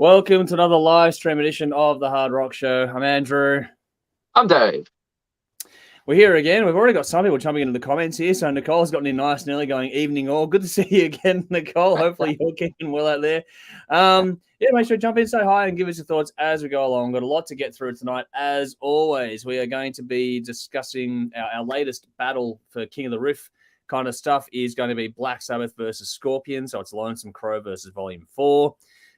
Welcome to another live stream edition of the Hard Rock Show. I'm Andrew. I'm Dave. We're here again. We've already got some people jumping into the comments here. So Nicole's gotten in nice and early going, evening all. Good to see you again, Nicole. Hopefully you're keeping well out there. Make sure to jump in, say hi, and give us your thoughts as we go along. We've got a lot to get through tonight. As always, we are going to be discussing our latest battle for King of the Riff kind of stuff is going to be Black Sabbath versus Scorpions. So it's Lonesome Crow versus Volume 4.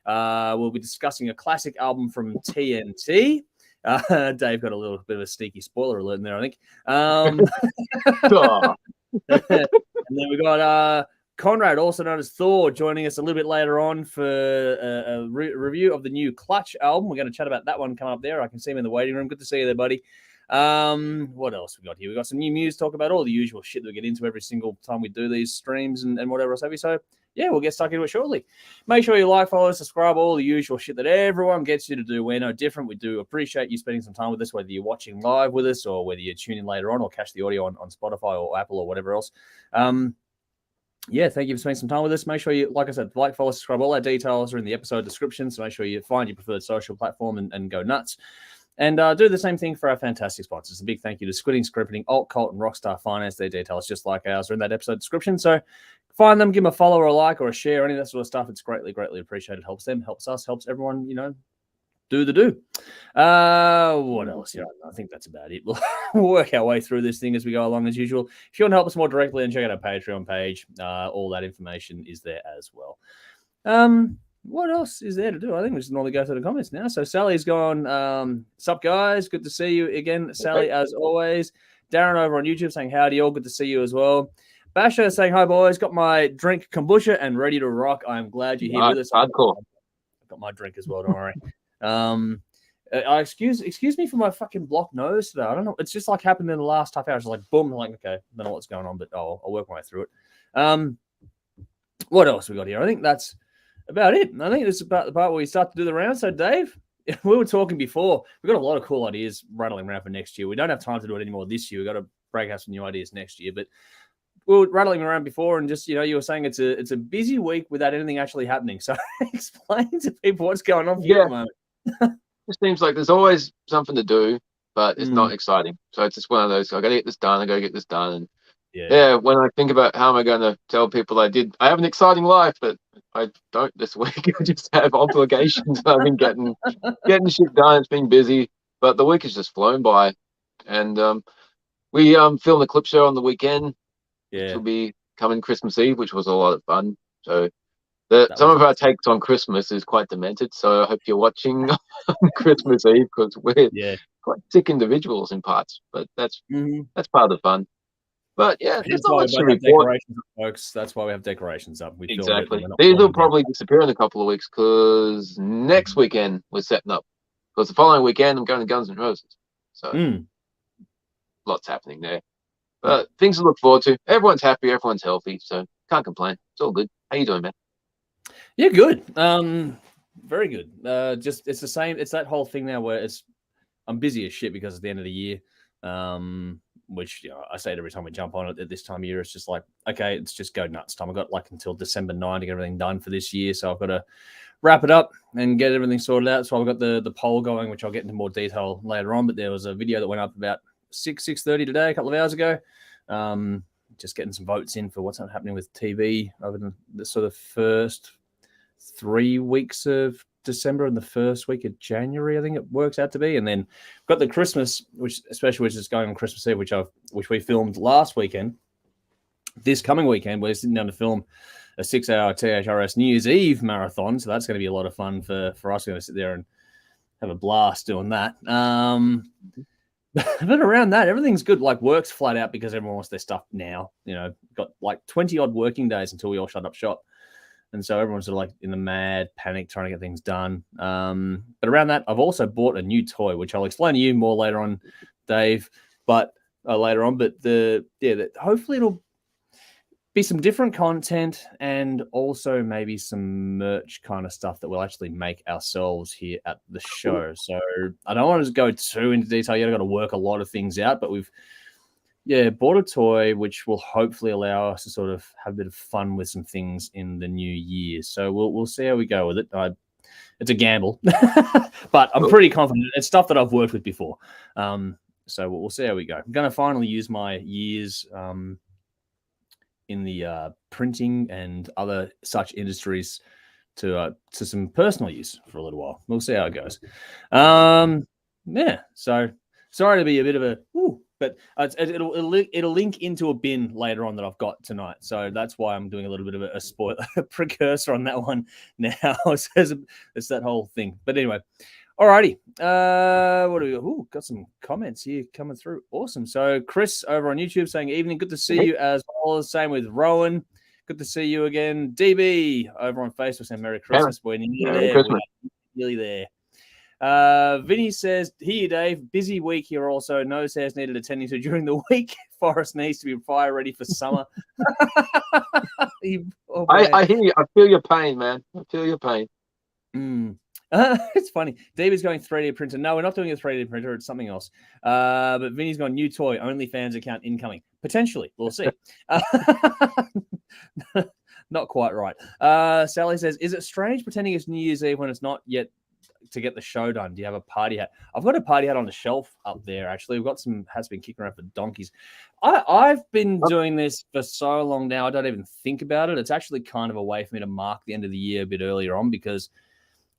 We'll be discussing a classic album from TNT. Dave got a little bit of a sneaky spoiler alert in there, I think. And then we got Conrad, also known as Thor, joining us a little bit later on for a review of the new Clutch album. We're going to chat about that one coming up there. I can see him in the waiting room. Good to see you there, buddy. What else we got here? We got some new news, talk about all the usual shit that we get into every single time we do these streams and whatever else have you. So yeah, we'll get stuck into it shortly. Make sure you like, follow, subscribe, all the usual shit that everyone gets you to do. We're no different. We do appreciate you spending some time with us, whether you're watching live with us or whether you tune in later on or catch the audio on Spotify or Apple or whatever else. Thank you for spending some time with us. Make sure you, like I said, like, follow, subscribe. All our details are in the episode description, so make sure you find your preferred social platform and go nuts. And do the same thing for our fantastic sponsors. A big thank you to Squid Ink Screenprinting, Alt-Cvlt Rockstar Finance. Their details, just like ours, are in that episode description. So find them, give them a follow or a like or a share, any of that sort of stuff. It's greatly, greatly appreciated. Helps them, helps us, helps everyone, do the do. What else? I think that's about it. We'll work our way through this thing as we go along as usual. If you want to help us more directly, and check out our Patreon page. All that information is there as well. What else is there to do? I think we just normally go through the comments now. So Sally's gone, sup guys? Good to see you again, Sally, as always. Darren over on YouTube saying howdy all. Good to see you as well. Basher saying hi boys. Got my drink kombucha and ready to rock. I'm glad you're here with us. Hardcore. I've got my drink as well, don't worry. Excuse me for my fucking blocked nose today. I don't know. It's just like happened in the last half hour. It's like boom, like okay, I don't know what's going on, but I'll work my way through it. What else we got here? I think that's about it. I think it's about the part where we start to do the round. So Dave, we were talking before. We've got a lot of cool ideas rattling around for next year. We don't have time to do it anymore this year. We've got to break out some new ideas next year. But we were rattling around before, and just you were saying it's a busy week without anything actually happening. So explain to people what's going on for you at the moment. It seems like there's always something to do, but it's not exciting. So it's just one of those. I got to get this done. I got to get this done. And yeah, when I think about how am I going to tell people I have an exciting life, but I don't this week. I just have obligations. I've been getting shit done. It's been busy, but the week has just flown by. And we filmed a clip show on the weekend. Yeah, which will be coming Christmas Eve, which was a lot of fun. So some of our takes on Christmas is quite demented. So I hope you're watching on Christmas Eve because we're quite sick individuals in parts. But that's part of the fun. But yeah, there's not much to report. Folks. That's why we have decorations up. Exactly. These will probably disappear in a couple of weeks because next weekend we're setting up. Because the following weekend I'm going to Guns N' Roses. So lots happening there. But things to look forward to. Everyone's happy. Everyone's healthy. So can't complain. It's all good. How you doing, man? Yeah, good. Very good. Just it's the same. It's that whole thing now where I'm busy as shit because it's the end of the year. Which I say it every time we jump on it at this time of year. It's just like, okay, it's just go nuts time. I've got like until December 9 to get everything done for this year. So I've got to wrap it up and get everything sorted out. So I've got the poll going, which I'll get into more detail later on. But there was a video that went up about 6:30 today, a couple of hours ago. Just getting some votes in for what's happening with TV over the sort of first 3 weeks of December and the first week of January, I think it works out to be. And then got the Christmas, which is going on Christmas Eve, which we filmed last weekend. This coming weekend, we're sitting down to film a 6-hour THRS New Year's Eve marathon. So that's going to be a lot of fun for us. We're going to sit there and have a blast doing that. But around that, everything's good. Like work's flat out because everyone wants their stuff now. Got like 20 odd working days until we all shut up shop. And so everyone's sort of like in the mad panic trying to get things done. But around that, I've also bought a new toy, which I'll explain to you more later on, Dave. But hopefully it'll be some different content and also maybe some merch kind of stuff that we'll actually make ourselves here at the show. So I don't want to go too into detail yet. I've got to work a lot of things out, but we've bought a toy which will hopefully allow us to sort of have a bit of fun with some things in the new year. So we'll see how we go with it. it's a gamble, but I'm pretty confident. It's stuff that I've worked with before. So we'll see how we go. I'm going to finally use my years in the printing and other such industries to some personal use for a little while. We'll see how it goes. Yeah. So sorry to be a bit of a but it'll link into a bin later on that I've got tonight. So that's why I'm doing a little bit of a spoiler precursor on that one now. It's that whole thing. But anyway, alrighty. What do we got? Ooh, got some comments here coming through. Awesome. So Chris over on YouTube saying evening. Good to see you as well. Same with Rowan. Good to see you again. DB over on Facebook saying Merry Christmas. We're nearly there. Nearly there. Vinny says, here, Dave. Busy week here also. Nose hairs needed attending to during the week. Forest needs to be fire ready for summer. I hear you. I feel your pain, man. I feel your pain. It's funny. David's going 3D printer. No, we're not doing a 3D printer. It's something else. But Vinny's gone new toy. OnlyFans account incoming. Potentially. We'll see. Not quite right. Sally says, is it strange pretending it's New Year's Eve when it's not yet to get the show done? Do you have a party hat? I've got a party hat on the shelf up there, actually. We've got some hats been kicking around for donkeys. I've been doing this for so long now, I don't even think about it. It's actually kind of a way for me to mark the end of the year a bit earlier on, because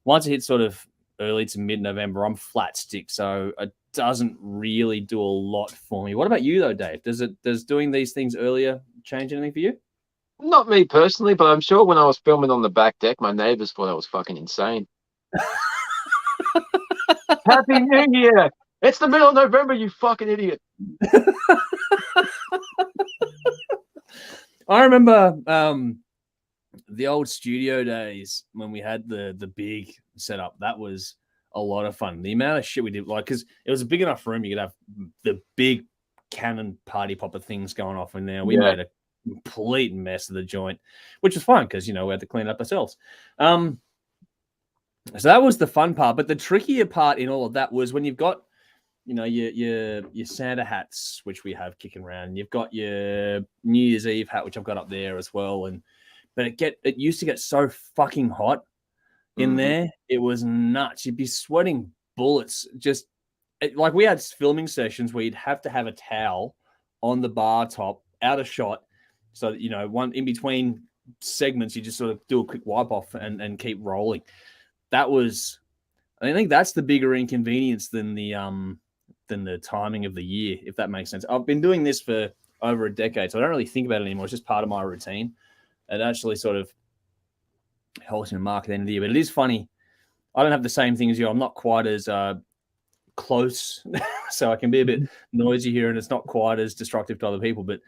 once it hits sort of early to mid-November, I'm flat stick, so it doesn't really do a lot for me. What about you, though, Dave? Does doing these things earlier change anything for you? Not me personally, but I'm sure when I was filming on the back deck, my neighbors thought I was fucking insane. Happy New Year! It's the middle of November, you fucking idiot. I remember the old studio days when we had the big setup. That was a lot of fun. The amount of shit we did, like, because it was a big enough room, you could have the big cannon party popper things going off in there. We made a complete mess of the joint, which was fun because, we had to clean it up ourselves. So that was the fun part. But the trickier part in all of that was when you've got, your Santa hats, which we have kicking around, and you've got your New Year's Eve hat, which I've got up there as well. But it used to get so fucking hot in there. It was nuts. You'd be sweating bullets. Like we had filming sessions where you'd have to have a towel on the bar top out of shot. So that, one in between segments, you just sort of do a quick wipe off and keep rolling. I think that's the bigger inconvenience than the timing of the year, if that makes sense. I've been doing this for over a decade, so I don't really think about it anymore. It's just part of my routine. It actually sort of helps me mark the end of the year. But it is funny. I don't have the same thing as you. I'm not quite as close, so I can be a bit noisy here, and it's not quite as destructive to other people. But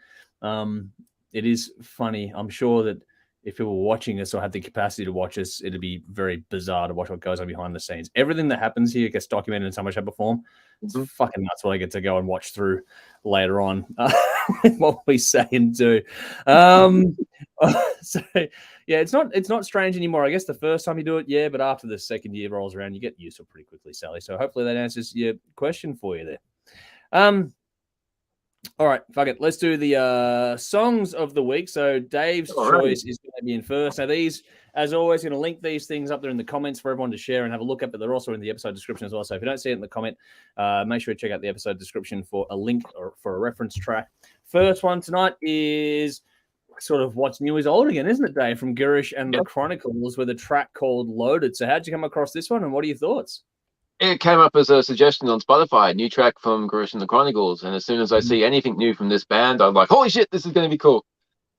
it is funny. I'm sure that if people were watching us or had the capacity to watch us, it'd be very bizarre to watch what goes on behind the scenes. Everything that happens here gets documented in some way, shape, or form. It's fucking nuts what I get to go and watch through later on what we say and do. So yeah, it's not strange anymore. I guess the first time you do it, yeah, but after the second year rolls around, you get used to it pretty quickly, Sally. So hopefully that answers your question for you there. All right, fuck it. Let's do the songs of the week. So Dave's choice is going to be in first. Now these, as always, going to link these things up there in the comments for everyone to share and have a look at, but they're also in the episode description as well. So if you don't see it in the comment, make sure you check out the episode description for a link or for a reference track. First one tonight is sort of what's new is old again, isn't it, Dave? From Girish and the Chronicles with a track called Loaded. So how'd you come across this one and what are your thoughts? It came up as a suggestion on Spotify, a new track from Girish and the Chronicles. And as soon as I see anything new from this band, I'm like, holy shit, this is going to be cool.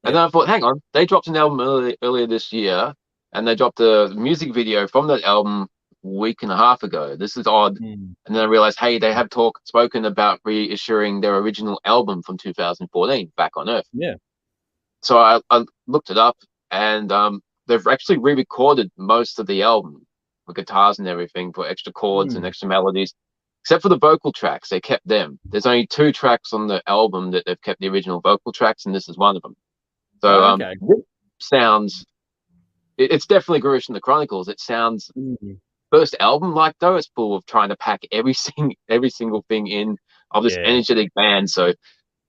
And then I thought, hang on, they dropped an album earlier this year, and they dropped a music video from that album a week and a half ago. This is odd. And then I realized, hey, they have spoken about reissuing their original album from 2014, Back on Earth. Yeah. So I looked it up, and they've actually re-recorded most of the album with guitars and everything for extra chords and extra melodies, except for the vocal tracks. They kept them. There's only 2 tracks on the album that they've kept the original vocal tracks, and this is one of them. So sounds, it's definitely Girish and the Chronicles. It sounds first album like, though. It's full of trying to pack every single thing in of this energetic band. So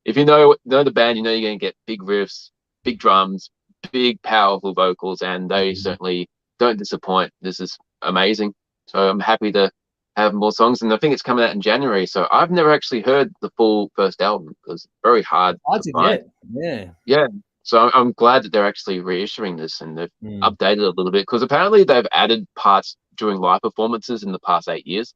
if you know the band, you're going to get big riffs, big drums, big powerful vocals, and they certainly don't disappoint. This is amazing. So I'm happy to have more songs, and I think it's coming out in January. So I've never actually heard the full first album because it's very hard to find. Yeah. So I'm glad that they're actually reissuing this and they've updated it a little bit, because apparently they've added parts during live performances in the past 8 years.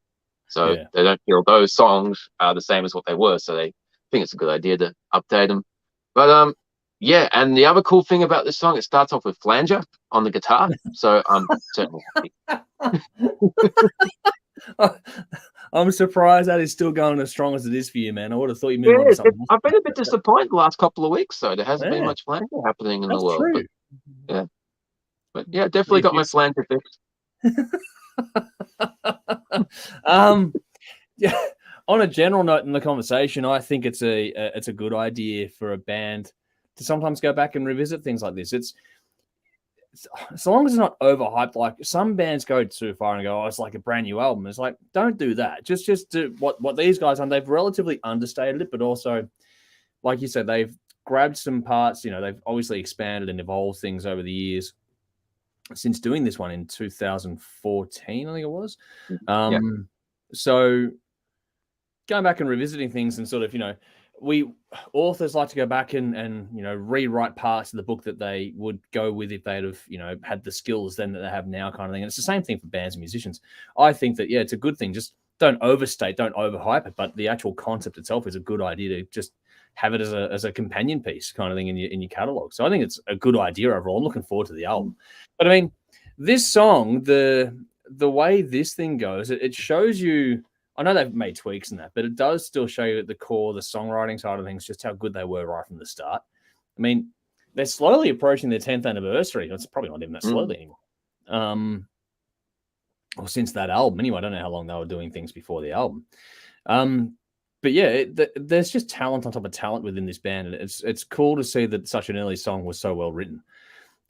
So they don't feel those songs are the same as what they were. So they think it's a good idea to update them. But yeah, and the other cool thing about this song, it starts off with flanger on the guitar. So I'm certainly happy. I'm surprised that is still going as strong as it is for you, man. I would have thought you moved on to something else. I've been a bit disappointed the last couple of weeks, so there hasn't been much flanger happening in the world. True. But yeah, definitely got my flanger fixed. Yeah. On a general note in the conversation, I think it's a good idea for a band to sometimes go back and revisit things like this. It's so long as it's not overhyped. Like some bands go too far and go, "Oh, it's like a brand new album." It's like, don't do that. Just do what these guys have. They've relatively understated it, but also, like you said, they've grabbed some parts. You know, they've obviously expanded and evolved things over the years since doing this one in 2014, I think it was. So going back and revisiting things and sort of, we authors like to go back and rewrite parts of the book that they would go with if they'd have, had the skills then that they have now, kind of thing. And it's the same thing for bands and musicians. I think that, it's a good thing. Just don't overstate, don't overhype it, but the actual concept itself is a good idea to just have it as a companion piece kind of thing in your catalog. So I think it's a good idea overall. I'm looking forward to the album. But I mean, this song, the way this thing goes, it shows you, I know they've made tweaks in that, but it does still show you at the core, the songwriting side of things, just how good they were right from the start. I mean, they're slowly approaching their 10th anniversary. It's probably not even that slowly anymore. Or since that album. Anyway, I don't know how long they were doing things before the album. But yeah, there's just talent on top of talent within this band. And it's cool to see that such an early song was so well written.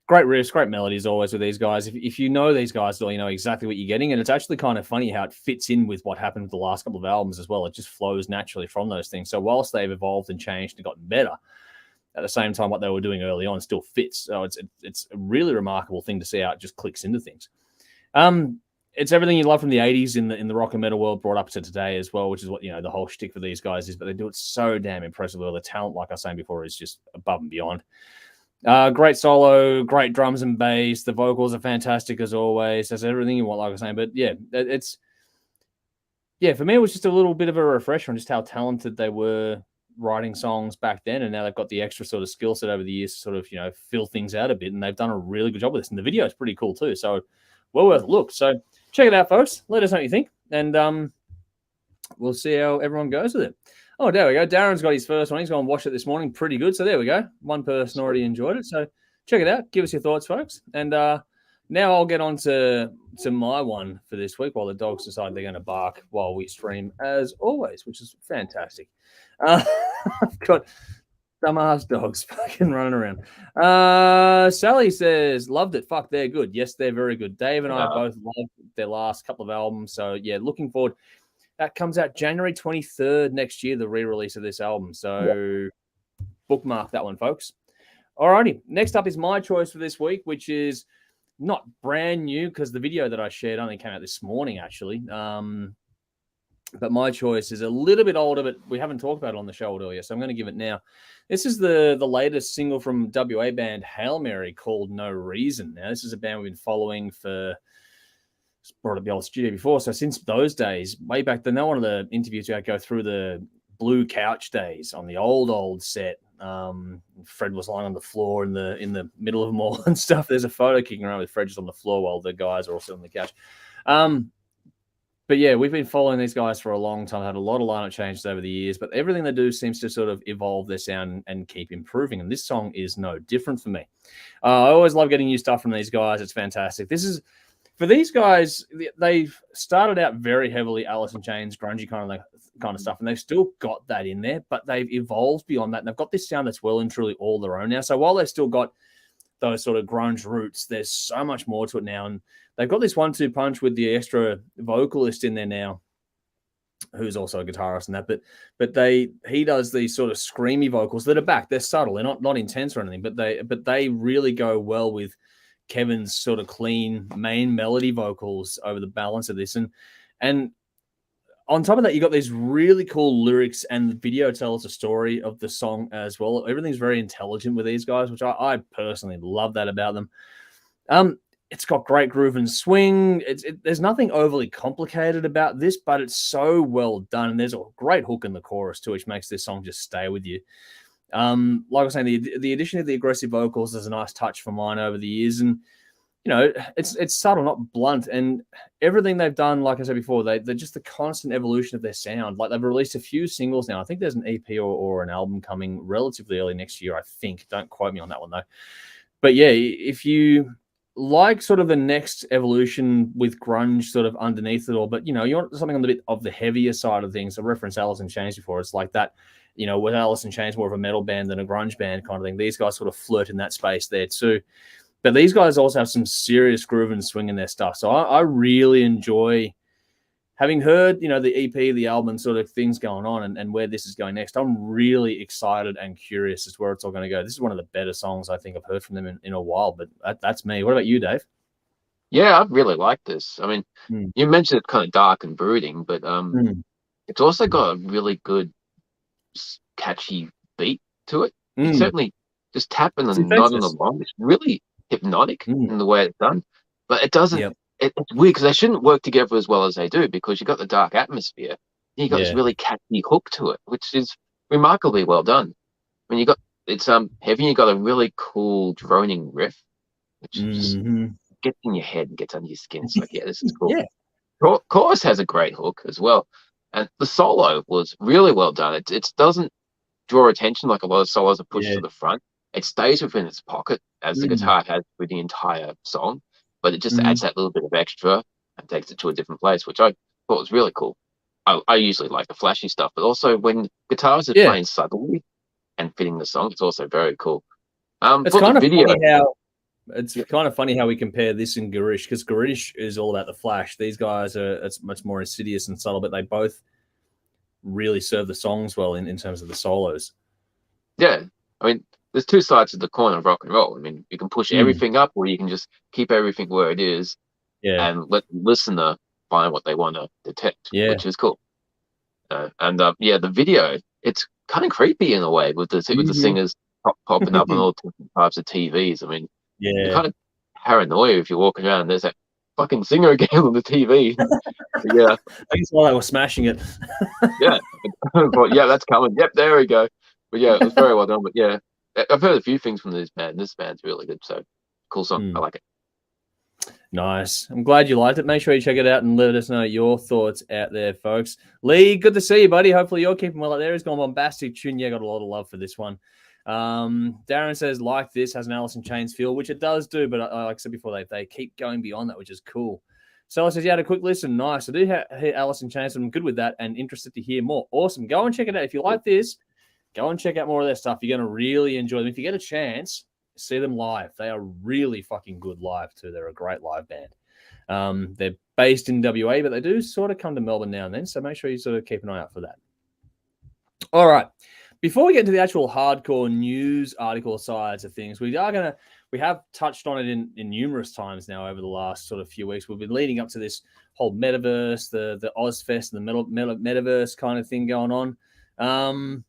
Great riffs, great melodies always with these guys. If you know these guys, you know exactly what you're getting. And it's actually kind of funny how it fits in with what happened with the last couple of albums as well. It just flows naturally from those things. So whilst they've evolved and changed and gotten better, at the same time, what they were doing early on still fits. So it's a really remarkable thing to see how it just clicks into things. It's everything you love from the 80s in the rock and metal world brought up to today as well, which is what, the whole shtick for these guys is. But they do it so damn impressively. The talent, like I was saying before, is just above and beyond. Great solo, great drums and bass. The vocals are fantastic as always. That's everything you want, like I was saying. But for me, it was just a little bit of a refresher on just how talented they were writing songs back then, and now they've got the extra sort of skill set over the years to sort of fill things out a bit, and they've done a really good job with this. And the video is pretty cool too, so well worth a look. So check it out, folks. Let us know what you think, and we'll see how everyone goes with it. Oh, there we go. Darren's got his first one. He's gone and watched it this morning. Pretty good. So there we go. One person already enjoyed it. So check it out. Give us your thoughts, folks. And now I'll get on to my one for this week while the dogs decide they're going to bark while we stream, as always, which is fantastic. I've got dumbass dogs fucking running around. Sally says, loved it. Fuck, they're good. Yes, they're very good. Dave and I both loved their last couple of albums. So, yeah, looking forward. That comes out January 23rd next year, the re-release of this album. So bookmark that one, folks. Alrighty. Next up is my choice for this week, which is not brand new because the video that I shared only came out this morning, actually. But my choice is a little bit older, but we haven't talked about it on the show earlier, so I'm going to give it now. This is the latest single from WA band Hailmary called No Reason. Now, this is a band we've been following for... brought up the old studio before. So since those days, way back then, one of the interviews we had go through the blue couch days on the old set. Fred was lying on the floor in the middle of them all and stuff. There's a photo kicking around with Fred just on the floor while the guys are all sitting on the couch. But yeah, we've been following these guys for a long time. Had a lot of lineup changes over the years, but everything they do seems to sort of evolve their sound and keep improving. And this song is no different for me. I always love getting new stuff from these guys. It's fantastic. This is... For these guys, they've started out very heavily Alice in Chains, grungy kind of stuff, and they've still got that in there, but they've evolved beyond that, and they've got this sound that's well and truly all their own now. So while they've still got those sort of grunge roots, there's so much more to it now, and they've got this 1-2 punch with the extra vocalist in there now, who's also a guitarist and that, but he does these sort of screamy vocals that are back. They're subtle, they're not intense or anything, but they really go well with Kevin's sort of clean main melody vocals over the balance of this. And on top of that, you got these really cool lyrics, and the video tells a story of the song as well. Everything's very intelligent with these guys, which I personally love that about them. It's got great groove and swing. There's nothing overly complicated about this, but it's so well done. And there's a great hook in the chorus too, which makes this song just stay with you. Like I was saying, the addition of the aggressive vocals is a nice touch for mine over the years, and it's subtle, not blunt. And everything they've done, like I said before, they're just the constant evolution of their sound. Like, they've released a few singles now. I think there's an EP or an album coming relatively early next year, I think. Don't quote me on that one though. But yeah, if you like sort of the next evolution with grunge sort of underneath it all, but you want something on the bit of the heavier side of things. I referenced Alice in Chains before. It's like that, with Alice in Chains more of a metal band than a grunge band kind of thing. These guys sort of flirt in that space there too. But these guys also have some serious groove and swing in their stuff. So I really enjoy having heard, the EP, the album, and sort of things going on and where this is going next. I'm really excited and curious as to where it's all going to go. This is one of the better songs I think I've heard from them in a while, but that's me. What about you, Dave? Yeah, I really like this. I mean, you mentioned it's kind of dark and brooding, but it's also got a really good, catchy beat to it. It's certainly just tapping and nodding along. It's really hypnotic in the way it's done, but it doesn't. It's weird because they shouldn't work together as well as they do, because you've got the dark atmosphere and you've got this really catchy hook to it, which is remarkably well done. I mean, it's heavy. You got a really cool droning riff, which just gets in your head and gets under your skin. It's like, yeah, this is cool. Chorus has a great hook as well, and the solo was really well done. It doesn't draw attention like a lot of solos are pushed to the front. It stays within its pocket, as the guitar has with the entire song, but it just adds that little bit of extra and takes it to a different place, which I thought was really cool. I usually like the flashy stuff, but also when guitars are playing subtly and fitting the song, it's also very cool. It's kind of funny how kind of funny how we compare this and Girish, because Girish is all about the flash. These guys it's much more insidious and subtle, but they both really serve the songs well in terms of the solos. Yeah, I mean, there's two sides of the coin of rock and roll. I mean, you can push everything up, or you can just keep everything where it is and let the listener find what they want to detect, which is cool. The video, it's kind of creepy in a way with the singers popping up on all different types of TVs. I mean, you're kind of paranoid if you're walking around and there's that fucking singer again on the TV. I think it's while they were smashing it. But that's coming. Yep, there we go. But yeah, it was very well done. But yeah, I've heard a few things from this band. This band's really good. So cool song. I like it. Nice. I'm glad you liked it. Make sure you check it out and let us know your thoughts out there, folks. Lee, good to see you, buddy. Hopefully you're keeping well out there. He's gone bombastic tune. Yeah, got a lot of love for this one. Darren says, like this, has an Alice in Chains feel, which it does do, but like I said before, they keep going beyond that, which is cool. Stella says, you had a quick listen. Nice. I do hear Alice in Chains, and I'm good with that and interested to hear more. Awesome. Go and check it out. If you like this, go and check out more of their stuff. You're going to really enjoy them. If you get a chance, see them live. They are really fucking good live too. They're a great live band. They're based in WA, but they do sort of come to Melbourne now and then, so make sure you sort of keep an eye out for that. All right. Before we get into the actual hardcore news article sides of things, we have touched on it in numerous times now over the last sort of few weeks. We've been leading up to this whole metaverse, the Ozfest, and the metaverse kind of thing going on.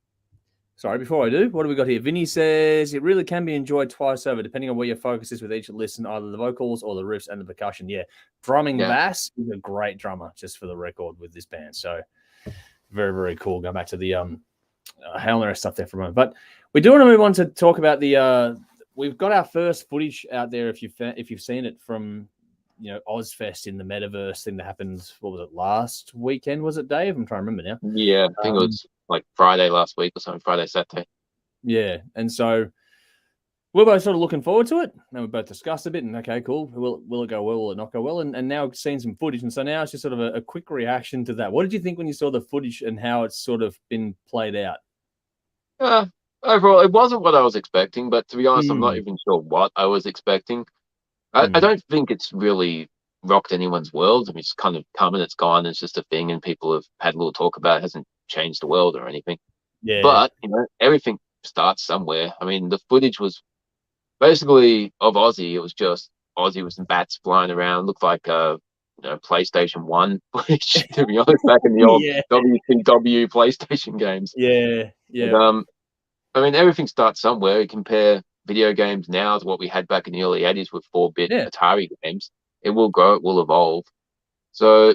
Sorry, before I do, what do we got here? Vinny says, it really can be enjoyed twice over, depending on where your focus is with each listen, either the vocals or the riffs and the percussion. Yeah, drumming Bass is a great drummer, just for the record, with this band. So very, very cool. Going back to the Hailmary stuff there for a moment. But we do want to move on to talk about the we've got our first footage out there, if you've seen it, from Ozfest in the metaverse thing that happened. What was it, last weekend? Was it, Dave? I'm trying to remember now. Yeah, I think it was like Friday last week or something, Friday, Saturday. Yeah, and so we're both sort of looking forward to it, and we both discussed a bit, and okay, cool. Will it go well? Will it not go well? And now seeing some footage, and so now it's just sort of a quick reaction to that. What did you think when you saw the footage and how it's sort of been played out? Overall, it wasn't what I was expecting, but to be honest, I'm not even sure what I was expecting. I don't think it's really rocked anyone's world. I mean, it's kind of come and it's gone. It's just a thing, and people have had a little talk about it. It hasn't changed the world or anything. Yeah. But everything starts somewhere. I mean, the footage was basically of Ozzy. It was just Aussie with some bats flying around. Looked like PlayStation 1, which, to be honest, back in the old WCW PlayStation games. Yeah. But, I mean, everything starts somewhere. You compare video games now to what we had back in the early 80s with 4-bit Atari games. It will grow, it will evolve. So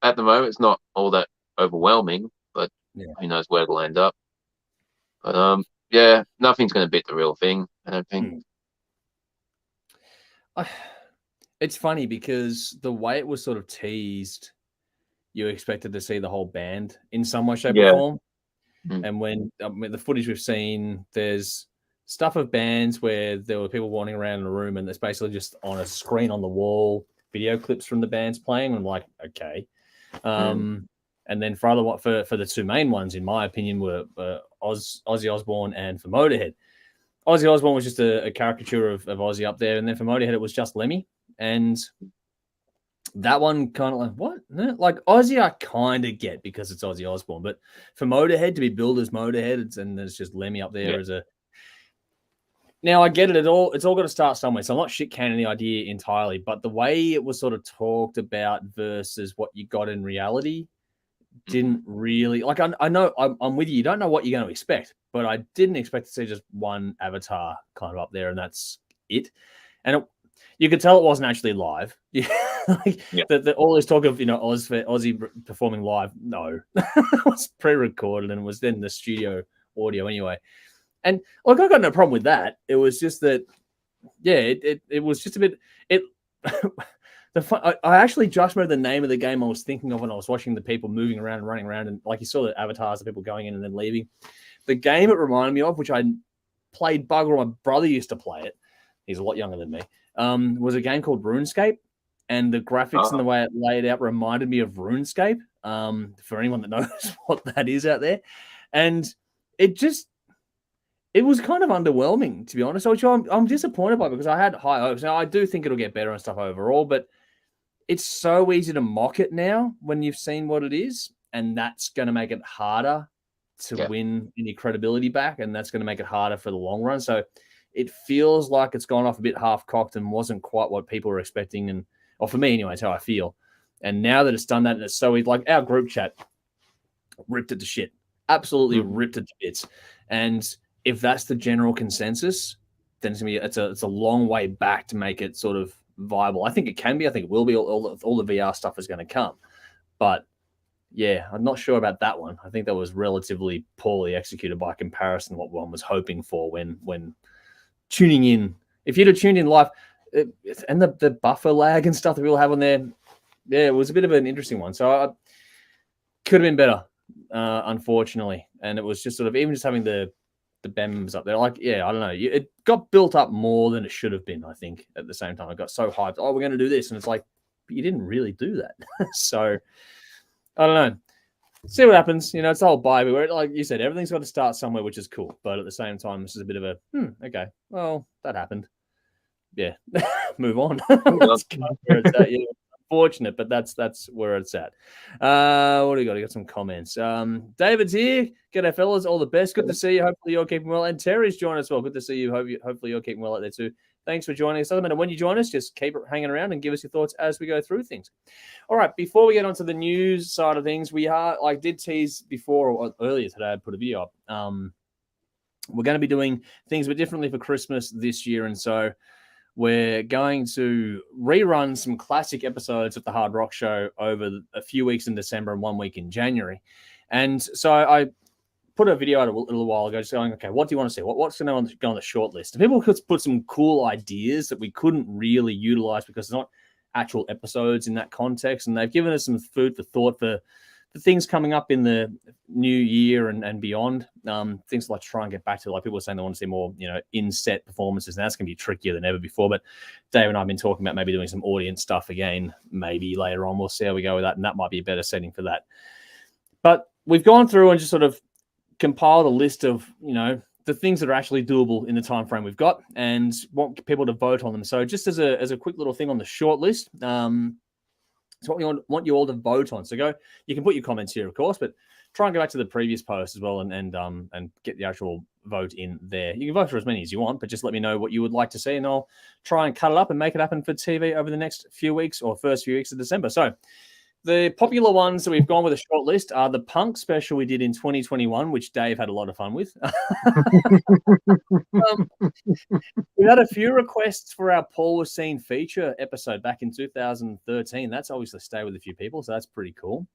at the moment, it's not all that overwhelming, but who knows where it'll end up. But nothing's going to beat the real thing, I don't think. It's funny because the way it was sort of teased, you expected to see the whole band in some way, shape, or form. And when the footage we've seen, there's stuff of bands where there were people wandering around in a room and it's basically just on a screen on the wall, video clips from the bands playing. I'm like, okay. And then for the two main ones, in my opinion, were Ozzy Osbourne and for Motorhead. Ozzy Osbourne was just a caricature of Ozzy up there, and then for Motorhead it was just Lemmy. And that one kind of like, what? Like Ozzy I kind of get because it's Ozzy Osbourne, but for Motorhead to be billed as Motorhead and there's just Lemmy up there as a... Now I get it, it's all got to start somewhere, so I'm not shit canning the idea entirely, but the way it was sort of talked about versus what you got in reality didn't really... Like, I know, I'm with you. You don't know what you're going to expect, but I didn't expect to see just one avatar kind of up there, and that's it. And you could tell it wasn't actually live. All this talk of, Ozzy performing live, no. It was pre-recorded, and it was then the studio audio anyway. And, look, I got no problem with that. It was just that, it was just a bit... I actually just remember the name of the game I was thinking of when I was watching the people moving around and running around, and like you saw the avatars of people going in and then leaving. The game it reminded me of, which I played bugger, my brother used to play it. He's a lot younger than me. Was a game called RuneScape, and the graphics and the way it laid out reminded me of RuneScape. For anyone that knows what that is out there, and it was kind of underwhelming, to be honest, which I'm disappointed by because I had high hopes. Now, I do think it'll get better and stuff overall, but it's so easy to mock it now when you've seen what it is, and that's going to make it harder to win any credibility back, and that's going to make it harder for the long run. So it feels like it's gone off a bit half-cocked and wasn't quite what people were expecting, or for me anyway, it's how I feel. And now that it's done that, and it's so easy, like our group chat ripped it to shit. Absolutely ripped it to bits. And if that's the general consensus, then it's a long way back to make it sort of viable. I think it can be. I think it will be. All the VR stuff is going to come. But, yeah, I'm not sure about that one. I think that was relatively poorly executed by comparison to what one was hoping for when tuning in. If you'd have tuned in live, and the buffer lag and stuff that we'll have on there, it was a bit of an interesting one. So I could have been better, unfortunately. And it was just sort of even just having the band members up there, like, I don't know. It got built up more than it should have been, I think, at the same time. I got so hyped. Oh, we're going to do this. And it's like, but you didn't really do that. So, I don't know. See what happens. It's the whole buy. Like you said, everything's got to start somewhere, which is cool. But at the same time, this is a bit of a, okay, well, that happened. Yeah, move on. That's kind of where it's at. Yeah. Unfortunate, but that's where it's at. What do you got? You got some comments. David's here. G'day, fellas. All the best. Good to see you. Hopefully you're keeping well. And Terry's joined us well. Good to see you. Hopefully you're keeping well out there too. Thanks for joining us. Doesn't matter when you join us, just keep it hanging around and give us your thoughts as we go through things. All right, before we get onto the news side of things, we are, like did tease before or earlier today, I put a video up. We're going to be doing things a bit differently for Christmas this year, and so we're going to rerun some classic episodes of the Hard Rock Show over a few weeks in December and 1 week in January. And so I put a video out a little while ago just going, okay, what do you want to see? What's going to go on the short list? And people could put some cool ideas that we couldn't really utilize because it's not actual episodes in that context. And they've given us some food for thought for the things coming up in the new year and beyond. Things like try and get back to, like people are saying they want to see more, in-set performances, and that's going to be trickier than ever before. But Dave and I have been talking about maybe doing some audience stuff again, maybe later on. We'll see how we go with that, and that might be a better setting for that. But we've gone through and just sort of compiled a list of, the things that are actually doable in the time frame we've got and want people to vote on them. So just as a quick little thing on the short list, it's what we want you all to vote on. So you can put your comments here, of course, but try and go back to the previous post as well and get the actual vote in there. You can vote for as many as you want, but just let me know what you would like to see, and I'll try and cut it up and make it happen for TV over the next few weeks or first few weeks of December. So the popular ones that we've gone with a short list are the punk special we did in 2021, which Dave had a lot of fun with. We had a few requests for our Paul Was Seen feature episode back in 2013. That's obviously stayed with a few people, so that's pretty cool.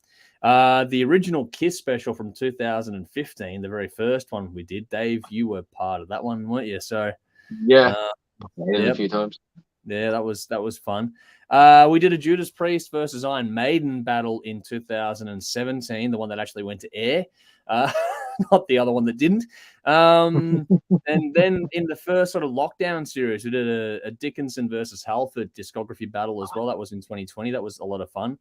The original Kiss special from 2015, the very first one we did. Dave, you were part of that one, weren't you? So yeah, a few times. Yeah, that was fun. We did a Judas Priest versus Iron Maiden battle in 2017, the one that actually went to air, not the other one that didn't. And then in the first sort of lockdown series, we did a Dickinson versus Halford discography battle as well. That was in 2020. That was a lot of fun.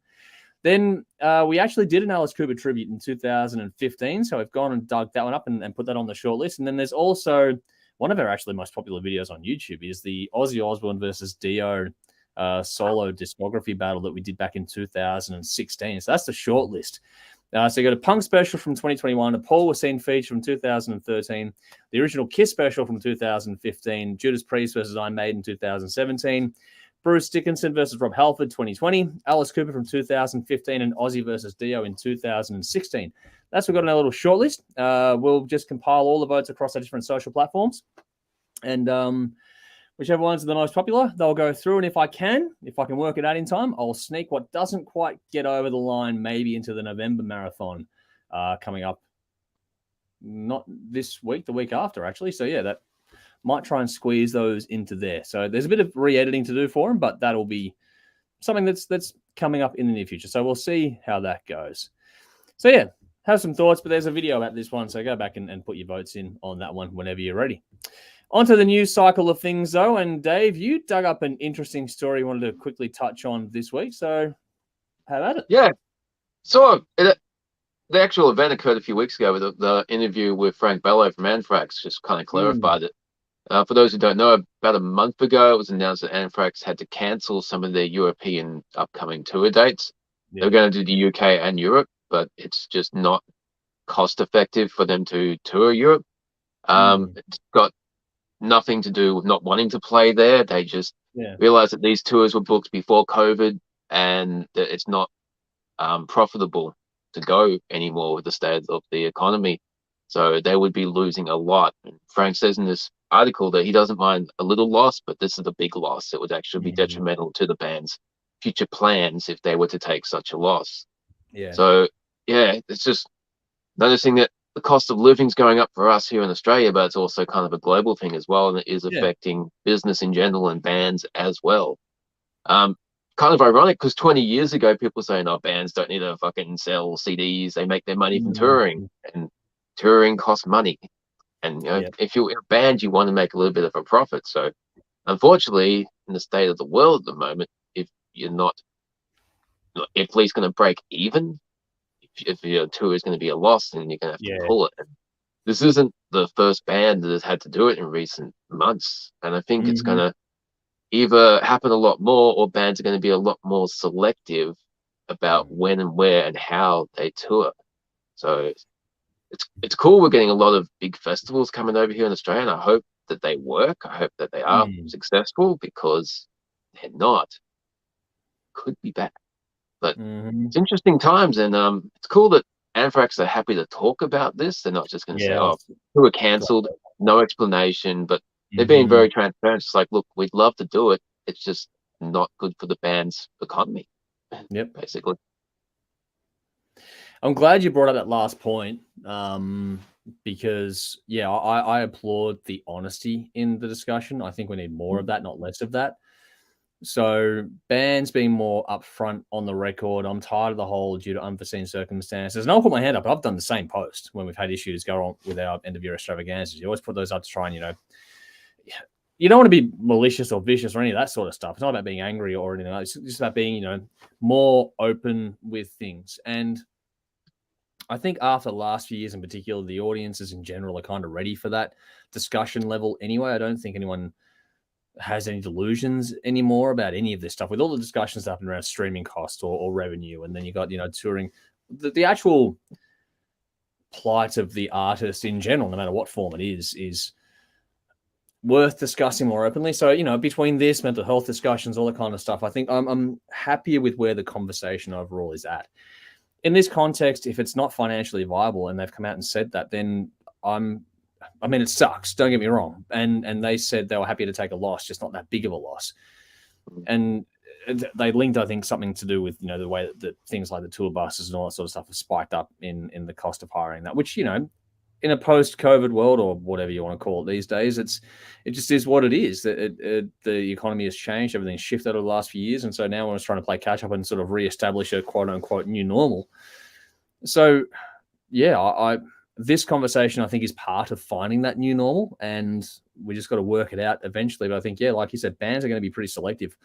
Then we actually did an Alice Cooper tribute in 2015, so I've gone and dug that one up and put that on the short list. And then there's also one of our actually most popular videos on YouTube is the Ozzy Osbourne versus Dio solo discography battle that we did back in 2016. So that's the short list. So you got a punk special from 2021, a Paul Was Seen feature from 2013, the original Kiss special from 2015, Judas Priest versus Iron Maiden 2017, Bruce Dickinson versus Rob Halford 2020, Alice Cooper from 2015, and Ozzy versus Dio in 2016. That's what we've got on our little shortlist. We'll just compile all the votes across our different social platforms. And whichever ones are the most popular, they'll go through. And if I can work it out in time, I'll sneak what doesn't quite get over the line maybe into the November marathon coming up. Not this week, the week after, actually. So, yeah, that might try and squeeze those into there. So there's a bit of re-editing to do for them, but that'll be something that's coming up in the near future. So we'll see how that goes. So, yeah, have some thoughts, but there's a video about this one. So go back and put your votes in on that one whenever you're ready. Onto the news cycle of things, though. And Dave, you dug up an interesting story you wanted to quickly touch on this week. So have at it. Yeah. So the actual event occurred a few weeks ago with the interview with Frank Bello from Anthrax, just kind of clarified it. For those who don't know, about a month ago, it was announced that Anthrax had to cancel some of their European upcoming tour dates. Yeah. They're going to do the UK and Europe, but it's just not cost effective for them to tour Europe. It's got nothing to do with not wanting to play there. They just realized that these tours were booked before COVID and that it's not profitable to go anymore with the state of the economy. So they would be losing a lot. And Frank says in this article that he doesn't mind a little loss, but this is a big loss. It would actually be detrimental to the band's future plans if they were to take such a loss. Yeah. So, yeah, it's just noticing that the cost of living is going up for us here in Australia, but it's also kind of a global thing as well, and it is affecting business in general and bands as well. Kind of ironic because 20 years ago, people were saying, "Oh, bands don't need to fucking sell CDs; they make their money from touring, and touring costs money." And you know, if you're a band, you want to make a little bit of a profit. So, unfortunately, in the state of the world at the moment, if you're not at least going to break even, if your tour is going to be a loss, then you're going to have to pull it. And this isn't the first band that has had to do it in recent months, and I think it's going to either happen a lot more, or bands are going to be a lot more selective about when and where and how they tour. So it's cool. We're getting a lot of big festivals coming over here in Australia, and I hope that they work. I hope that they are successful, because they're not, could be bad. But it's interesting times, and it's cool that Anthrax are happy to talk about this. They're not just going to say, "Oh, we were cancelled," no explanation. But they're being very transparent. It's like, look, we'd love to do it. It's just not good for the band's economy. Yep, basically. I'm glad you brought up that last point, because I applaud the honesty in the discussion. I think we need more of that, not less of that. So bands being more upfront on the record. I'm tired of the whole due to unforeseen circumstances. And I'll put my hand up. I've done the same post when we've had issues go on with our end of year extravaganzas. You always put those up to try and, you don't want to be malicious or vicious or any of that sort of stuff. It's not about being angry or anything. It's just about being, more open with things. And I think after the last few years in particular, the audiences in general are kind of ready for that discussion level anyway. I don't think anyone has any delusions anymore about any of this stuff, with all the discussions that happen around streaming costs or revenue. And then you got, touring, the actual plight of the artist in general, no matter what form it is worth discussing more openly. So, you know, between this, mental health discussions, all that kind of stuff, I think I'm happier with where the conversation overall is at. In this context, if it's not financially viable and they've come out and said that, then I mean, it sucks. Don't get me wrong. And they said they were happy to take a loss, just not that big of a loss. And they linked, I think, something to do with, you know, the way that things like the tour buses and all that sort of stuff have spiked up in the cost of hiring that, which, you know, in a post-COVID world or whatever you want to call it these days, it just is what it is. The economy has changed. Everything's shifted over the last few years. And so now we're just trying to play catch up and sort of reestablish a quote-unquote new normal. So, yeah, this conversation, I think, is part of finding that new normal. And we just got to work it out eventually. But I think, yeah, like you said, bands are going to be pretty selective.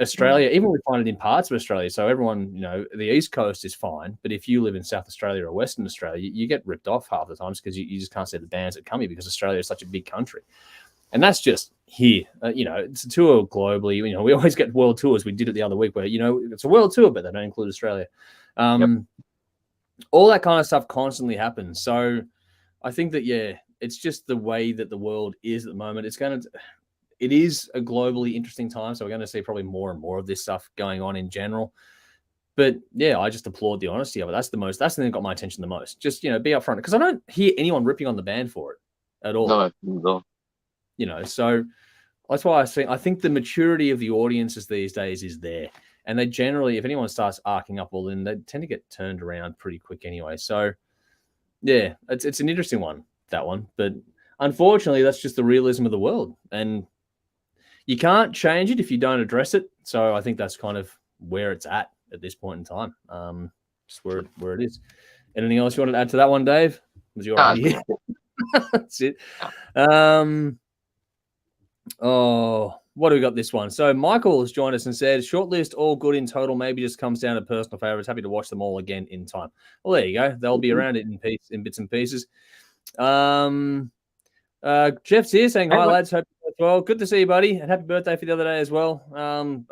Australia, even we find it in parts of Australia. So everyone, you know, the East Coast is fine, but if you live in South Australia or Western Australia, you get ripped off half the times because you just can't see the bands that come here because Australia is such a big country. And that's just here. You know, it's a tour globally. You know, we always get world tours. We did it the other week where, you know, it's a world tour, but they don't include Australia. All that kind of stuff constantly happens. So I think that, yeah, it's just the way that the world is at the moment. It is a globally interesting time, so we're going to see probably more and more of this stuff going on in general. But yeah, I just applaud the honesty of it. That's the thing that got my attention the most. Just, you know, be upfront, because I don't hear anyone ripping on the band for it at all. No. You know, so that's why I think the maturity of the audiences these days is there, and they generally, if anyone starts arcing up, well, then they tend to get turned around pretty quick anyway. So yeah, it's an interesting one, that one, but unfortunately, that's just the realism of the world, and you can't change it if you don't address it. So I think that's kind of where it's at this point in time. Just where it is. Anything else you want to add to that one, Dave? Was your idea? That's it. What do we got this one? So Michael has joined us and said, shortlist, all good in total. Maybe just comes down to personal favorites. Happy to watch them all again in time. Well, there you go. They'll be around it in bits and pieces. Jeff's here saying, hi, lads. Hope you're well. Good to see you, buddy. And happy birthday for the other day as well.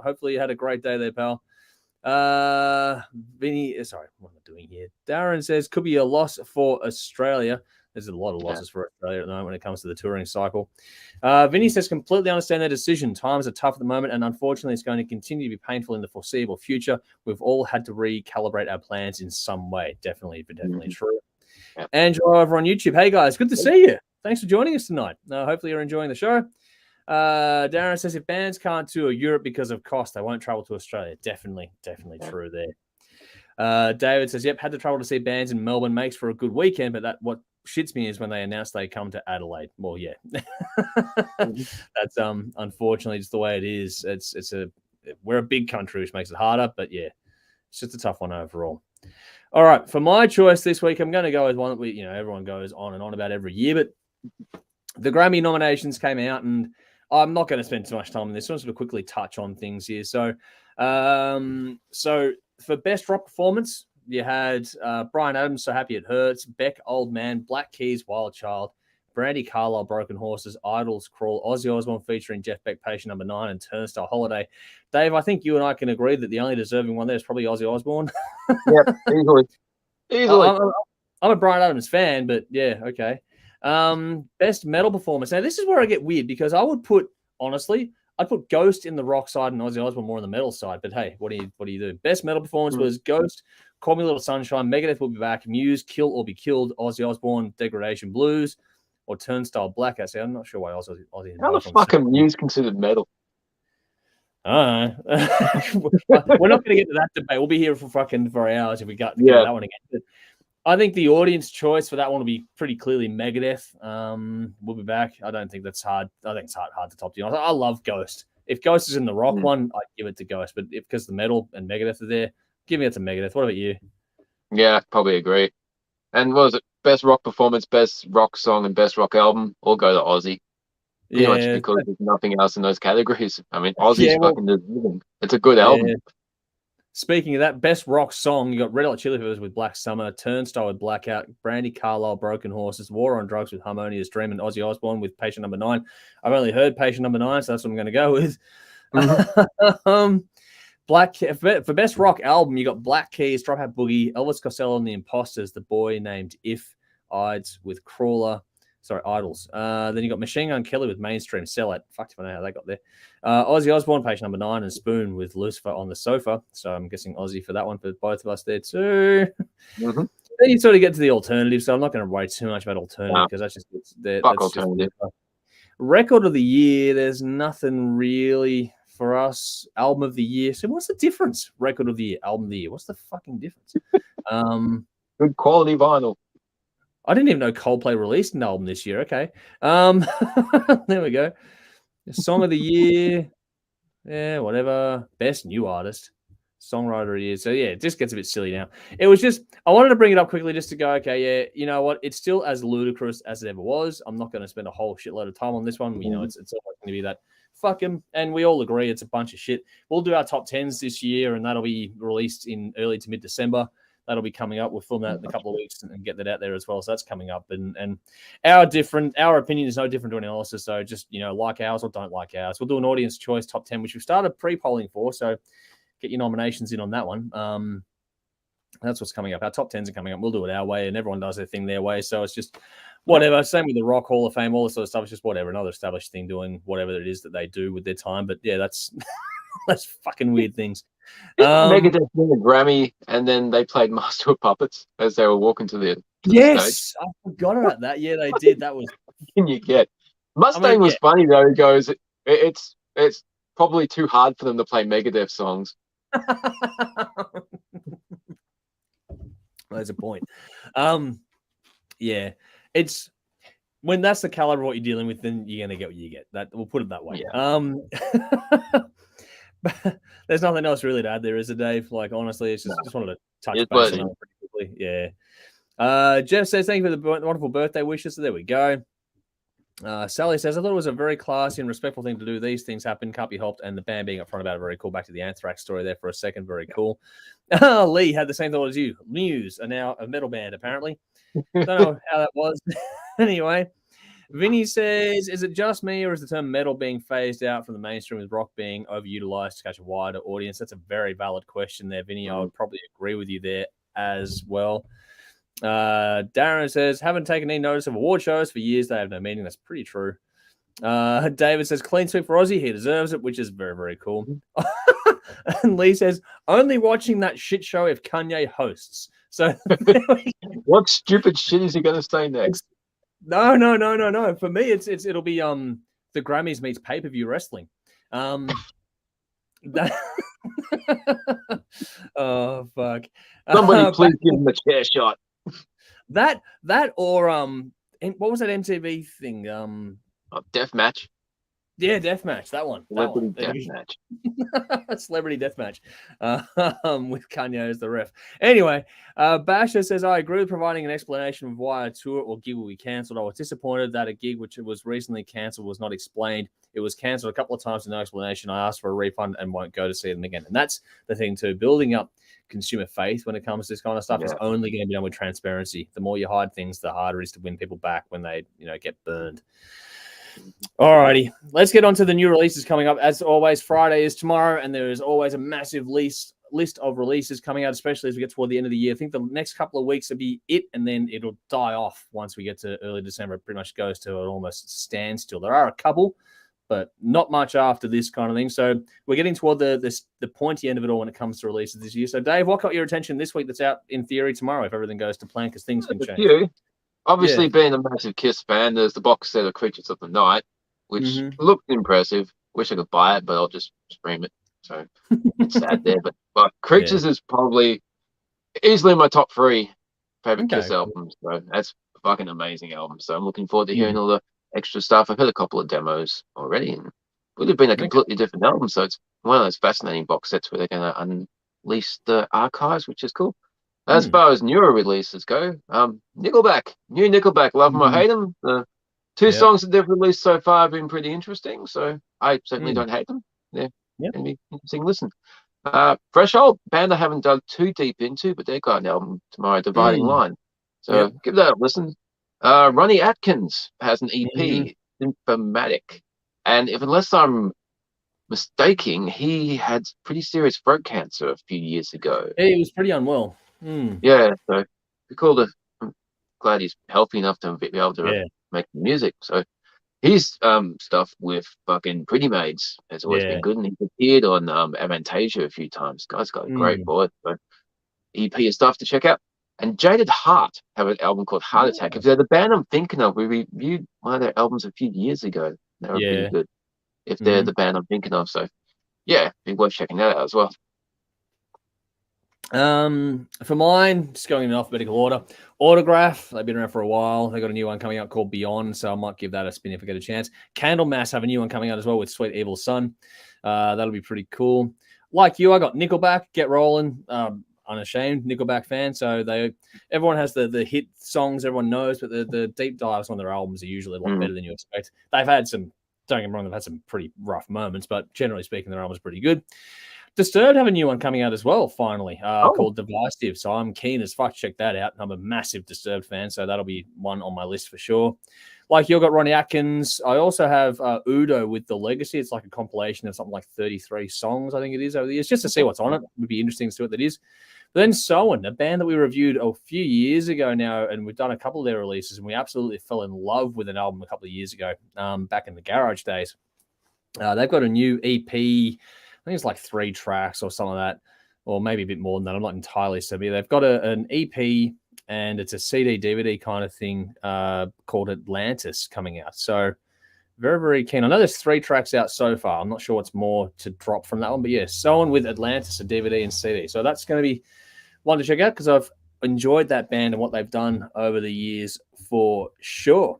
Hopefully you had a great day there, pal. Vinny, sorry, what am I doing here? Darren says, could be a loss for Australia. There's a lot of losses for Australia at the moment when it comes to the touring cycle. Vinny says, completely understand their decision. Times are tough at the moment, and unfortunately, it's going to continue to be painful in the foreseeable future. We've all had to recalibrate our plans in some way. Definitely true. Yeah. Angelo over on YouTube. Hey, guys, good to see you. Thanks for joining us tonight. Hopefully you're enjoying the show. Darren says, if bands can't tour Europe because of cost, they won't travel to Australia. Definitely true there. David says, yep, had to travel to see bands in Melbourne. Makes for a good weekend, but what shits me is when they announce they come to Adelaide. Well, yeah. That's unfortunately just the way it is. We're a big country, which makes it harder, but yeah, it's just a tough one overall. All right, for my choice this week, I'm going to go with one that everyone goes on and on about every year, but the Grammy nominations came out, and I'm not going to spend too much time on this. I want to sort of quickly touch on things here. So for Best Rock Performance, you had Bryan Adams, So Happy It Hurts, Beck, Old Man, Black Keys, Wild Child, Brandy Carlisle, Broken Horses, Idols, Crawl, Ozzy Osbourne featuring Jeff Beck, Patient Number 9, and Turnstile Holiday. Dave, I think you and I can agree that the only deserving one there is probably Ozzy Osbourne. Yep, easily. I'm a Bryan Adams fan, but yeah, okay. Best metal performance. Now, this is where I get weird, because I'd put Ghost in the rock side and Ozzy Osbourne more on the metal side. But hey, what do you do? Best metal performance was Ghost, Call Me a Little Sunshine, Megadeth Will Be Back, Muse, Kill or Be Killed, Ozzy Osbourne, Degradation Blues, or Turnstile Black. Actually, I'm not sure why Ozzy. How the fuck are Muse considered metal? I don't know. We're not going to get to that debate. We'll be here for hours if we got to get that one again. But I think the audience choice for that one will be pretty clearly Megadeth. We'll Be Back. I don't think that's hard. I think it's hard to top. I love Ghost. If Ghost is in the rock one, I'd give it to Ghost. But because the metal and Megadeth are there, give it to Megadeth. What about you? Yeah, probably agree. And what was it? Best rock performance, best rock song, and best rock album all go to Ozzy. Pretty much because there's nothing else in those categories. I mean, Ozzy's fucking deserving. It's a good album. Speaking of that, best rock song, you got Red Hot Chili Peppers with Black Summer, Turnstile with Blackout, Brandy Carlisle, Broken Horses, War on Drugs with Harmonious Dream, and Ozzy Osbourne with Patient Number 9. I've only heard Patient Number 9, so that's what I'm going to go with. For best rock album, you got Black Keys, Dropout Boogie, Elvis Costello and the Imposters, The Boy Named If, Ides with Crawler. Sorry, Idols. Then you got Machine Gun Kelly with Mainstream. Sell It. Fuck if I know how they got there. Ozzy Osbourne, page number 9, and Spoon with Lucifer on the Sofa. So I'm guessing Ozzy for that one for both of us there too. Mm-hmm. Then you sort of get to the alternative. So I'm not going to worry too much about alternative because that's just alternative. Record of the year. There's nothing really for us. Album of the year. So what's the difference? Record of the year, album of the year. What's the fucking difference? Good quality vinyl. I didn't even know Coldplay released an album this year. Okay. There we go. Song of the year. Yeah, whatever. Best new artist. Songwriter of the year. So, yeah, it just gets a bit silly now. It was just, I wanted to bring it up quickly just to go, okay, yeah, you know what? It's still as ludicrous as it ever was. I'm not going to spend a whole shitload of time on this one. You know, it's always going to be that, fuck him. And we all agree it's a bunch of shit. We'll do our top 10s this year, and that'll be released in early to mid-December. That'll be coming up. We'll film that in a couple of weeks and get that out there as well. So that's coming up. And our opinion is no different to anyone else's. So just, you know, like ours or don't like ours. We'll do an audience choice top 10, which we've started pre-polling for. So get your nominations in on that one. That's what's coming up. Our top 10s are coming up. We'll do it our way, and everyone does their thing their way. So it's just whatever. Same with the Rock Hall of Fame, all this sort of stuff. It's just whatever. Another established thing doing whatever it is that they do with their time. But yeah, that's that's fucking weird things. Megadeth won a Grammy, and then they played Master of Puppets as they were walking to the stage. I forgot about that. Yeah, they did. That was. Can you get Mustaine was funny though. He goes, it's probably too hard for them to play Megadeth songs. There's a point. Yeah, it's when that's the caliber of what you're dealing with, then you're gonna get what you get. That we'll put it that way. Yeah. But there's nothing else really to add there, is it, Dave? Like, honestly, it's just wanted to touch base on it pretty quickly. Yeah. Jeff says, thank you for the wonderful birthday wishes. So there we go. Sally says, I thought it was a very classy and respectful thing to do. These things happen, can't be helped. And the band being up front about it, very cool. Back to the Anthrax story there for a second. Very cool. Lee had the same thought as you. Muse are now a metal band, apparently. Don't know how that was. Anyway. Vinny says, is it just me or is the term metal being phased out from the mainstream with rock being overutilized to catch a wider audience? That's a very valid question there, Vinny. I would probably agree with you there as well. Darren says, haven't taken any notice of award shows for years. They have no meaning. That's pretty true. David says, clean sweep for Ozzy. He deserves it, which is very, very cool. And Lee says, only watching that shit show if Kanye hosts. So what stupid shit is he going to say next? No. For me, it'll be the Grammys meets pay-per-view wrestling. Oh fuck! Somebody please give him a chair shot. That or what was that MTV thing? Death Match. Yeah, Deathmatch. That one. Celebrity Deathmatch. Celebrity Deathmatch. With Kanye as the ref. Anyway, Basher says, I agree with providing an explanation of why a tour or gig will be cancelled. I was disappointed that a gig which was recently cancelled was not explained. It was cancelled a couple of times with no explanation. I asked for a refund and won't go to see them again. And that's the thing too. Building up consumer faith when it comes to this kind of stuff is only going to be done with transparency. The more you hide things, the harder it is to win people back when they, get burned. Alrighty, let's get on to the new releases coming up. As always, Friday is tomorrow, and there is always a massive list of releases coming out, especially as we get toward the end of the year. I think the next couple of weeks will be it, and then it'll die off once we get to early December. It pretty much goes to an almost standstill. There are a couple, but not much after this kind of thing. So we're getting toward the pointy end of it all when it comes to releases this year. So, Dave, what caught your attention this week that's out in theory tomorrow if everything goes to plan, because things can change? Obviously, being a massive Kiss fan, there's the box set of Creatures of the Night, which looked impressive. Wish I could buy it, but I'll just stream it. So it's sad there. But Creatures is probably easily my top 3 favorite Kiss albums. So that's a fucking amazing album. So I'm looking forward to hearing all the extra stuff. I've heard a couple of demos already, and it would have been a completely different album. So it's one of those fascinating box sets where they're going to unleash the archives, which is cool. As far as newer releases go, Nickelback, new Nickelback, love them or hate them. The 2 songs that they've released so far have been pretty interesting, so I certainly don't hate them. They're going to be interesting listen. Threshold, band I haven't dug too deep into, but they've got an album tomorrow, Dividing Line. So give that a listen. Ronnie Atkins has an EP, Informatic. And unless I'm mistaken, he had pretty serious throat cancer a few years ago. Yeah, he was pretty unwell. Yeah, so it'd be cool to glad he's healthy enough to be able to make music. So his stuff with fucking Pretty Maids has always been good, and he's appeared on Avantasia a few times. Guy's got a great voice. So EP stuff to check out. And Jaded Heart have an album called Heart Attack. If they're the band I'm thinking of, we reviewed one of their albums a few years ago. They were pretty good. If they're the band I'm thinking of, so yeah, be worth checking that out as well. For mine, just going in alphabetical order. Autograph, they've been around for a while. They got a new one coming out called Beyond, so I might give that a spin if I get a chance. Candlemass have a new one coming out as well with Sweet Evil Sun. That'll be pretty cool. Like you, I got Nickelback, Get Rollin'. Unashamed Nickelback fan, so everyone has the hit songs everyone knows, but the deep dives on their albums are usually a lot better than you expect. They've had some, don't get me wrong, they've had some pretty rough moments, but generally speaking, their album's pretty good. Disturbed have a new one coming out as well, finally, called Divisive, so I'm keen as fuck to check that out. I'm a massive Disturbed fan, so that'll be one on my list for sure. Like you got Ronnie Atkins. I also have Udo with The Legacy. It's like a compilation of something like 33 songs, I think it is, over the years, just to see what's on it. It would be interesting to see what that is. But then Soen, a band that we reviewed a few years ago now, and we've done a couple of their releases, and we absolutely fell in love with an album a couple of years ago, back in the garage days. They've got a new EP. I think it's like 3 tracks or something like that, or maybe a bit more than that. I'm not entirely certain. They've got an EP, and it's a CD DVD kind of thing called Atlantis coming out. So very, very keen. I know there's 3 tracks out so far. I'm not sure what's more to drop from that one, but yeah, Soen with Atlantis, a DVD and CD. So that's going to be one to check out because I've enjoyed that band and what they've done over the years for sure.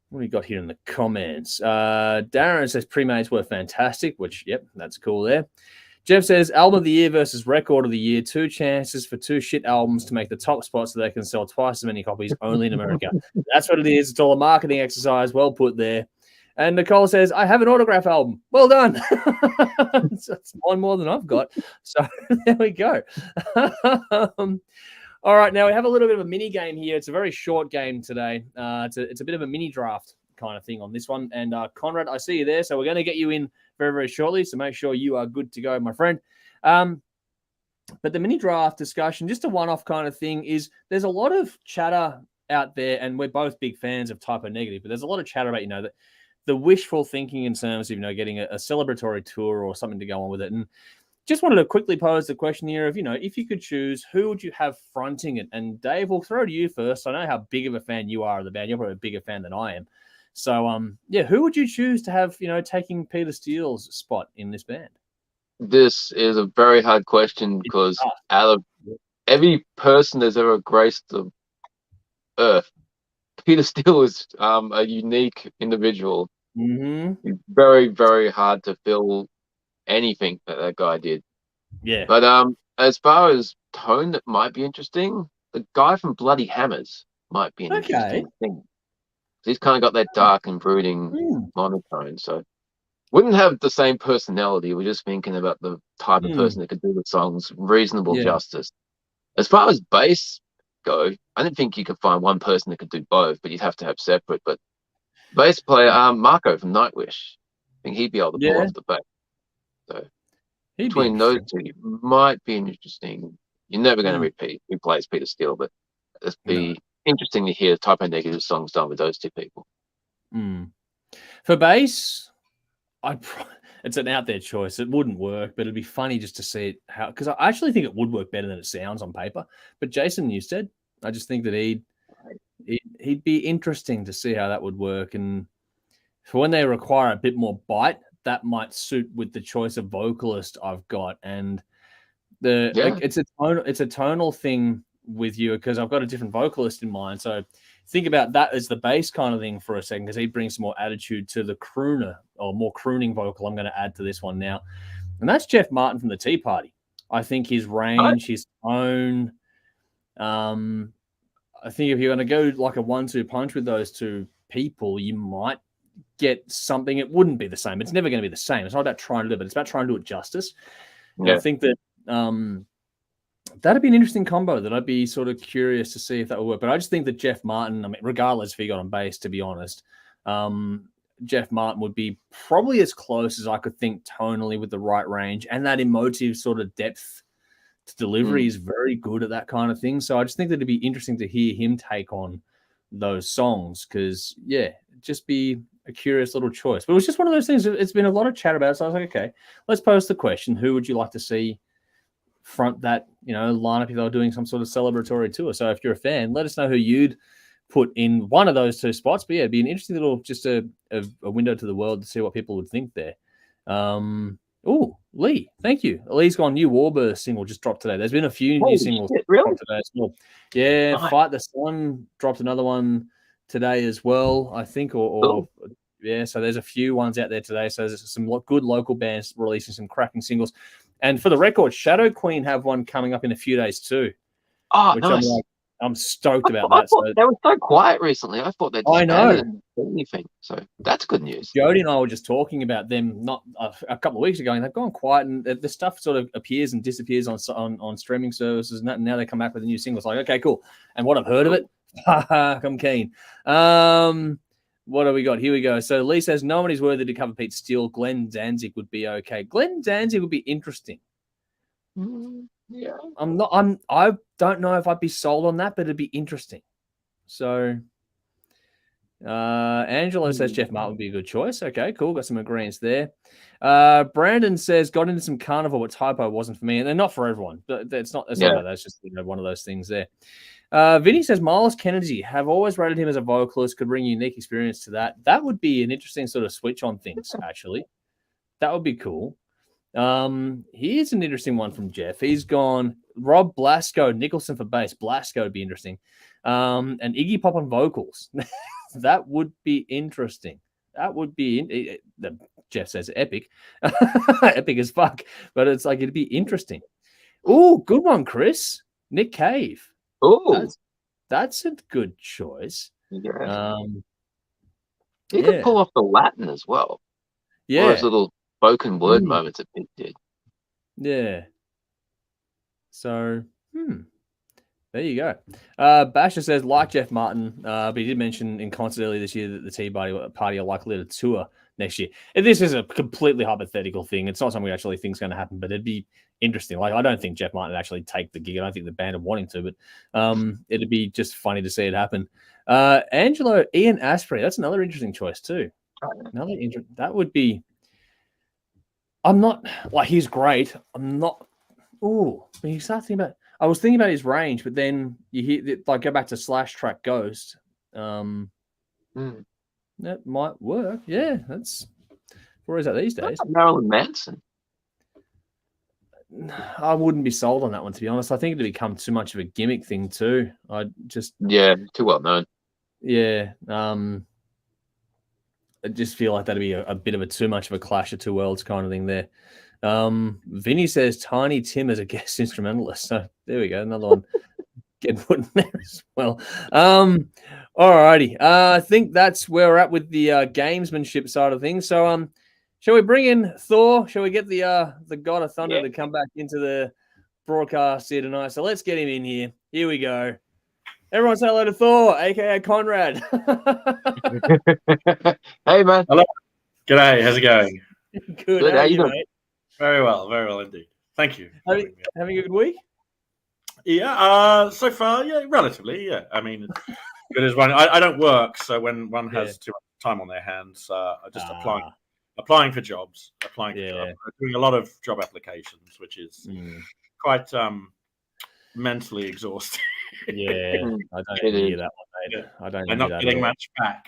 What do we got here in the comments? Darren says Pre-Mades were fantastic, which, yep, that's cool there. Jeff says album of the year versus record of the year. 2 chances for 2 shit albums to make the top spot so they can sell twice as many copies only in America. That's what it is. It's all a marketing exercise. Well put there. And Nicole says, I have an autograph album. Well done. That's one more than I've got. So there we go. All right, now we have a little bit of a mini game here. It's a very short game today. It's a bit of a mini draft kind of thing on this one. And Conrad, I see you there. So we're going to get you in very, very shortly. So make sure you are good to go, my friend. But the mini draft discussion, just a one-off kind of thing, is there's a lot of chatter out there, and we're both big fans of Typo Negative, but there's a lot of chatter about, that the wishful thinking in terms of, getting a celebratory tour or something to go on with it. And just wanted to quickly pose the question here of, if you could choose, who would you have fronting it? And Dave, we'll throw to you first. I know how big of a fan you are of the band. You're probably a bigger fan than I am. So, who would you choose to have, taking Peter Steele's spot in this band? This is a very hard question because out of every person that's ever graced the earth, Peter Steele is a unique individual. Mm-hmm. It's very, very hard to fill anything that guy did. Yeah. But as far as tone that might be interesting, the guy from Bloody Hammers might be an interesting thing. He's kind of got that dark and brooding monotone, so wouldn't have the same personality. We're just thinking about the type of person that could do the songs reasonable justice. As far as bass go, I don't think you could find one person that could do both, but you'd have to have separate. But bass player Marco from Nightwish, I think he'd be able to pull off the bass. So between those two, it might be interesting. You're never going to replace Peter Steele, but it'd be interesting to hear Typo Negative songs done with those two people. For bass, it's an out there choice. It wouldn't work, but it'd be funny just to see it because I actually think it would work better than it sounds on paper. But Jason Newsted, I just think that he'd be interesting to see how that would work. And for when they require a bit more bite, that might suit with the choice of vocalist I've got. And it's a tonal thing with you because I've got a different vocalist in mind. So think about that as the bass kind of thing for a second because he brings some more attitude to the crooner or more crooning vocal I'm going to add to this one now. And that's Jeff Martin from the Tea Party. I think his range, his tone, I think if you're going to go like a 1-2 punch with those two people, you might get something. It wouldn't be the same. It's never going to be the same. It's not about trying to do it, but it's about trying to do it justice. Yeah. I think that that'd be an interesting combo that I'd be sort of curious to see if that would work. But I just think that Jeff Martin, I mean, regardless if he got on bass, to be honest, Jeff Martin would be probably as close as I could think tonally with the right range and that emotive sort of depth delivery is very good at that kind of thing. So I just think that it'd be interesting to hear him take on those songs because, just be a curious little choice. But it was just one of those things. It's been a lot of chat about it. So I was like, okay, let's pose the question. Who would you like to see front that, lineup if they were doing some sort of celebratory tour? So if you're a fan, let us know who you'd put in one of those two spots. But it'd be an interesting little, just a window to the world to see what people would think there. Lee, thank you. Lee's gone new Warburst single just dropped today. There's been a few new singles really? dropped today as well. Yeah, Nice. Fight the Sun dropped another one today as well, I think, so there's a few ones out there today. So there's some good local bands releasing some cracking singles. And for the record, Shadow Queen have one coming up in a few days too. Oh, nice. I'm stoked about that. They were so quiet recently. I thought they'd disbanded and anything. So that's good news. Jody and I were just talking about them not a couple of weeks ago, and they've gone quiet, and the stuff sort of appears and disappears on streaming services. And now they come back with a new single. It's like, okay, cool. And what I've heard of it, I'm keen. What have we got? Here we go. So Lee says nobody's worthy to cover Pete Steele. Glenn Danzig would be okay. Glenn Danzig would be interesting. Yeah. I don't know if I'd be sold on that, but it'd be interesting. So Angelo says Jeff Martin would be a good choice. Okay, cool. Got some agreements there. Brandon says got into some carnival, but typo wasn't for me. And they're not for everyone. But it's not about that. It's just one of those things there. Vinny says Miles Kennedy, have always rated him as a vocalist, could bring unique experience to that. That would be an interesting sort of switch on things, actually. That would be cool. Here's an interesting one from Jeff. He's gone Rob Blasco, Nicholson for bass. Blasco would be interesting. And Iggy Pop on vocals. That would be interesting. That would be Jeff says epic. Epic as fuck. But it's like it'd be interesting. Oh, good one, Chris. Nick Cave. Oh, that's a good choice. Yeah. He could pull off the Latin as well. Yeah. All those little spoken word moments that Pete did. Yeah. So, there you go. Basher says, like Jeff Martin, but he did mention in concert earlier this year that the Tea Party are likely to tour next year. And this is a completely hypothetical thing. It's not something we actually think is going to happen, but it'd be interesting. Like, I don't think Jeff Martin would actually take the gig. I don't think the band would want him to, but it'd be just funny to see it happen. Angelo, Ian Asprey, that's another interesting choice too. That would be. I'm not like he's great. I'm not. Oh, when you start thinking about, I was thinking about his range, but then you hear like go back to Slash Track Ghost. That might work. Yeah, that's where is that these days? Marilyn Manson. I wouldn't be sold on that one, to be honest. I think it'd become too much of a gimmick thing too. Too well known. Yeah. I just feel like that'd be a bit of too much of a clash of two worlds kind of thing there. Vinny says Tiny Tim as a guest instrumentalist. So there we go. Another one getting put in there as well. Alrighty. I think that's where we're at with the gamesmanship side of things. So shall we bring in Thor? Shall we get the God of Thunder to come back into the broadcast here tonight? So let's get him in here. Here we go. Everyone say hello to Thor, aka Conrad. Hey, man. Hello. G'day. How's it going? Good. How are you, mate? Very well indeed. Thank you. Having a good week? Yeah. So far, relatively. Yeah. I mean, good as one. I don't work, so when one has too much time on their hands, I just applying for jobs, doing a lot of job applications, which is quite mentally exhausting. Yeah, I don't hear that one, mate. I don't. And not getting much back.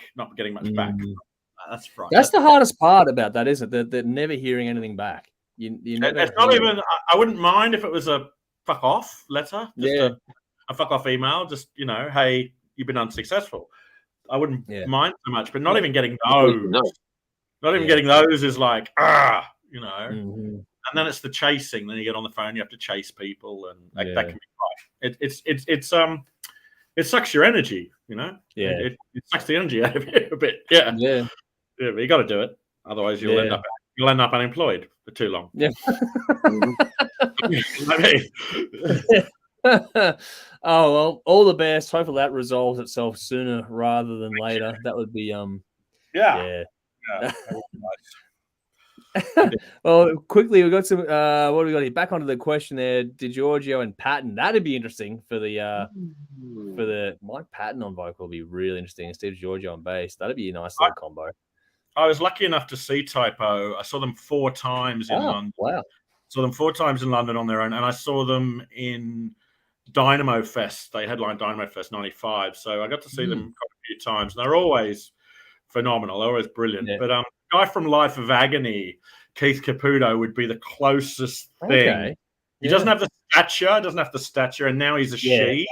That's right. That's the hardest part about that, isn't it? That never hearing anything back. You never. It's not even. I wouldn't mind if it was a fuck off letter. Just a fuck off email. Just hey, you've been unsuccessful. I wouldn't mind so much, but not even getting those. Not even getting those is like And then it's the chasing. Then you get on the phone. You have to chase people, and that can be quite. It sucks your energy. Yeah. It sucks the energy out of you a bit. Yeah. Yeah. But you got to do it. Otherwise, you'll end up unemployed for too long. Yeah. Oh well, all the best. Hopefully that resolves itself sooner rather than later. That would be Yeah. Well, quickly, we got some. What do we got here? Back onto the question there. DiGiorgio and Patton. That'd be interesting for the Mike Patton on vocal. Would be really interesting. Steve Giorgio on bass. That'd be a nice little combo. I was lucky enough to see Typo. I saw them 4 times in London. Wow. Saw them 4 times in London on their own, and I saw them in Dynamo Fest. They headlined Dynamo Fest '95, so I got to see them quite a few times. And they're always phenomenal. They're always brilliant. Yeah. But guy from Life of Agony, Keith Caputo, would be the closest thing. Okay. He doesn't have the stature, and now he's a she.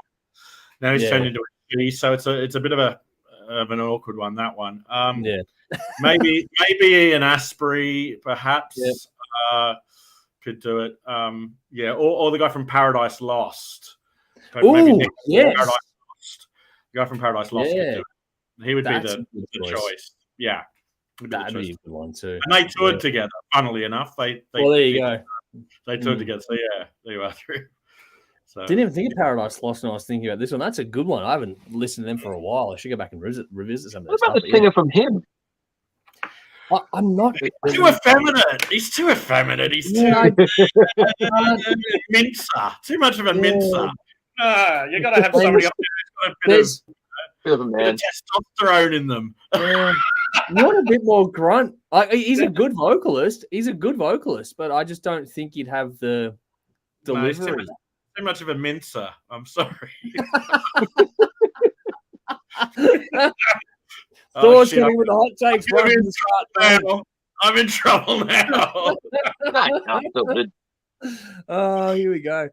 Now he's turned into a she, so it's a bit of an awkward one. That one. maybe Ian Asprey, perhaps. Could do it. Or the guy from Paradise Lost. Maybe yes. Paradise Lost. The guy from Paradise Lost could do it. He would be the choice. Yeah. That'd be a good one too. And they toured together, funnily enough. There you go. They toured together. So there you are through. So didn't even think of Paradise Lost when I was thinking about this one. That's a good one. I haven't listened to them for a while. I should go back and revisit some of this. What about the singer from him? I'm not too effeminate. He's too effeminate. He's too mincer. Too much of a mincer. You got to have somebody up there who's got a bit of testosterone in them. Not a bit more grunt. He's a good vocalist. But I just don't think he'd have the delivery. Too much of a mincer. I'm sorry. Thor's coming with the hot takes. I'm in trouble now. Oh, here we go.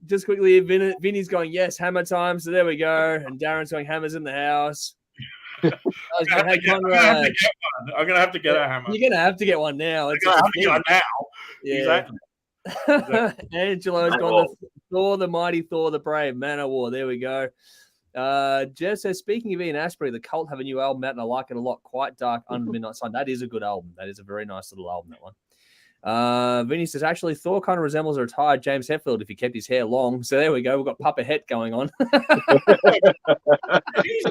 Just quickly, Vinny's going, yes, hammer time. So there we go. And Darren's going, hammers in the house. I'm going to have to get a hammer. You're going to have to get one now. I'm going to have to get one now. Yeah. Exactly. Angelo's gone, Thor, the mighty Thor, the brave, Man of War. There we go. Jeff says, speaking of Ian Asprey, the Cult have a new album out and I like it a lot. Quite dark, under Midnight Sun. That is a good album. That is a very nice little album, that one. Vinny says, actually, Thor kind of resembles a retired James Hetfield if he kept his hair long. So there we go. We've got Papa Het going on. He's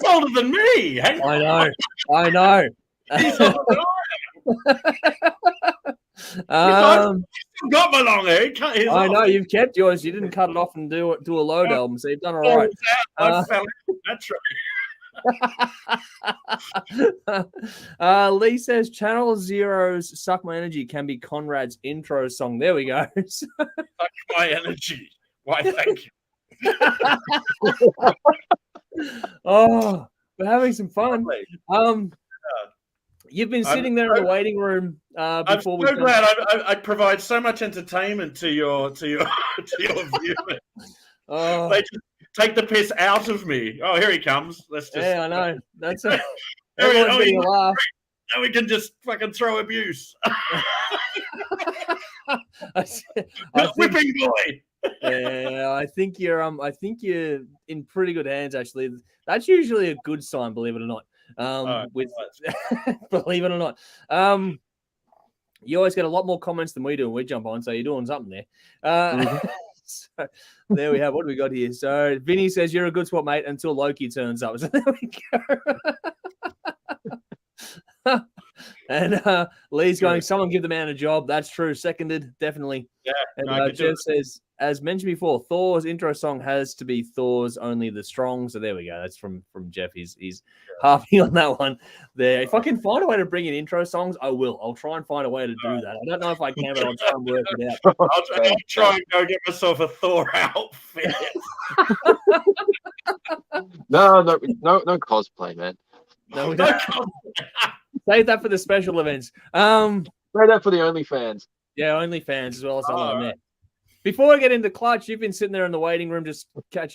older than me. I know. He's older than I am. Got my long hair. I know you've kept yours. You didn't cut it off and do a load album, so you've done all right. That's right. Lee says Channel Zero's "Suck My Energy" can be Conrad's intro song. There we go. Suck my energy. Why? Thank you. Oh, we're having some fun. You've been sitting there in the waiting room before. I'm so glad I provide so much entertainment to your viewers. They just take the piss out of me. Oh, here he comes. Let's just. Yeah, I know. That's it. Everyone's getting a laugh. Now we can just fucking throw abuse. Whipping boy. Yeah, I think you're in pretty good hands. Actually, that's usually a good sign. Believe it or not. Believe it or not, you always get a lot more comments than we do when we jump on, so you're doing something there. So there we have what we got here. So Vinny says you're a good spot, mate, until Loki turns up. So there we go. And Lee's going, someone give the man a job. That's true. Seconded, definitely. Yeah. And Jeff says, as mentioned before, Thor's intro song has to be Thor's Only the Strong. So there we go. That's from Jeff. He's harping on that one there. If I can find a way to bring in intro songs, I will. I'll try and find a way to do that. I don't know if I can, but I'll try and work it out. I'll try and go get myself a Thor outfit. No cosplay, man. No, we don't. Save that for the special events. Save that for the OnlyFans. Yeah, OnlyFans as well as something like that. Before I get into Clutch, you've been sitting there in the waiting room just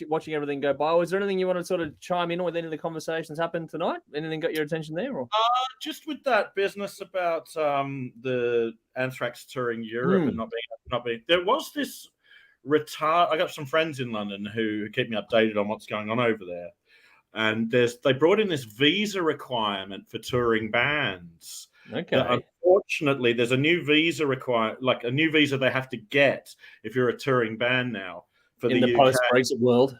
watching everything go by. Was there anything you want to sort of chime in with any of the conversations happened tonight? Anything got your attention there? Or? Just with that business about the Anthrax touring Europe and not being. There was this retard. I got some friends in London who keep me updated on what's going on over there. And they brought in this visa requirement for touring bands. Okay. Unfortunately, there's a new visa a new visa they have to get if you're a touring band now for in the post-Brexit world.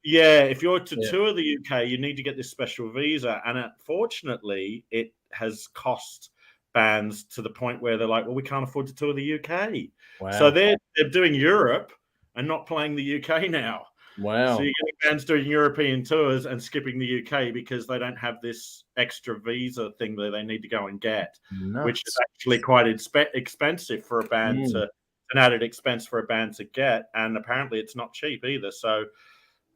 Yeah, if you're to tour the UK, you need to get this special visa, and unfortunately, it has cost bands to the point where they're like, well, we can't afford to tour the UK. Wow. So they're doing Europe and not playing the UK now. Wow. So you're getting bands doing European tours and skipping the UK because they don't have this extra visa thing that they need to go and get, which is actually quite expensive for a band to an added expense for a band to get. And apparently it's not cheap either. So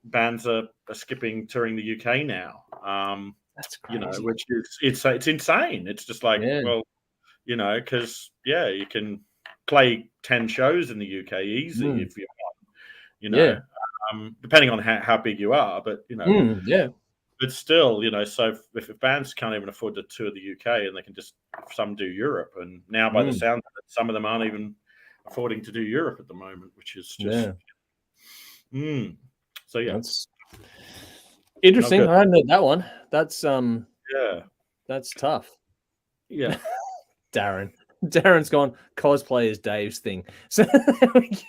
bands are skipping touring the UK now. That's crazy. Which is it's insane. It's just like, well, because you can play 10 shows in the UK easy if you want, depending on how big you are, but but still, so if bands can't even afford to tour the UK and they can just some do Europe, and now by the sound of it, some of them aren't even affording to do Europe at the moment, which is just so that's interesting. I hadn't heard that one. That's that's tough. Yeah. Darren's gone, cosplay is Dave's thing. So there we go.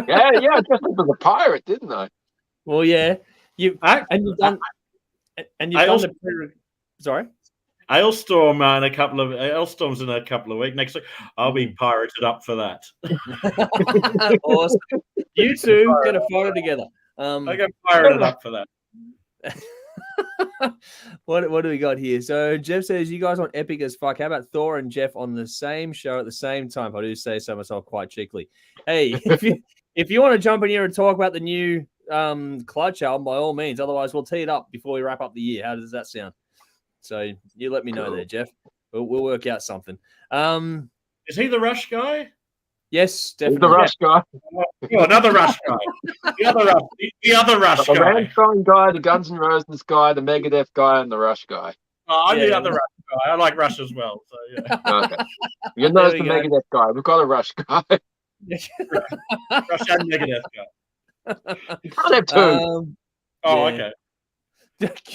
Yeah, I dressed up as a pirate, didn't I? Well, yeah. You've done the sorry? Ailstorm in a couple of Ailstorm's in a couple of weeks. Next week, I'll be pirated up for that. Awesome. You two get a photo together. I get pirated up for that. What do we got here? So Jeff says, you guys want epic as fuck. How about Thor and Jeff on the same show at the same time? If I do say so myself quite cheekily. Hey, if you want to jump in here and talk about the new Clutch album, by all means. Otherwise, we'll tee it up before we wrap up the year. How does that sound? So you let me know there, Jeff. We'll work out something. Is he the Rush guy? Yes, definitely. The Rush guy. Oh, another Rush guy. The other Rush the guy. The Rammstein guy, the Guns N' Roses guy, the Megadeth guy, and the Rush guy. Oh, I'm the other Rush guy. I like Rush as well. So yeah. Okay. You're not the Megadeth guy. We've got a Rush guy. Rush and Megadeth guy. You can't have two. Okay.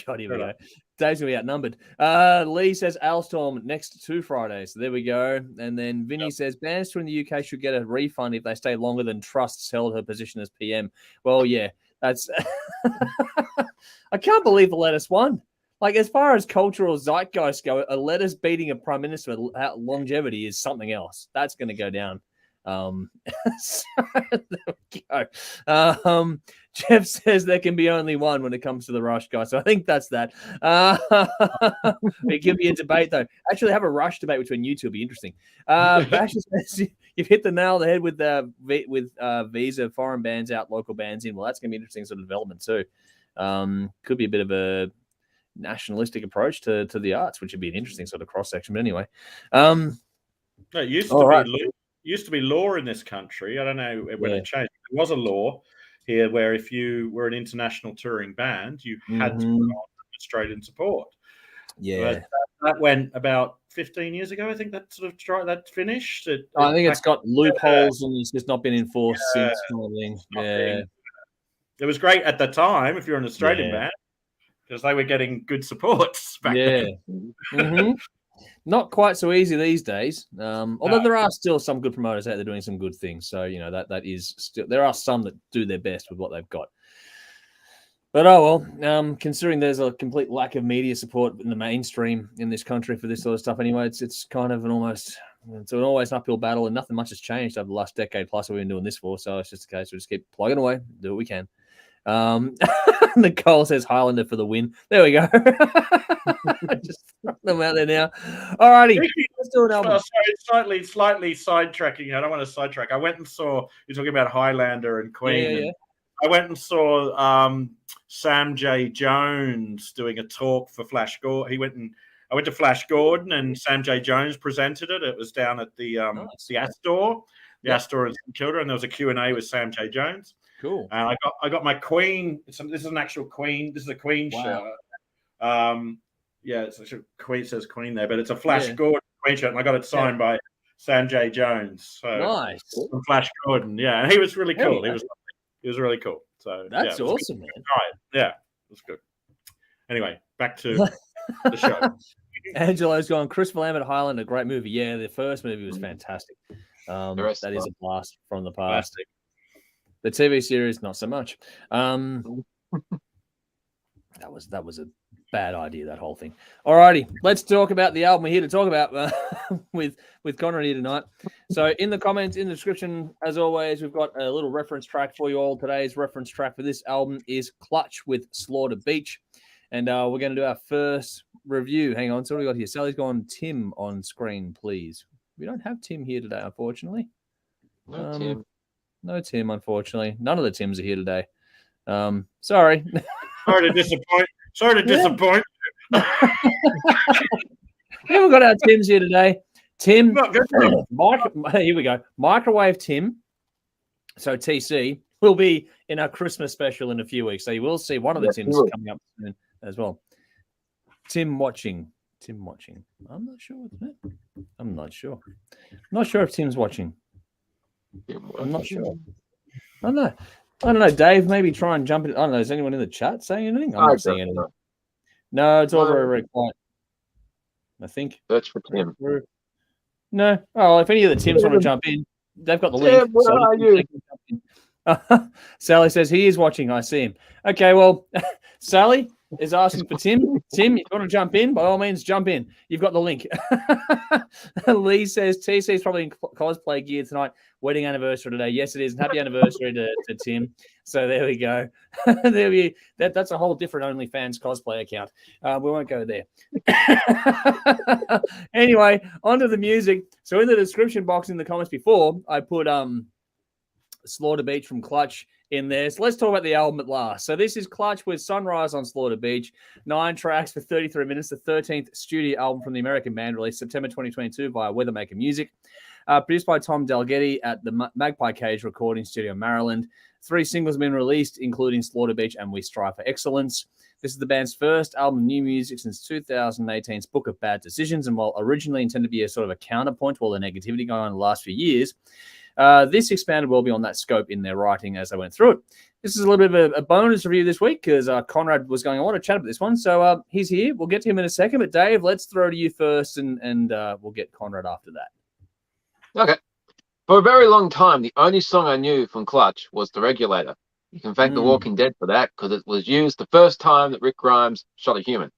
God, here we go. Dave's going to be outnumbered. Lee says Alstorm next 2 Fridays. So there we go. And then Vinny says bands touring the UK should get a refund if they stay longer than Trust's held her position as PM. Well, yeah, that's. I can't believe the Lettuce won. Like, as far as cultural zeitgeist go, a Lettuce beating a prime minister at longevity is something else. That's going to go down. So there we go. Jeff says there can be only one when it comes to the Rush guy, so I think that's that. It can be a debate though. Actually, have a Rush debate between you two will be interesting. Bash says you've hit the nail on the head with visa, foreign bands out, local bands in. Well, that's gonna be an interesting sort of development too. Could be a bit of a nationalistic approach to the arts, which would be an interesting sort of cross section. But anyway, it used to be law in this country. I don't know when it changed. There was a law here where if you were an international touring band, you had to put on Australian support. Yeah. But that went about 15 years ago. I think that sort of that finished. I think it's got loopholes and it's just not been enforced since. Yeah. It was great at the time if you're an Australian band because they were getting good support back then. Not quite so easy these days. Although there are still some good promoters out there doing some good things. So, that is still, there are some that do their best with what they've got. But considering there's a complete lack of media support in the mainstream in this country for this sort of stuff anyway, it's kind of always an uphill battle, and nothing much has changed over the last decade plus we've been doing this for. So it's just a case we just keep plugging away, do what we can. Nicole says Highlander for the win. There we go. Just throw them out there now. Alrighty, let's do an album. Sorry, slightly sidetracking. I don't want to sidetrack. I went and saw you're talking about Highlander and Queen. Yeah. I went and saw Sam J. Jones doing a talk for Flash Gordon. I went to Flash Gordon and Sam J. Jones presented it. It was down at the Astor in St Kilda, and there was a Q&A with Sam J. Jones. Cool. I got my Queen. This is an actual Queen. This is a Queen shirt. It's actually Queen, says Queen there, but it's a Flash Gordon Queen shirt, and I got it signed by Sam J. Jones. So nice. From Flash Gordon, and he was really cool. He was really cool. So that's awesome, man. Right. Yeah, it was good. Anyway, back to the show. Angelo's gone. Christopher Lambert, Highlander, great movie. Yeah, the first movie was fantastic. That is a blast from the past. Fantastic. The TV series, not so much. That was a Bad idea, that whole thing. Alrighty, let's talk about the album we're here to talk about with Conrad here tonight. So in the comments, in the description, as always, we've got a little reference track for you all. Today's reference track for this album is Clutch with Slaughter Beach. And we're going to do our first review. Hang on, so what do we got here? Sally's gone Tim on screen, please. We don't have Tim here today, unfortunately. No Tim. No Tim, unfortunately. None of the Tims are here today. Sorry. Sorry to disappoint. Sorry to disappoint. We haven't got our Tims here today. Tim, here we go. Microwave Tim, so TC, will be in our Christmas special in a few weeks. So you will see one of the Tims coming up soon as well. Tim watching. I'm not sure what's that. I'm not sure. Not sure if Tim's watching. I'm not sure. I don't know. Dave, maybe try and jump in. I don't know. Is anyone in the chat saying anything? I'm not seeing anything. No, it's all very, very quiet. I think. Search for Tim. No. Oh, if any of the Tims want to jump in, they've got the link. Tim, where are you? Sally says he is watching. I see him. Okay, well, Sally is asking for Tim. Tim, if you want to jump in, by all means, jump in. You've got the link. Lee says TC is probably in cosplay gear tonight. Wedding anniversary today. Yes, it is. And happy anniversary to Tim. So there we go. That's a whole different OnlyFans cosplay account. We won't go there. Anyway, onto the music. So in the description box in the comments before, I put Slaughter Beach from Clutch in there. So let's talk about the album at last. So this is Clutch with Sunrise on Slaughter Beach. 9 tracks for 33 minutes. The 13th studio album from the American band, released September 2022 via Weathermaker Music. Produced by Tom Dalgetty at the Magpie Cage Recording Studio, Maryland. 3 singles have been released, including Slaughter Beach and We Strive for Excellence. This is the band's first album of new music since 2018's Book of Bad Decisions, and while originally intended to be a sort of a counterpoint to all the negativity going on in the last few years, this expanded well beyond that scope in their writing as they went through it. This is a little bit of a bonus review this week because Conrad was going, I want to chat about this one. So he's here. We'll get to him in a second. But Dave, let's throw to you first and we'll get Conrad after that. Okay. For a very long time, the only song I knew from Clutch was The Regulator. You can thank The Walking Dead for that because it was used the first time that Rick Grimes shot a human.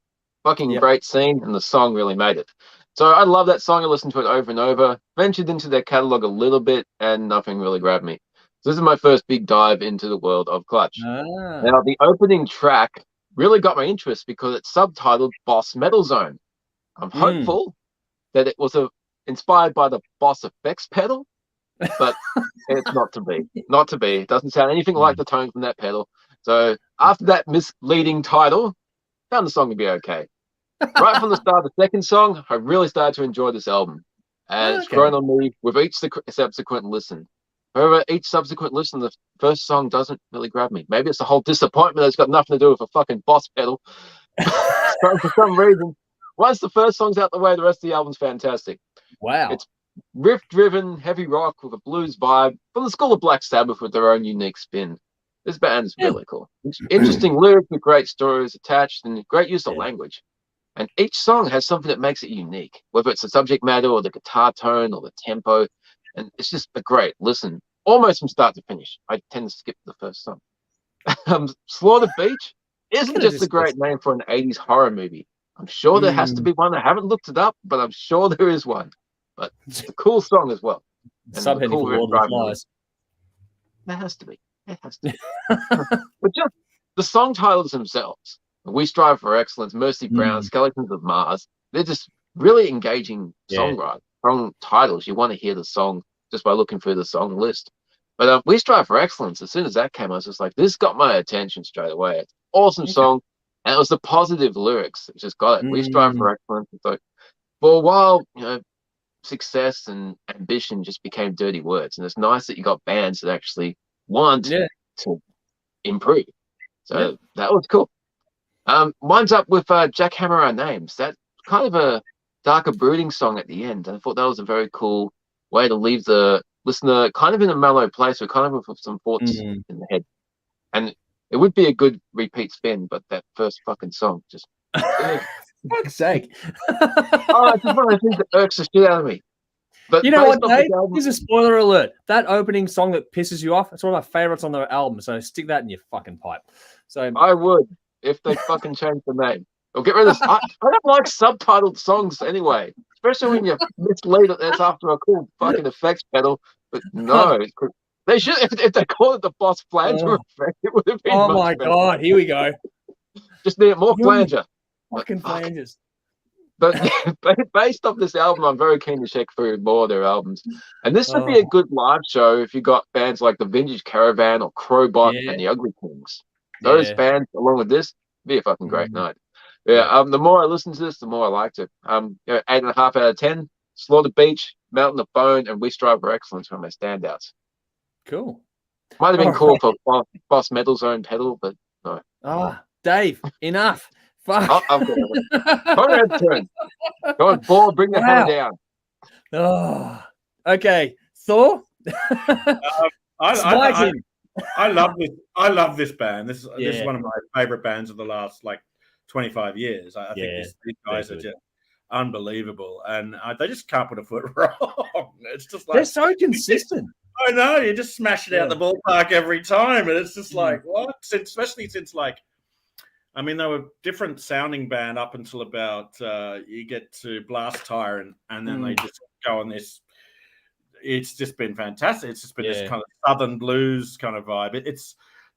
Fucking great scene, and the song really made it. So I love that song. I listened to it over and over. Ventured into their catalog a little bit, and nothing really grabbed me. So this is my first big dive into the world of Clutch. Now, the opening track really got my interest because it's subtitled Boss Metal Zone. I'm hopeful that it was inspired by the Boss Effects pedal, but it's not to be. Not to be. It doesn't sound anything like the tone from that pedal. So after that misleading title, found the song to be okay. Right from the start of the second song, I really started to enjoy this album. And it's grown on me with each subsequent listen. However, each subsequent listen, the first song doesn't really grab me. Maybe it's a whole disappointment that's got nothing to do with a fucking Boss pedal. So for some reason, once the first song's out the way, the rest of the album's fantastic. Wow. It's riff-driven, heavy rock with a blues vibe from the school of Black Sabbath with their own unique spin. This band's really cool. Interesting lyrics with great stories attached and great use of language. And each song has something that makes it unique, whether it's the subject matter or the guitar tone or the tempo. And it's just a great listen, almost from start to finish. I tend to skip the first song. Slaughter Beach isn't just a great name for an 80s horror movie. I'm sure there has to be one. I haven't looked it up, but I'm sure there is one. But it's a cool song as well. Subheading for Lord of the Flies. There has to be. It has to be. But just the song titles themselves. We Strive for Excellence, Mercy Brown, Skeletons of Mars. They're just really engaging songwriting. Song titles. You want to hear the song just by looking through the song list. But We Strive for Excellence, as soon as that came, I was just like, this got my attention straight away. It's an awesome song. And it was the positive lyrics that just got it. We Strive for Excellence. It's like, for a while, success and ambition just became dirty words. And it's nice that you got bands that actually want to improve. So that was cool. Winds up with Jackhammer Our Names. That's kind of a darker, brooding song at the end. I thought that was a very cool way to leave the listener kind of in a mellow place, or kind of with some thoughts in the head. And it would be a good repeat spin, but that first fucking song just... fuck's sake. It's just one of those things that irks the shit out of me. But you know what, Dave? Here's a spoiler alert. That opening song that pisses you off, it's one of my favorites on the album, so stick that in your fucking pipe. So I would, if they fucking changed the name. Or get rid of this. I don't like subtitled songs anyway, especially when you mislead it. That's after a cool fucking effects pedal. But no, they should. If they call it the boss flanger effect, it would have been. Oh my god! Here we go. Just need more flanger. Fucking flanges. But based off this album, I'm very keen to check through more of their albums. And this would be a good live show if you got bands like the Vintage Caravan or Crowbot and the Ugly Kings. Those bands, along with this, be a fucking great night. Yeah. The more I listen to this, the more I liked it. 8.5 out of 10. Slaughter Beach, Mountain of Bone, and We Strive for Excellence were my standouts. Cool. Might have been cool for Boss Metal's own pedal, but no. Dave, enough. Fuck. Conrad's turn. Go on, Paul, bring the hammer down. Oh, okay. Thor? I love this. I love this band. This is one of my favorite bands of the last 25 years. I think these guys are just unbelievable, and they just can't put a foot wrong. It's just like they're so consistent. I know, you just smash it out the ballpark every time, and it's just like what? Especially since I mean, they were different sounding band up until about you get to Blast Tire, and then they just go on this. It's just been fantastic. It's just been this kind of Southern blues kind of vibe. It's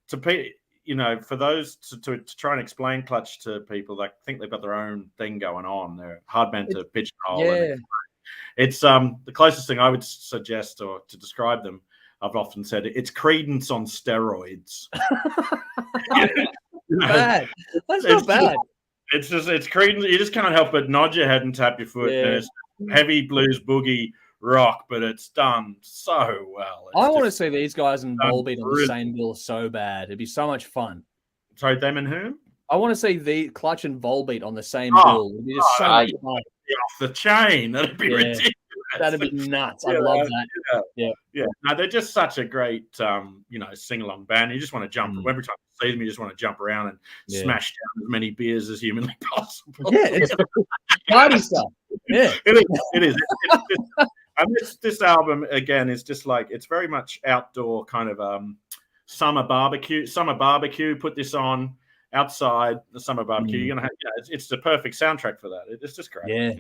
for those to try and explain Clutch to people, I think they've got their own thing going on. They're hard band to pigeonhole. Yeah. It's the closest thing I would suggest or to describe them. I've often said it's Credence on steroids. Bad. That's not bad. It's Credence. You just can't help but nod your head and tap your foot. And it's heavy blues boogie rock, but it's done so well. I want to see these guys and Volbeat on the same bill so bad. It'd be so much fun. Sorry, them and whom? I want to see the Clutch and Volbeat on the same bill. It'd be just so much fun. Off the chain. That'd be ridiculous. That'd be nuts. I love that. Yeah. No, they're just such a great, sing-along band. You just want to jump. Every time you see them, you just want to jump around and smash down as many beers as humanly possible. Yeah, it's party stuff. Yeah, it is. And this album again is just it's very much outdoor kind of summer barbecue. Put this on outside the summer barbecue. You're gonna have, it's the perfect soundtrack for that. It's just great. Yeah.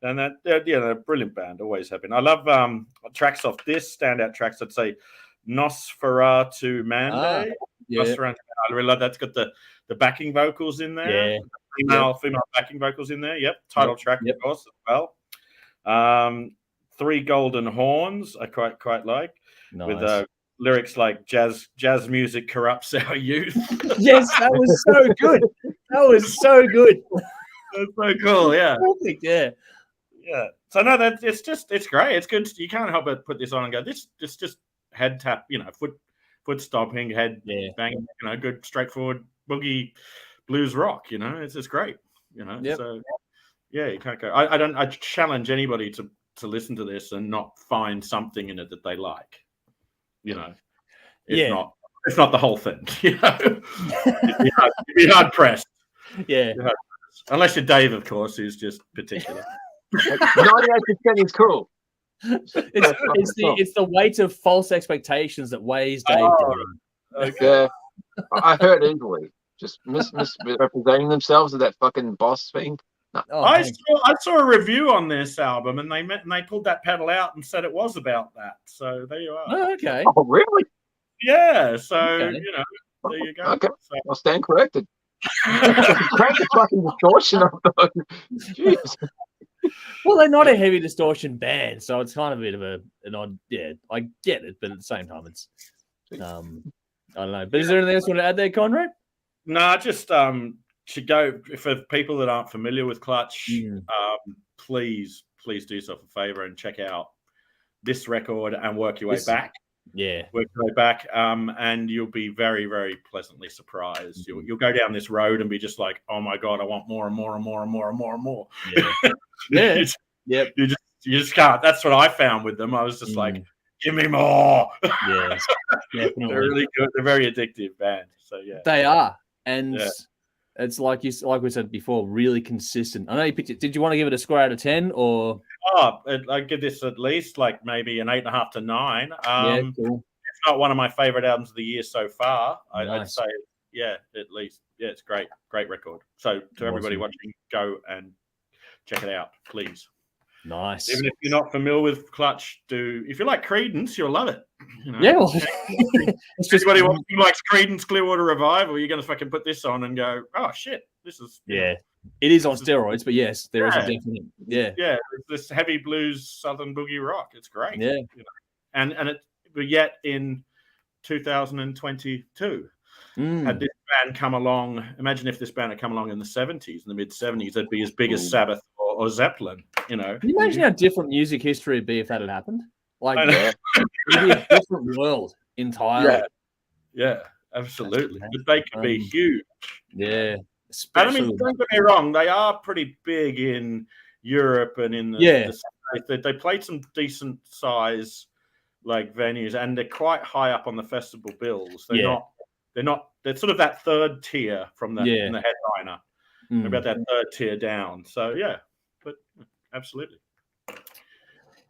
And they're a brilliant band. Always have been. I love tracks off this standout tracks. I'd say Nosferatu Mande. Nosferatu. I really love that. It's got the backing vocals in there. Yeah. Female backing vocals in there. Yep. Title track, of course, as well. Three Golden Horns. I quite like. Nice. With lyrics like jazz music corrupts our youth. Yes, that was so good. That was so good. That's so cool. Yeah. Perfect. Yeah. Yeah. So no, it's great. It's good. You can't help but put this on and go, this just head tap, foot stomping, head banging, good straightforward boogie blues rock, it's just great, Yep. So you can't go. I challenge anybody to listen to this and not find something in it that they like. It's not the whole thing, You'd be hard pressed. Yeah. Unless you're Dave, of course, who's just particular. 98% is cool. It's the weight of false expectations that weighs Dave down. Okay. I heard easily. Just misrepresenting themselves with that fucking boss thing. No. I saw a review on this album, and they pulled that pedal out and said it was about that. So there you are. Oh, okay. Oh, really? Yeah. So there you go. Okay. So, I'll stand corrected. Crank the fucking distortion up, though. Jeez. Well, they're not a heavy distortion band, so it's kind of a bit of an odd. Yeah, I get it, but at the same time, it's I don't know. But is there anything else you want to add there, Conrad? No, just should go for people that aren't familiar with Clutch. Please do yourself a favor and check out this record and work your way back. Yeah, work your way back, and you'll be very, very pleasantly surprised. You'll go down this road and be just like, oh my god, I want more and more and more and more and more and more. Yeah, You just can't. That's what I found with them. I was just like, give me more. Yeah, they're really good. They're very addictive band. So yeah, they are, and it's like we said before, really consistent. I know you picked it. Did you want to give it a score out of 10 or? I'd give this at least maybe an 8.5 to 9. Cool. It's not one of my favorite albums of the year so far. Nice. I'd say, at least. it's great record. So to everybody watching, go and check it out, please. Nice. Even if you're not familiar with Clutch, if you like Creedence, you'll love it. You know? Yeah, well, it's just anybody who likes Creedence Clearwater Revival, you're going to fucking put this on and go, oh shit, this is it is on steroids, but yes, there is a definite it's this heavy blues southern boogie rock. It's great. Yeah, you know? But yet in 2022. Had this band come along, imagine if this band had come along in the 70s, in the mid-70s, they'd be as big as Sabbath or Zeppelin, you know. Can you imagine how different music history would be if that had happened? Like, it'd be a different world entirely. Yeah, absolutely. But they could be huge. Yeah. And I mean, don't get me wrong, they are pretty big in Europe and in the they played some decent size like venues, and they're quite high up on the festival bills. They're sort of that third tier from the headliner. They're about that third tier down. So but absolutely.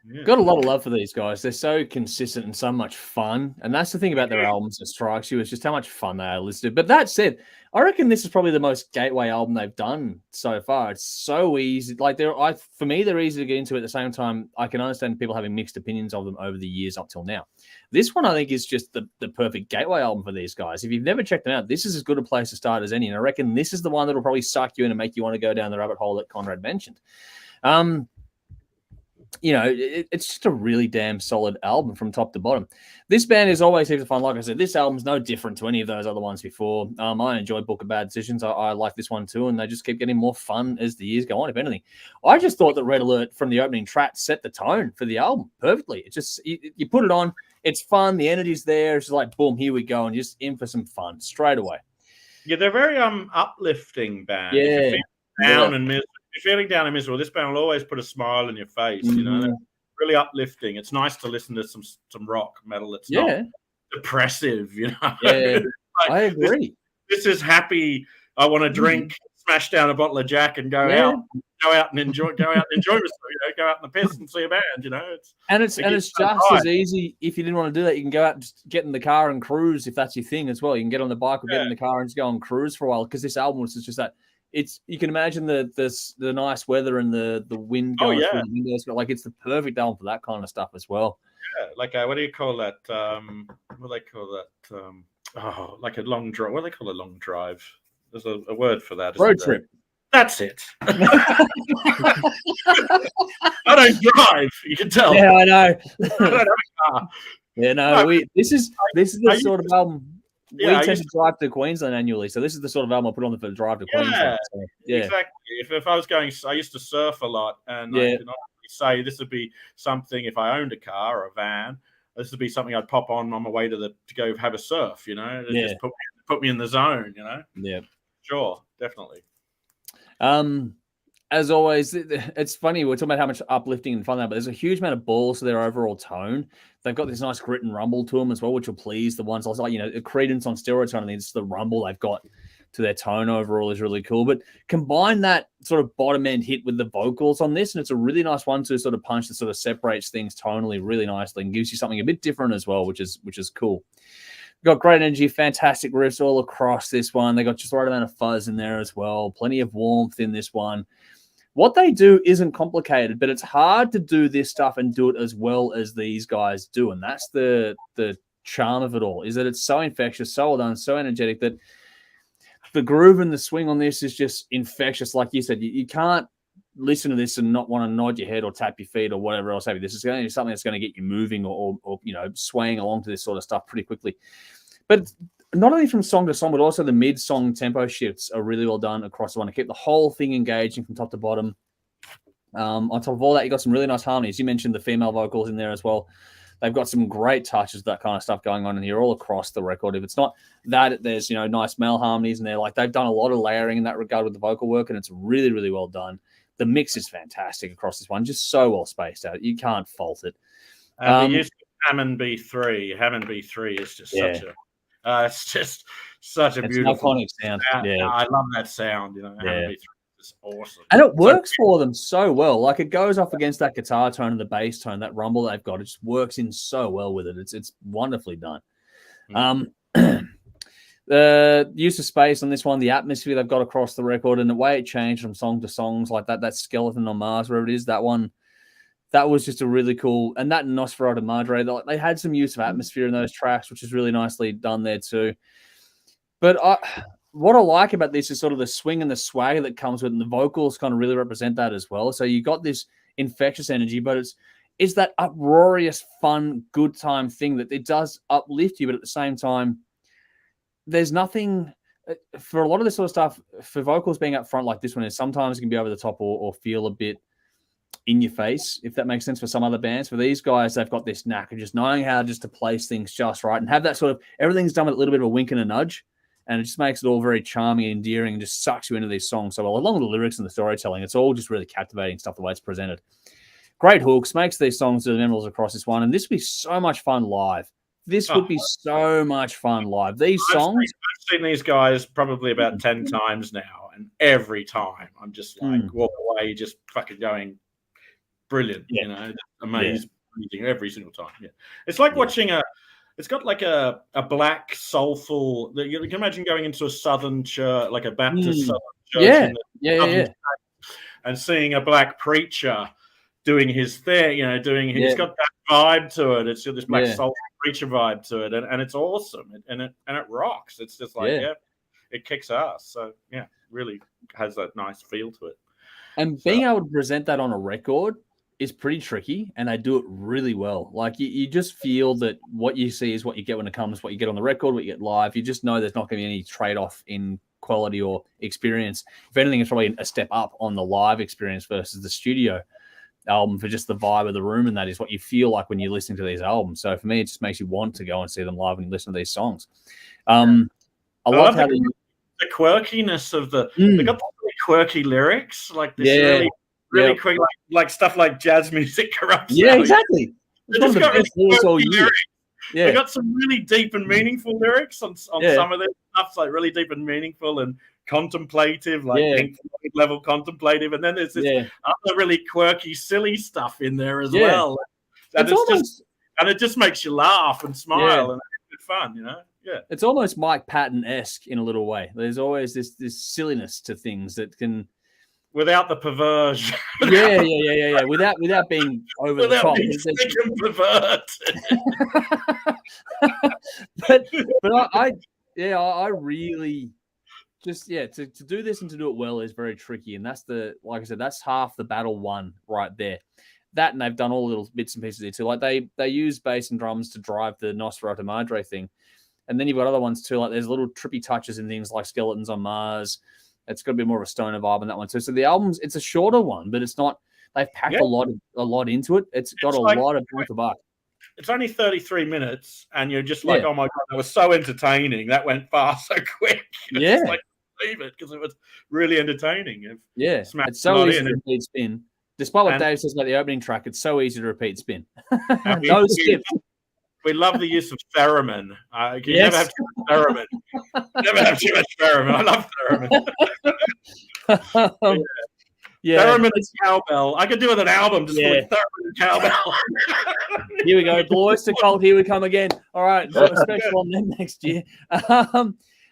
Yeah. Got a lot of love for these guys. They're so consistent and so much fun. And that's the thing about their albums that strikes you, is just how much fun they are to listen to. But that said, I reckon this is probably the most gateway album they've done so far. It's so easy. Like, for me, they're easy to get into. At the same time, I can understand people having mixed opinions of them over the years up till now. This one, I think, is just the perfect gateway album for these guys. If you've never checked them out, this is as good a place to start as any. And I reckon this is the one that'll probably suck you in and make you want to go down the rabbit hole that Conrad mentioned. You know, it's just a really damn solid album from top to bottom. This band is always heaps of fun. Like I said, this album's no different to any of those other ones before. I enjoy Book of Bad Decisions. I like this one too, and they just keep getting more fun as the years go on, if anything. I just thought that Red Alert from the opening track set the tone for the album perfectly. It's just, you put it on, it's fun, the energy's there, it's just like, boom, here we go, and just in for some fun straight away. Yeah, they're very uplifting band. Yeah. Down and miserable. If you're feeling down and miserable, this band will always put a smile on your face. You know, they're really uplifting. It's nice to listen to some rock metal. It's not depressive. You know, like, I agree. This is happy. I want to drink, smash down a bottle of Jack, and go out and enjoy. Go out and enjoy myself. You know, go out in the piss and see a band. You know, it's just as easy. If you didn't want to do that, you can go out and just get in the car and cruise if that's your thing as well. You can get on the bike or get in the car and just go and cruise for a while, because this album was just that. You can imagine the nice weather and the wind going through the windows. Like, it's the perfect album for that kind of stuff as well. Yeah, like what do you call that? What do they call that? Like a long drive. What do they call a long drive? There's a word for that. Road trip. That's it. I don't drive. You can tell. Yeah, I know. I don't have a car. Yeah, no. This is the sort of album. We tend to drive to Queensland annually, so this is the sort of album I put on for the drive to Queensland. So, exactly. If I was going, I used to surf a lot, and I can say this would be something, if I owned a car or a van, this would be something I'd pop on my way to go have a surf. You know, just put me in the zone. You know. Yeah. Sure, definitely. As always, it's funny, we're talking about how much uplifting and fun there, but there's a huge amount of balls to their overall tone. They've got this nice grit and rumble to them as well, which will please the ones like, you know, Creedence on steroids kind of thing. It's the rumble they've got to their tone overall is really cool. But combine that sort of bottom end hit with the vocals on this, and it's a really nice one to sort of punch that sort of separates things tonally really nicely and gives you something a bit different as well, which is cool. Got great energy, fantastic riffs all across this one. They got just the right amount of fuzz in there as well. Plenty of warmth in this one. What they do isn't complicated, but it's hard to do this stuff and do it as well as these guys do. And that's the charm of it all, is that it's so infectious, so well done, so energetic, that the groove and the swing on this is just infectious. Like you said, you can't listen to this and not want to nod your head or tap your feet or whatever else. This is going to be something that's going to get you moving or you know, swaying along to this sort of stuff pretty quickly. But not only from song to song, but also the mid-song tempo shifts are really well done across the one to keep the whole thing engaging from top to bottom. On top of all that, you got some really nice harmonies. You mentioned the female vocals in there as well. They've got some great touches, that kind of stuff going on in here all across the record. If it's not that, there's, you know, nice male harmonies in there. Like, they've done a lot of layering in that regard with the vocal work, and it's really, really well done. The mix is fantastic across this one, just so well spaced out. You can't fault it. The use of Hammond B3. Hammond B3 is just such a... it's just such a beautiful iconic sound. Yeah, I love that sound. You know, it's awesome, and it works for them so well. Like, it goes off against that guitar tone and the bass tone, that rumble they've got. It just works in so well with it. It's wonderfully done. The use of space on this one, the atmosphere they've got across the record, and the way it changed from song to songs, like that Skeleton on Mars, wherever it is, that one, that was just a really cool. And that Nosferatu Madre, they had some use of atmosphere in those tracks, which is really nicely done there too. But what I like about this is sort of the swing and the swagger that comes with it, and the vocals kind of really represent that as well. So you got this infectious energy, but it's that uproarious, fun, good time thing that it does uplift you, but at the same time, there's nothing for a lot of this sort of stuff. For vocals being up front like this one is, sometimes it can be over the top or feel a bit in your face, if that makes sense. For some other bands, for these guys, they've got this knack of just knowing how just to place things just right and have that sort of, everything's done with a little bit of a wink and a nudge, and it just makes it all very charming and endearing and just sucks you into these songs. So along with the lyrics and the storytelling, it's all just really captivating stuff, the way it's presented. Great hooks, makes these songs to the memorable across this one, and this would be so much fun live. This would be so much fun live. These songs, I've seen these guys probably about 10 times now, and every time I'm just like walk away, just fucking going brilliant. You know, amazing every single time. Yeah, it's like watching it's got like a black soulful. You can imagine going into a southern church, like a Baptist southern church, and seeing a black preacher doing his thing. You know, he's got that vibe to it. It's got this black soul preacher vibe to it, and it's awesome, and it rocks. It's just like it kicks ass. So really has that nice feel to it. And being able to present that on a record is pretty tricky, and they do it really well. Like you just feel that what you see is what you get when it comes, what you get on the record, what you get live. You just know there's not going to be any trade-off in quality or experience. If anything, it's probably a step up on the live experience versus the studio album, for just the vibe of the room, and that is what you feel like when you're listening to these albums. So for me, it just makes you want to go and see them live when you listen to these songs. I love how the quirkiness of they got the really quirky lyrics, like this really quick, like stuff like jazz music corrupts. Yeah, exactly. They got some really deep and meaningful lyrics on some of their stuff, like really deep and meaningful and contemplative, like Pink Floyd level contemplative, and then there's this other really quirky, silly stuff in there as well. And it just makes you laugh and smile, and it's fun, you know. Yeah, it's almost Mike Patton-esque in a little way. There's always this silliness to things that can, without the perversion. Without being over the top. Being sick and perverted. I really just to do this and to do it well is very tricky, and that's like I said, that's half the battle won right there. That, and they've done all the little bits and pieces there too. Like they use bass and drums to drive the Nosferatu Madre thing. And then you've got other ones too, like there's little trippy touches in things like Skeletons on Mars. It's got a bit more of a stoner vibe on that one too. So the album's, it's a shorter one, but it's not, they've packed a lot into it. It's got a lot of bang for buck. It's only 33 minutes, and you're just like, oh my God, that was so entertaining. That went fast so quick. It's like, leave it, because it was really entertaining. It's so easy to repeat spin. Despite what Dave says about the opening track, it's so easy to repeat spin. No skips. We love the use of theremin. You never have too much theremin. Never have too much theremin. I love theremin. Theremin and cowbell. I could do with an album just with theremin and cowbell. Here we go. Boys to Cult. Here we come again. All right. Got a special on them next year.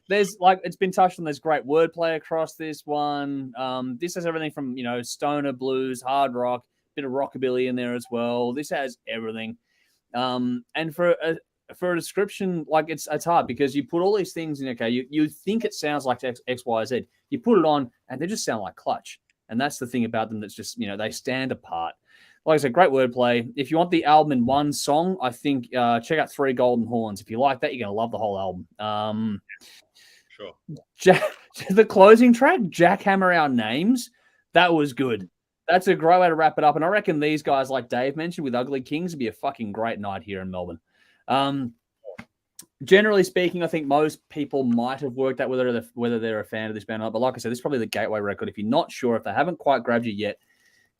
There's, like, it's been touched on, there's great wordplay across this one. This has everything from, stoner blues, hard rock, bit of rockabilly in there as well. This has everything. And for a description, like it's hard because you put all these things in. Okay, you think it sounds like X, Y, Z. You put it on, and they just sound like Clutch. And that's the thing about them that's just they stand apart. Like I said, great wordplay. If you want the album in one song, I think check out 3 Golden Horns. If you like that, you're gonna love the whole album. Sure. The closing track, Jackhammer Our Names, that was good. That's a great way to wrap it up. And I reckon these guys, like Dave mentioned, with Ugly Kings, would be a fucking great night here in Melbourne. Generally speaking, I think most people might have worked out whether they're a fan of this band or not. But like I said, this is probably the gateway record. If you're not sure, if they haven't quite grabbed you yet,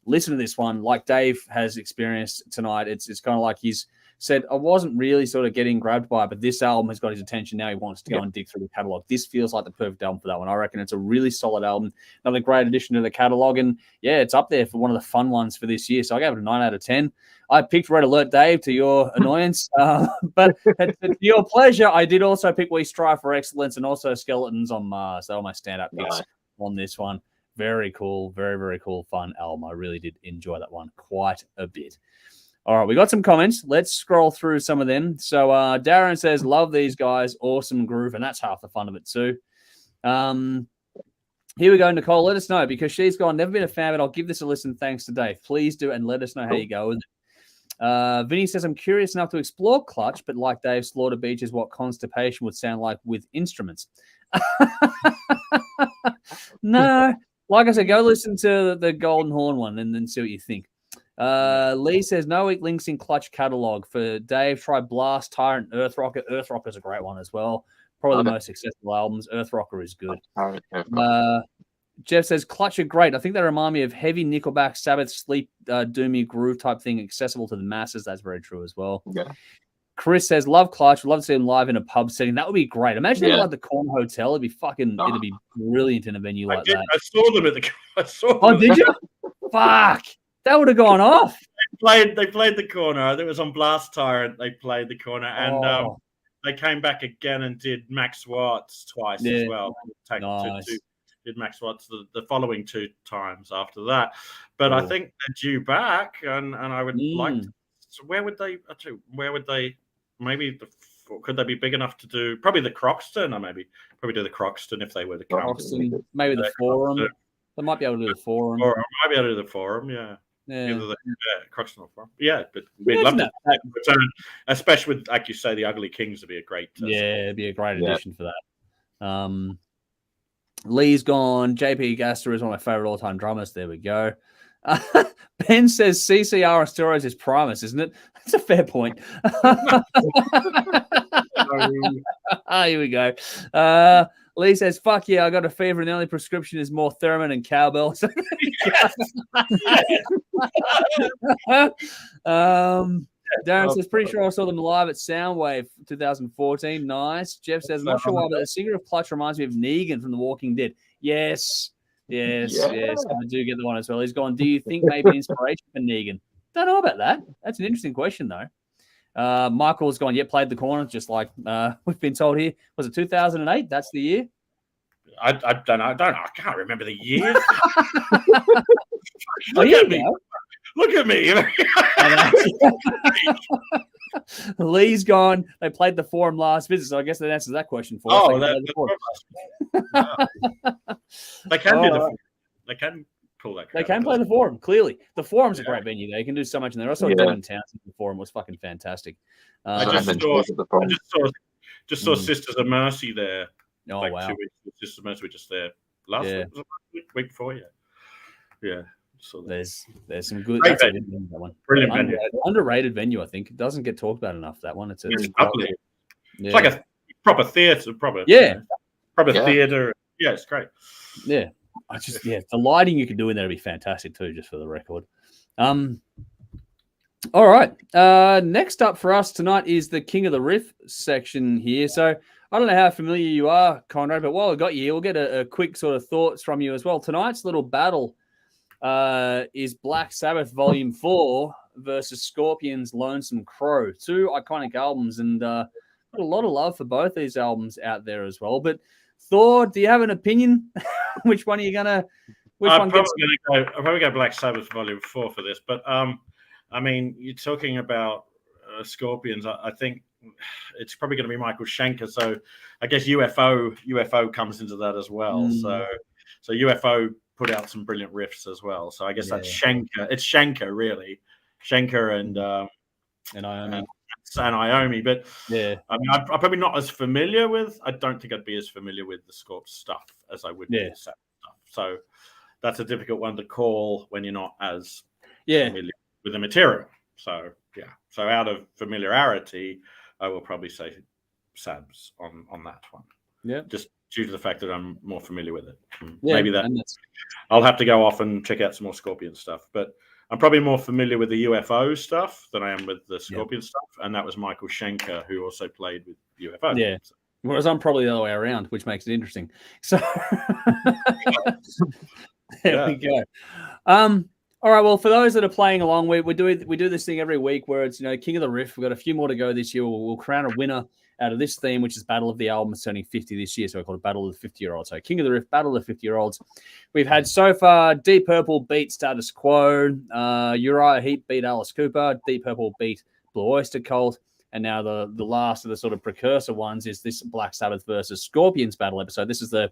listen to this one. Like Dave has experienced tonight, it's kind of like he's said, I wasn't really sort of getting grabbed by it, but this album has got his attention now. He wants to go and dig through the catalog. This feels like the perfect album for that one. I reckon it's a really solid album. Another great addition to the catalog. And yeah, it's up there for one of the fun ones for this year. So I gave it a 9 out of 10. I picked Red Alert Dave to your annoyance. But to your pleasure, I did also pick We Strive for Excellence and also Skeletons on Mars. They were my standout picks on this one. Very cool. Very, very cool, fun album. I really did enjoy that one quite a bit. All right, we got some comments. Let's scroll through some of them. So Darren says, love these guys. Awesome groove. And that's half the fun of it too. Here we go, Nicole. Let us know because she's gone, never been a fan, but I'll give this a listen. Thanks to Dave. Please do and let us know how you go with it. Vinny says, I'm curious enough to explore Clutch, but like Dave, Slaughter Beach is what Constipation would sound like with instruments. No. Like I said, go listen to the Golden Horn one and then see what you think. Lee says, no weak links in Clutch catalog. For Dave, try Blast, Tyrant, Earthrocker. Earthrocker's a great one as well. Probably the most successful albums. Earthrocker is good. Jeff says, Clutch are great. I think they remind me of heavy Nickelback, Sabbath, Sleep, Doomy groove type thing, accessible to the masses. That's very true as well. Yeah. Chris says, love Clutch. Would love to see them live in a pub setting. That would be great. Imagine them like the Corn Hotel. It'd be it'd be brilliant in a venue like that. I saw them at the did you? Fuck. That would have gone off. They played the Corner. It was on Blast Tyrant. They played the Corner. And they came back again and did Max Watts twice as well. Did Max Watts the following 2 times after that. But I think they're due back. And I would like to. So where would they maybe could they be big enough to do probably the Croxton or probably do the Croxton if they were the Croxton, maybe the Forum. They might be able to do the Forum. Or might be able to do the Forum, yeah. Either the Croxton or Forum. Yeah, but we'd love to return, especially with, like you say, the Ugly Kings would be a great it'd be a great addition for that. Lee's gone. JP Gaster is one of my favorite all-time drummers. There we go. Ben says CCR on steroids is Primus, isn't it? That's a fair point. Here we go. Lee says, fuck yeah, I got a fever and the only prescription is more Theremin and cowbell. Darren says, pretty sure I saw them live at Soundwave 2014. Nice. Jeff says, I'm not sure why, but the singer of Clutch reminds me of Negan from The Walking Dead. Yes. I do get the one as well. He's gone, do you think maybe inspiration for Negan? Don't know about that. That's an interesting question, though. Michael's gone, played the Corner, just like we've been told here. Was it 2008? That's the year? I don't know. I can't remember the year. Look at me. Lee's gone. They played the Forum last visit, so I guess that answers that question for us. They can do the Forum. They can pull that. They can play the Forum. Clearly, the Forum's a great venue. They can do so much in there. I saw Devin Townsend. The Forum was fucking fantastic. I just saw Sisters of Mercy there. Oh wow! 2 weeks. Sisters of Mercy were just there last week before. Yeah. So there's some good. That one. Brilliant venue. Underrated venue, I think. It doesn't get talked about enough. That one. It's lovely. It's like a proper theatre. Proper theatre. Yeah, it's great. Yeah, the lighting you can do in there would be fantastic too. Just for the record. All right. Next up for us tonight is the King of the Riff section here. So I don't know how familiar you are, Conrad, but while I got you here, we'll get a quick sort of thoughts from you as well. Tonight's little battle is Black Sabbath Volume 4 versus Scorpions' Lonesome Crow. 2 iconic albums, and got a lot of love for both these albums out there as well. But Thor, do you have an opinion? Which one are you gonna? I'll probably go Black Sabbath Volume 4 for this. But I mean, you're talking about Scorpions. I think it's probably going to be Michael Schenker. So I guess UFO comes into that as well. So UFO put out some brilliant riffs as well. So I guess that's Schenker. It's Schenker, really. Schenker and Iommi. And Iommi. But I mean, I'm probably not as familiar with. I don't think I'd be as familiar with the Scorp stuff as I would with the Sabbath stuff. So that's a difficult one to call when you're not as familiar with the material. So so out of familiarity, I will probably say Sabs on that one. Yeah, just due to the fact that I'm more familiar with it. Maybe I'll have to go off and check out some more Scorpion stuff. But I'm probably more familiar with the UFO stuff than I am with the Scorpion stuff, and that was Michael Schenker, who also played with UFO. Yeah. Whereas I'm probably the other way around, which makes it interesting. So there we go. All right. Well, for those that are playing along, we do this thing every week where it's King of the Riff. We've got a few more to go this year. We'll crown a winner out of this theme, which is Battle of the Album. It's turning 50 this year, so I call it Battle of the 50-year-olds. So King of the Riff, Battle of the 50-year-olds. We've had so far Deep Purple beat Status Quo, Uriah Heep beat Alice Cooper, Deep Purple beat Blue Oyster Cult, and now the last of the sort of precursor ones is this Black Sabbath versus Scorpions battle episode. This is the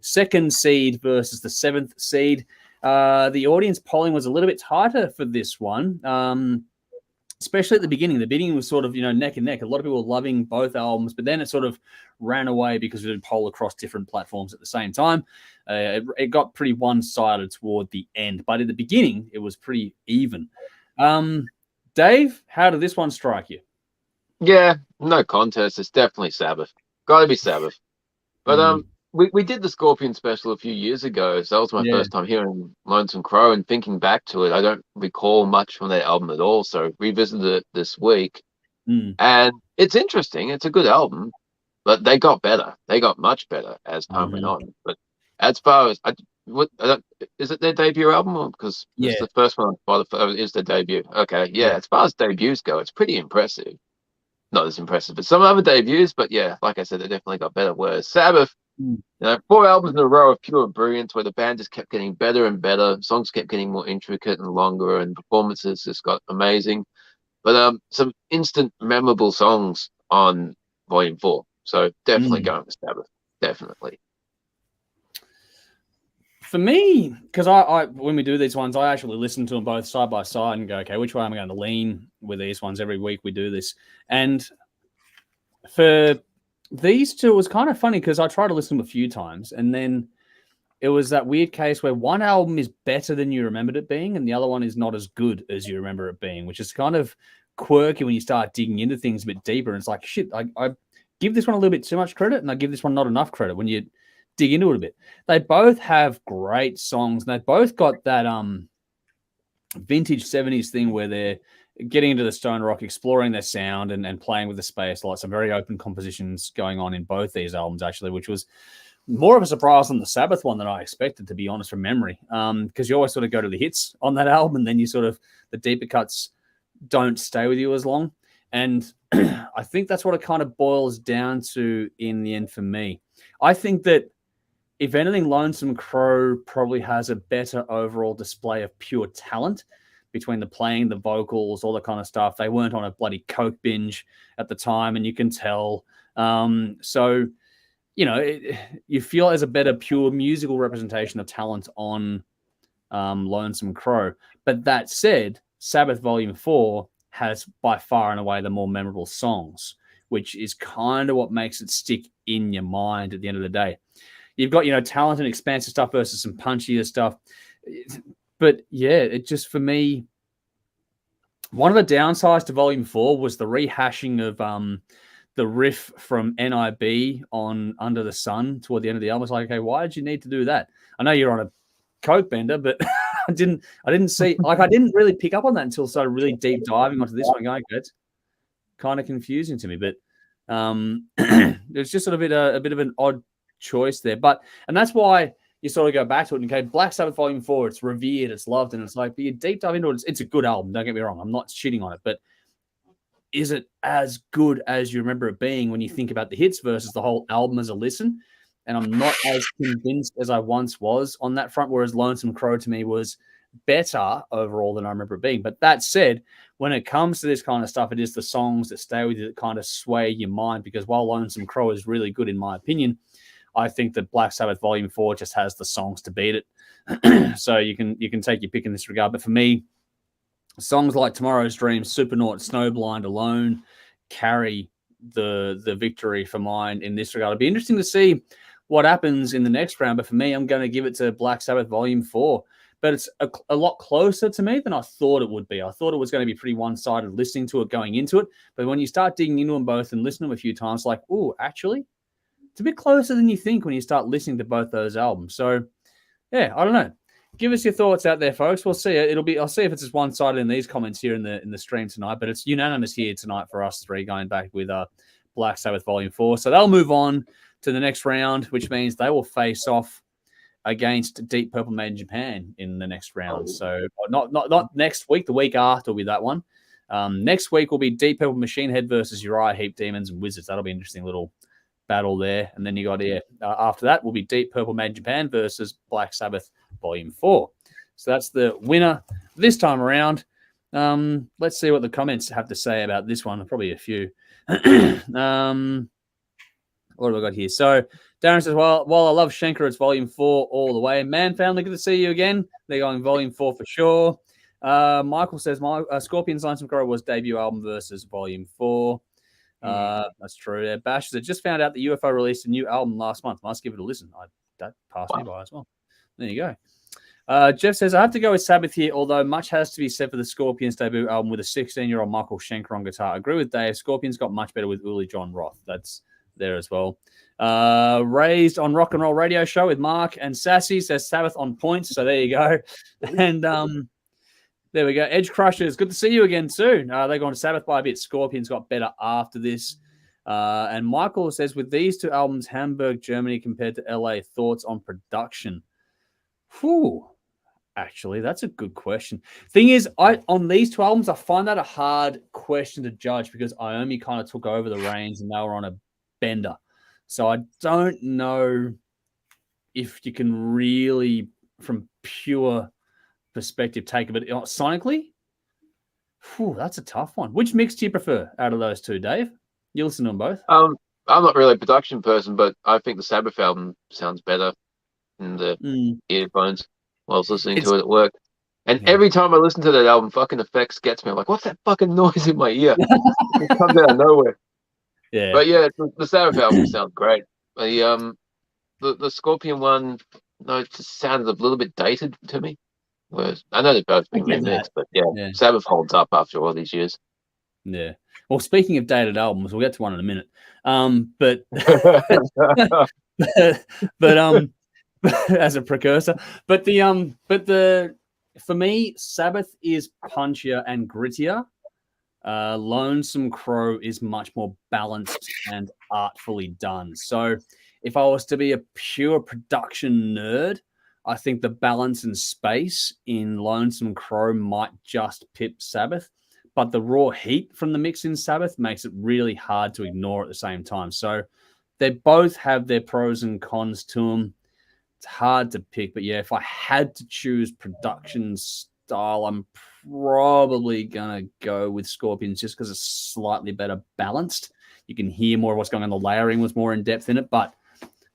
2nd seed versus the 7th seed. The audience polling was a little bit tighter for this one, especially at the beginning. The beginning was sort of, neck and neck. A lot of people were loving both albums, but then it sort of ran away because we did poll across different platforms at the same time. It got pretty one-sided toward the end, but at the beginning, it was pretty even. Dave, how did this one strike you? Yeah, no contest. It's definitely Sabbath. Got to be Sabbath. But we did the Scorpion special a few years ago, so that was my first time hearing Lonesome Crow, and thinking back to it, I don't recall much from that album at all. So revisited it this week, and it's interesting. It's a good album, but they got better. They got much better as time went on. But as far as is it their debut album? Because it's the first one on Spotify is their debut. Okay, as far as debuts go, it's pretty impressive. Not as impressive as some other debuts, but like I said, they definitely got better. Whereas Sabbath, 4 albums in a row of pure brilliance, where the band just kept getting better and better. Songs kept getting more intricate and longer, and performances just got amazing. But some instant memorable songs on Volume 4. So definitely going to Sabbath. Definitely. For me, because I when we do these ones, I actually listen to them both side by side and go, okay, which way am I going to lean with these ones? Every week we do this. And for these two, it was kind of funny because I tried to listen to them a few times, and then it was that weird case where one album is better than you remembered it being, and the other one is not as good as you remember it being, which is kind of quirky when you start digging into things a bit deeper. And it's like, shit, I give this one a little bit too much credit, and I give this one not enough credit when you dig into it a bit. They both have great songs, and they both got that vintage 70s thing where they're getting into the stone rock, exploring their sound and playing with the space. Like some very open compositions going on in both these albums, actually, which was more of a surprise on the Sabbath one than I expected, to be honest, from memory. Because you always sort of go to the hits on that album, and then you sort of, the deeper cuts don't stay with you as long. And I think that's what it kind of boils down to in the end for me. I think that if anything, Lonesome Crow probably has a better overall display of pure talent between the playing, the vocals, all that kind of stuff. They weren't on a bloody coke binge at the time, and you can tell. So, you feel as a better pure musical representation of talent on Lonesome Crow. But that said, Sabbath Volume 4 has by far and away the more memorable songs, which is kind of what makes it stick in your mind at the end of the day. You've got, talent and expansive stuff versus some punchier stuff. But yeah, it just, for me, one of the downsides to Volume 4 was the rehashing of the riff from NIB on Under the Sun toward the end of the album. It's like, okay, why did you need to do that? I know you're on a coke bender, but I didn't see, I didn't really pick up on that until I started really deep diving onto this one. Going, it's kind of confusing to me, but there's just sort of a bit of an odd choice there. And that's why you sort of go back to it and okay, Black Sabbath Volume 4, it's revered, it's loved, and it's like, but you deep dive into it, it's a good album, don't get me wrong, I'm not shitting on it, but is it as good as you remember it being when you think about the hits versus the whole album as a listen? And I'm not as convinced as I once was on that front, whereas Lonesome Crow to me was better overall than I remember it being. But that said, when it comes to this kind of stuff, it is the songs that stay with you that kind of sway your mind, because while Lonesome Crow is really good in my opinion, I think that Black Sabbath Volume 4 just has the songs to beat it. So you can take your pick in this regard. But for me, songs like Tomorrow's Dream, Supernaut, Snowblind alone carry the victory for mine in this regard. It'll be interesting to see what happens in the next round. But for me, I'm going to give it to Black Sabbath Volume 4. But it's a lot closer to me than I thought it would be. I thought it was going to be pretty one-sided listening to it going into it. But when you start digging into them both and listening to them a few times, like, oh, actually, it's a bit closer than you think when you start listening to both those albums. So, yeah, I don't know. give us your thoughts out there, folks. We'll see it. I'll see if it's just one-sided in these comments here in the stream tonight, but it's unanimous here tonight for us three going back with Black Sabbath Volume 4. So they'll move on to the next round, which means they will face off against Deep Purple Made in Japan in the next round. So not next week, the week after will be that one. Next week will be Deep Purple Machine Head versus Uriah Heep Demons and Wizards. That'll be an interesting little battle there. And then you got after that will be Deep Purple Made in Japan versus Black Sabbath Volume 4. So that's the winner this time around. Let's see what the comments have to say about this one. Probably a few. What have I got here? So Darren says, while I love Schenker, it's Volume 4 all the way. Man Family, good to see you again. They're going Volume 4 for sure. Michael says, Scorpions Lonesome Crow was debut album versus Volume 4. That's true. Bash said, just found out the UFO released a new album last month. Must give it a listen. That passed me by as well. There you go. Jeff says, I have to go with Sabbath here, although much has to be said for the Scorpions debut album with a 16-year-old Michael Schenker on guitar. I agree with Dave. Scorpions got much better with Uli John Roth. That's there as well. Raised on Rock and Roll Radio Show with Mark and Sassy says Sabbath on points. So there you go. And there we go. Edge Crushers, good to see you again too. They're going to Sabbath by a bit. Scorpions got better after this. And Michael says, with these two albums, Hamburg, Germany compared to LA, thoughts on production? Whew. Actually, that's a good question. Thing is, on these two albums, I find that a hard question to judge because Iommi kind of took over the reins and they were on a bender. So I don't know if you can really, from pure perspective, take a bit sonically. Whew, that's a tough one. Which mix do you prefer out of those two, Dave? You listen to them both. I'm not really a production person, but I think the Sabbath album sounds better in the earphones while I was listening to it at work. And every time I listen to that album, fucking effects gets me. I'm like, what's that fucking noise in my ear? It comes out of nowhere. Yeah. But yeah, the Sabbath album sounds great. The Scorpion one, no, it just sounded a little bit dated to me. Whereas I know they've both been remixed, but yeah, Sabbath holds up after all these years. Yeah. Well, speaking of dated albums, we'll get to one in a minute. But as a precursor, but for me, Sabbath is punchier and grittier. Lonesome Crow is much more balanced and artfully done. So if I was to be a pure production nerd, I think the balance and space in Lonesome Crow might just pip Sabbath, but the raw heat from the mix in Sabbath makes it really hard to ignore at the same time. So they both have their pros and cons to them. It's hard to pick, but yeah, if I had to choose production style, I'm probably going to go with Scorpions just because it's slightly better balanced. You can hear more of what's going on. The layering was more in depth in it, but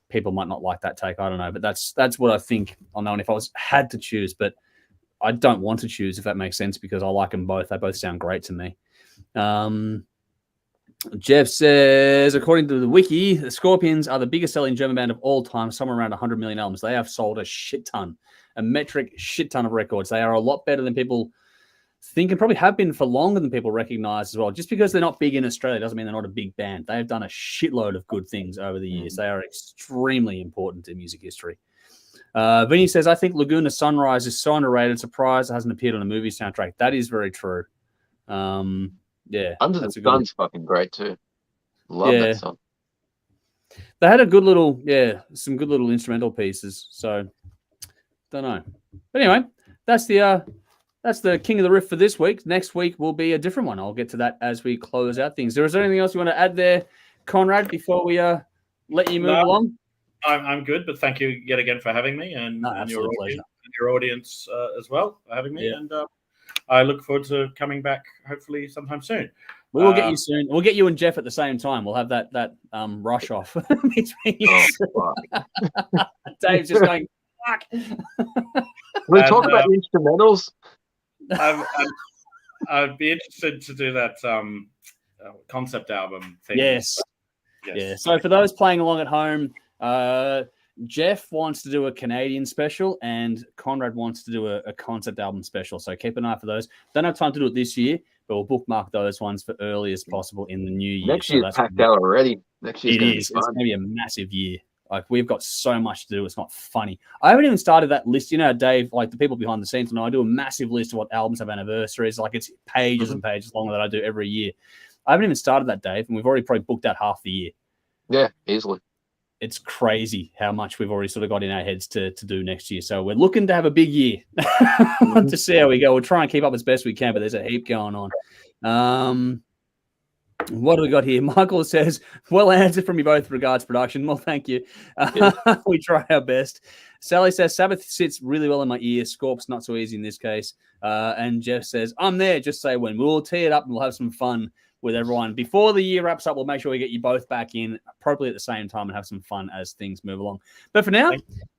people might not like that take. I don't know, but that's what I think on that one if I had to choose, but I don't want to choose, if that makes sense, because I like them both. They both sound great to me. Jeff says, according to the wiki, the Scorpions are the biggest selling German band of all time, somewhere around 100 million albums. They have sold a shit ton, a metric shit ton of records. They are a lot better than people think and probably have been for longer than people recognize as well. Just because they're not big in Australia doesn't mean they're not a big band. They have done a shitload of good things over the years. They are extremely important to music history. Vinny says, I think Laguna Sunrise is so underrated. Surprised it hasn't appeared on a movie soundtrack. That is very true. Yeah. Under the Sun's fucking great too. Love that song. They had a good little, some good little instrumental pieces. So, don't know. But anyway, that's the King of the Riff for this week. Next week will be a different one. I'll get to that as we close out things. Is there anything else you want to add there, Conrad, before we let you move along? I'm good, but thank you yet again for having me and your audience as well for having me. Yeah. And I look forward to coming back hopefully sometime soon. We will get you soon. We'll get you and Jeff at the same time. We'll have that rush off between you. Dave's just going, fuck. We talk about instrumentals. I'd be interested to do that concept album thing. Yes. Yeah. So for those playing along at home, Jeff wants to do a Canadian special and Conrad wants to do a concept album special. So keep an eye for those. Don't have time to do it this year, but we'll bookmark those ones for early as possible in the new year. Next year's packed out already. Next year's it is. It's going to be a massive year. Like, we've got so much to do. It's not funny. I haven't even started that list. You know, Dave, like the people behind the scenes, and I do a massive list of what albums have anniversaries. Like, it's pages and pages long that I do every year. I haven't even started that, Dave, and we've already probably booked out half the year. Yeah, easily. It's crazy how much we've already sort of got in our heads to do next year. So we're looking to have a big year to see how we go. We'll try and keep up as best we can, but there's a heap going on. What do we got here? Michael says, well answered from you both regards production. Well, thank you. We try our best. Sally says, Sabbath sits really well in my ear. Scorp's not so easy in this case. And Jeff says, I'm there. Just say when. We'll tee it up and we'll have some fun with everyone. Before the year wraps up, we'll make sure we get you both back in appropriately at the same time and have some fun as things move along. But for now,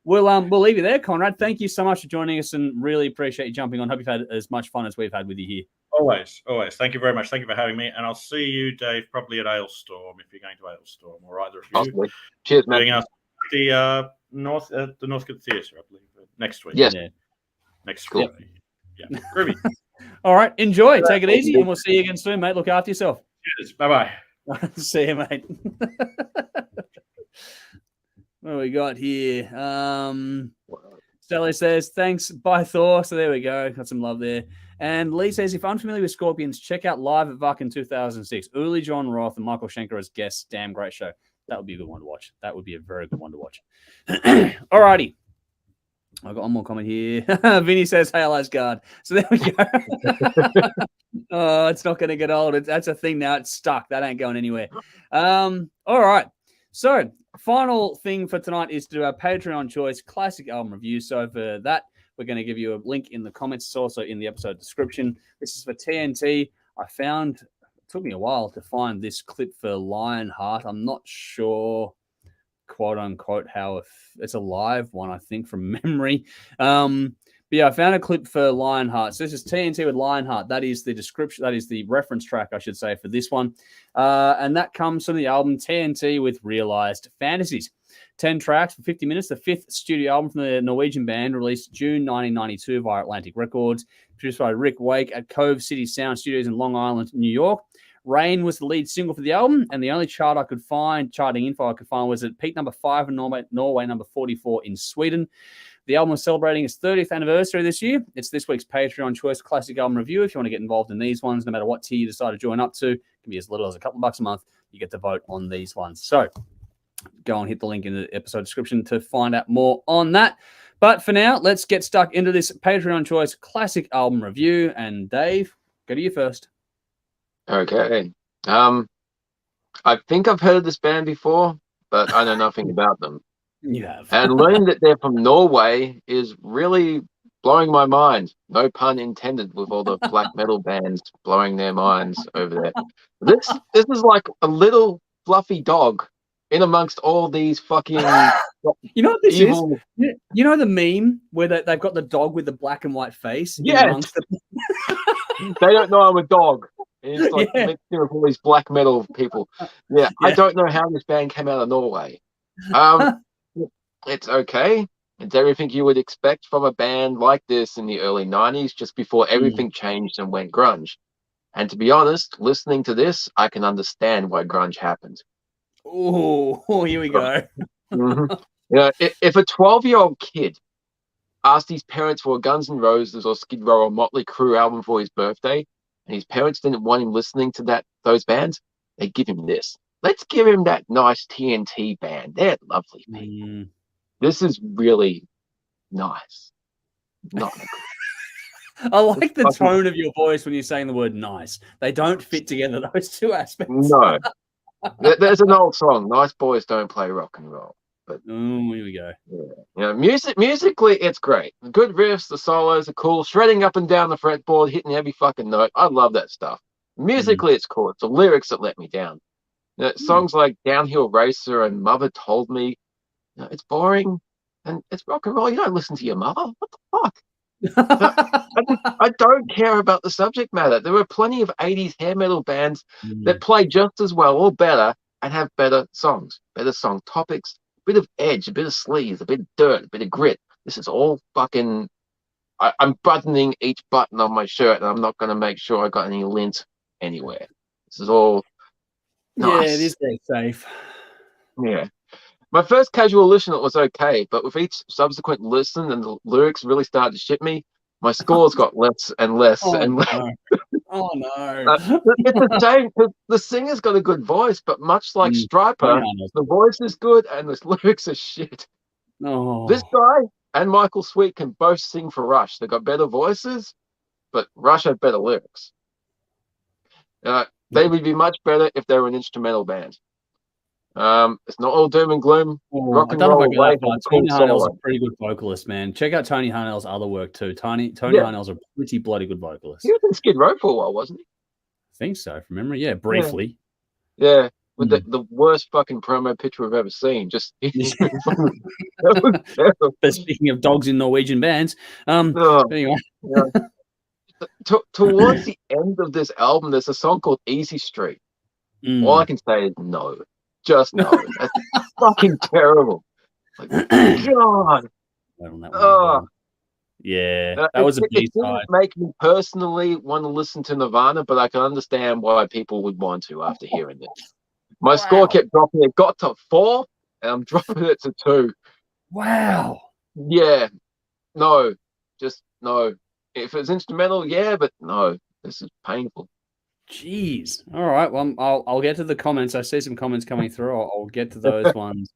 we'll leave you there, Conrad. Thank you so much for joining us and really appreciate you jumping on. Hope you've had as much fun as we've had with you here. Always. Thank you very much. Thank you for having me. And I'll see you, Dave, probably at Aylestorm if you're going to Aylestorm, or either of you. Possibly. Cheers, man. The Northcote Theatre, I believe, next week. Yes. Yeah. Next week. Yeah. Groovy. All right. Enjoy. Take it easy, and we'll see you again soon, mate. Look after yourself. Cheers. Bye-bye. See you, mate. What do we got here? Sally says, thanks. Bye, Thor. So there we go. Got some love there. And Lee says, if unfamiliar with Scorpions, check out Live at Vuck in 2006. Uli John Roth and Michael Schenker as guests. Damn great show. That would be a good one to watch. That would be a very good one to watch. All righty. I've got one more comment here. Vinny says, hail Asgard. So there we go. Oh, it's not going to get old. That's a thing now. It's stuck. That ain't going anywhere. All right. So final thing for tonight is to do our Patreon choice classic album review. So for that, we're going to give you a link in the comments. It's also in the episode description. This is for TNT. It took me a while to find this clip for Lionheart. I'm not sure, quote unquote, how it's a live one, I think, from memory. But yeah, I found a clip for Lionheart. So this is TNT with Lionheart. That is the description. That is the reference track, I should say, for this one. And that comes from the album TNT with Realized Fantasies. 10 tracks for 50 minutes. The fifth studio album from the Norwegian band, released June 1992 via Atlantic Records. Produced by Rick Wake at Cove City Sound Studios in Long Island, New York. Rain was the lead single for the album, and the only charting info I could find was at peak number 5 in Norway, number 44 in Sweden. The album is celebrating its 30th anniversary this year. It's this week's Patreon Choice Classic Album Review. If you want to get involved in these ones, no matter what tier you decide to join up to, it can be as little as a couple of bucks a month. You get to vote on these ones. So go and hit the link in the episode description to find out more on that. But for now, let's get stuck into this Patreon Choice Classic Album Review. And Dave, go to you first. Okay. I think I've heard of this band before, but I know nothing about them. You have. And learning that they're from Norway is really blowing my mind. No pun intended, with all the black metal bands blowing their minds over there. This is like a little fluffy dog in amongst all these fucking you know what this evil... is? You know the meme where they've got the dog with the black and white face? Yeah. They don't know I'm a dog. It's like mixing with all these black metal people. Yeah, I don't know how this band came out of Norway. It's okay. It's everything you would expect from a band like this in the early 90s, just before everything changed and went grunge. And to be honest, listening to this, I can understand why grunge happened. Oh, here we go. You know, if a 12-year-old kid asked his parents for a Guns N' Roses or Skid Row or Motley Crue album for his birthday, and his parents didn't want him listening to those bands, they'd give him this. Let's give him that nice TNT band. They're lovely people. This is really nice. Not I like the tone of your voice when you're saying the word nice. They don't fit together, those two aspects. No. There's an old song, Nice Boys Don't Play Rock and Roll. But here we go. Yeah. You know, musically, it's great. The good riffs, the solos are cool. Shredding up and down the fretboard, hitting every fucking note. I love that stuff. Musically, it's cool. It's the lyrics that let me down. You know, songs like Downhill Racer and Mother Told Me, you know, it's boring and it's rock and roll. You don't listen to your mother. What the fuck? I don't care about the subject matter. There were plenty of 80s hair metal bands that play just as well or better and have better songs, better song topics, a bit of edge, a bit of sleaze, a bit of dirt, a bit of grit. This is all fucking... I'm buttoning each button on my shirt and I'm not going to make sure I got any lint anywhere. This is all nice. Yeah, it is very safe. Yeah. My first casual listen, it was okay, but with each subsequent listen and the lyrics really started to shit me, my scores got less and less and less. No. Oh no! It's a shame because the singer's got a good voice, but much like Striper, the voice is good and the lyrics are shit. Oh. This guy and Michael Sweet can both sing for Rush. They got better voices, but Rush had better lyrics. They would be much better if they were an instrumental band. It's not all doom and gloom. Rock and roll. Tony Harnell's a pretty good vocalist, man. Check out Tony Harnell's other work too. Tony Harnell's a pretty bloody good vocalist. He was in Skid Row for a while, wasn't he? I think so, from memory. Yeah, briefly. Yeah. With the worst fucking promo picture we've ever seen. Just speaking of dogs in Norwegian bands. Anyway. Towards the end of this album, there's a song called Easy Street. All I can say is no. Just no. That's fucking terrible. Like, God. Yeah, that was a B-side. It didn't make me personally want to listen to Nirvana, but I can understand why people would want to after hearing this. My score kept dropping. It got to 4, and I'm dropping it to 2. Wow. Yeah. No. Just no. If it's instrumental, yeah, but no. This is painful. Jeez. All right. Well, I'll get to the comments. I see some comments coming through. I'll get to those ones.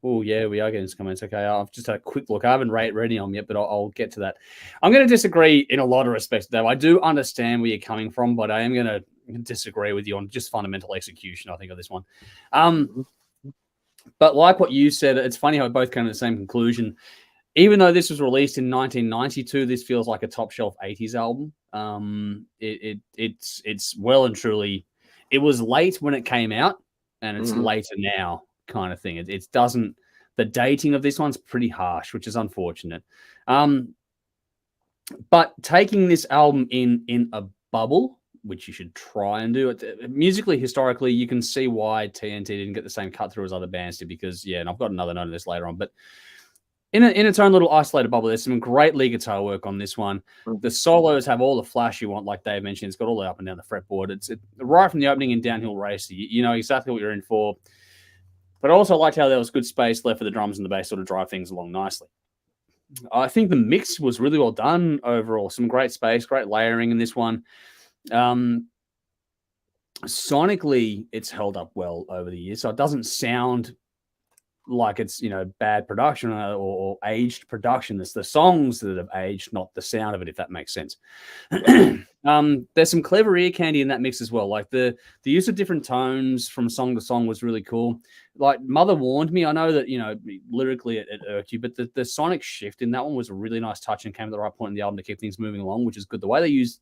Oh, yeah, we are getting some comments. Okay, I've just had a quick look. I haven't read them yet, but I'll get to that. I'm going to disagree in a lot of respects, though. I do understand where you're coming from, but I am going to disagree with you on just fundamental execution, I think, of this one. But like what you said, it's funny how we both came to the same conclusion. Even though this was released in 1992, this feels like a top shelf 80s album. It's well and truly, it was late when it came out, and it's later now, kind of thing. It doesn't, the dating of this one's pretty harsh, which is unfortunate. But taking this album in a bubble, which you should try and do it musically, historically, you can see why TNT didn't get the same cut through as other bands did, because and I've got another note of this later on, but in its own little isolated bubble, there's some great lead guitar work on this one. The solos have all the flash you want, like Dave mentioned. It's got all the up and down the fretboard. It's right from the opening in Downhill Race. You know exactly what you're in for. But I also liked how there was good space left for the drums and the bass sort of drive things along nicely. I think the mix was really well done overall. Some great space, great layering in this one. Sonically, it's held up well over the years, so it doesn't sound like it's bad production or aged production. It's the songs that have aged, not the sound of it, if that makes sense. There's some clever ear candy in that mix as well. Like the use of different tones from song to song was really cool. Like Mother Warned Me, I know that lyrically it irked you, but the sonic shift in that one was a really nice touch and came at the right point in the album to keep things moving along, which is good. The way they use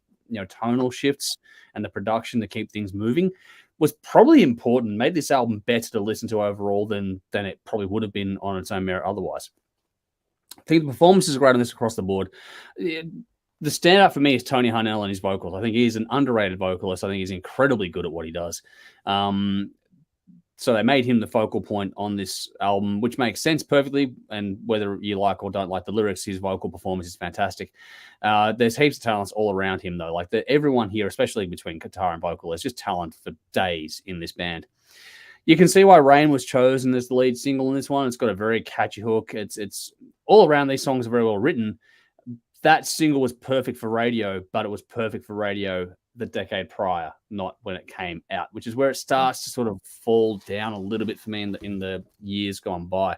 tonal shifts and the production to keep things moving was probably important, made this album better to listen to overall than it probably would have been on its own merit otherwise. I think the performances are great on this across the board. The standout for me is Tony Harnell and his vocals. I think he's an underrated vocalist. I think he's incredibly good at what he does. So they made him the focal point on this album, which makes sense perfectly. And whether you like or don't like the lyrics, his vocal performance is fantastic. There's heaps of talents all around him, though. Like everyone here, especially between guitar and vocal, is just talent for days in this band. You can see why Rain was chosen as the lead single in this one. It's got a very catchy hook. It's all around. These songs are very well written. That single was perfect for radio, but it was perfect for radio the decade prior, not when it came out, which is where it starts to sort of fall down a little bit for me in the years gone by.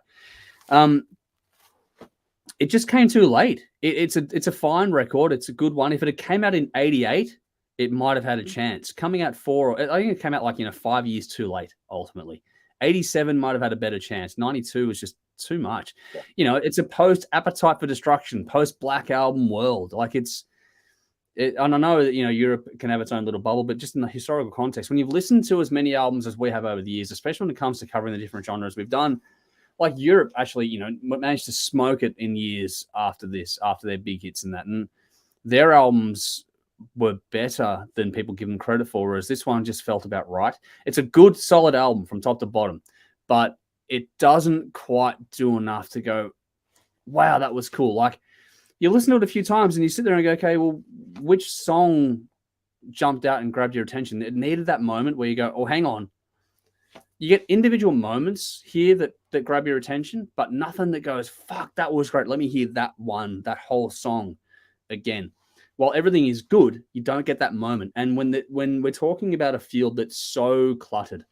It just came too late. It's a fine record. It's a good one. If it had came out in 88, it might have had a chance. Coming out I think it came out 5 years too late, ultimately. 87 might have had a better chance. 92 was just too much. Yeah. It's a post Appetite for Destruction, post Black Album world. Like and I know that, Europe can have its own little bubble, but just in the historical context, when you've listened to as many albums as we have over the years, especially when it comes to covering the different genres we've done, like Europe actually, managed to smoke it in years after their big hits and that. And their albums were better than people give them credit for, whereas this one just felt about right. It's a good, solid album from top to bottom, but it doesn't quite do enough to go, wow, that was cool. Like, you listen to it a few times and you sit there and go, okay, well, which song jumped out and grabbed your attention? It needed that moment where you go, oh, hang on. you get individual moments here that grab your attention, but nothing that goes, fuck, that was great. Let me hear that whole song again. While everything is good, you don't get that moment. And when we're talking about a field that's so cluttered,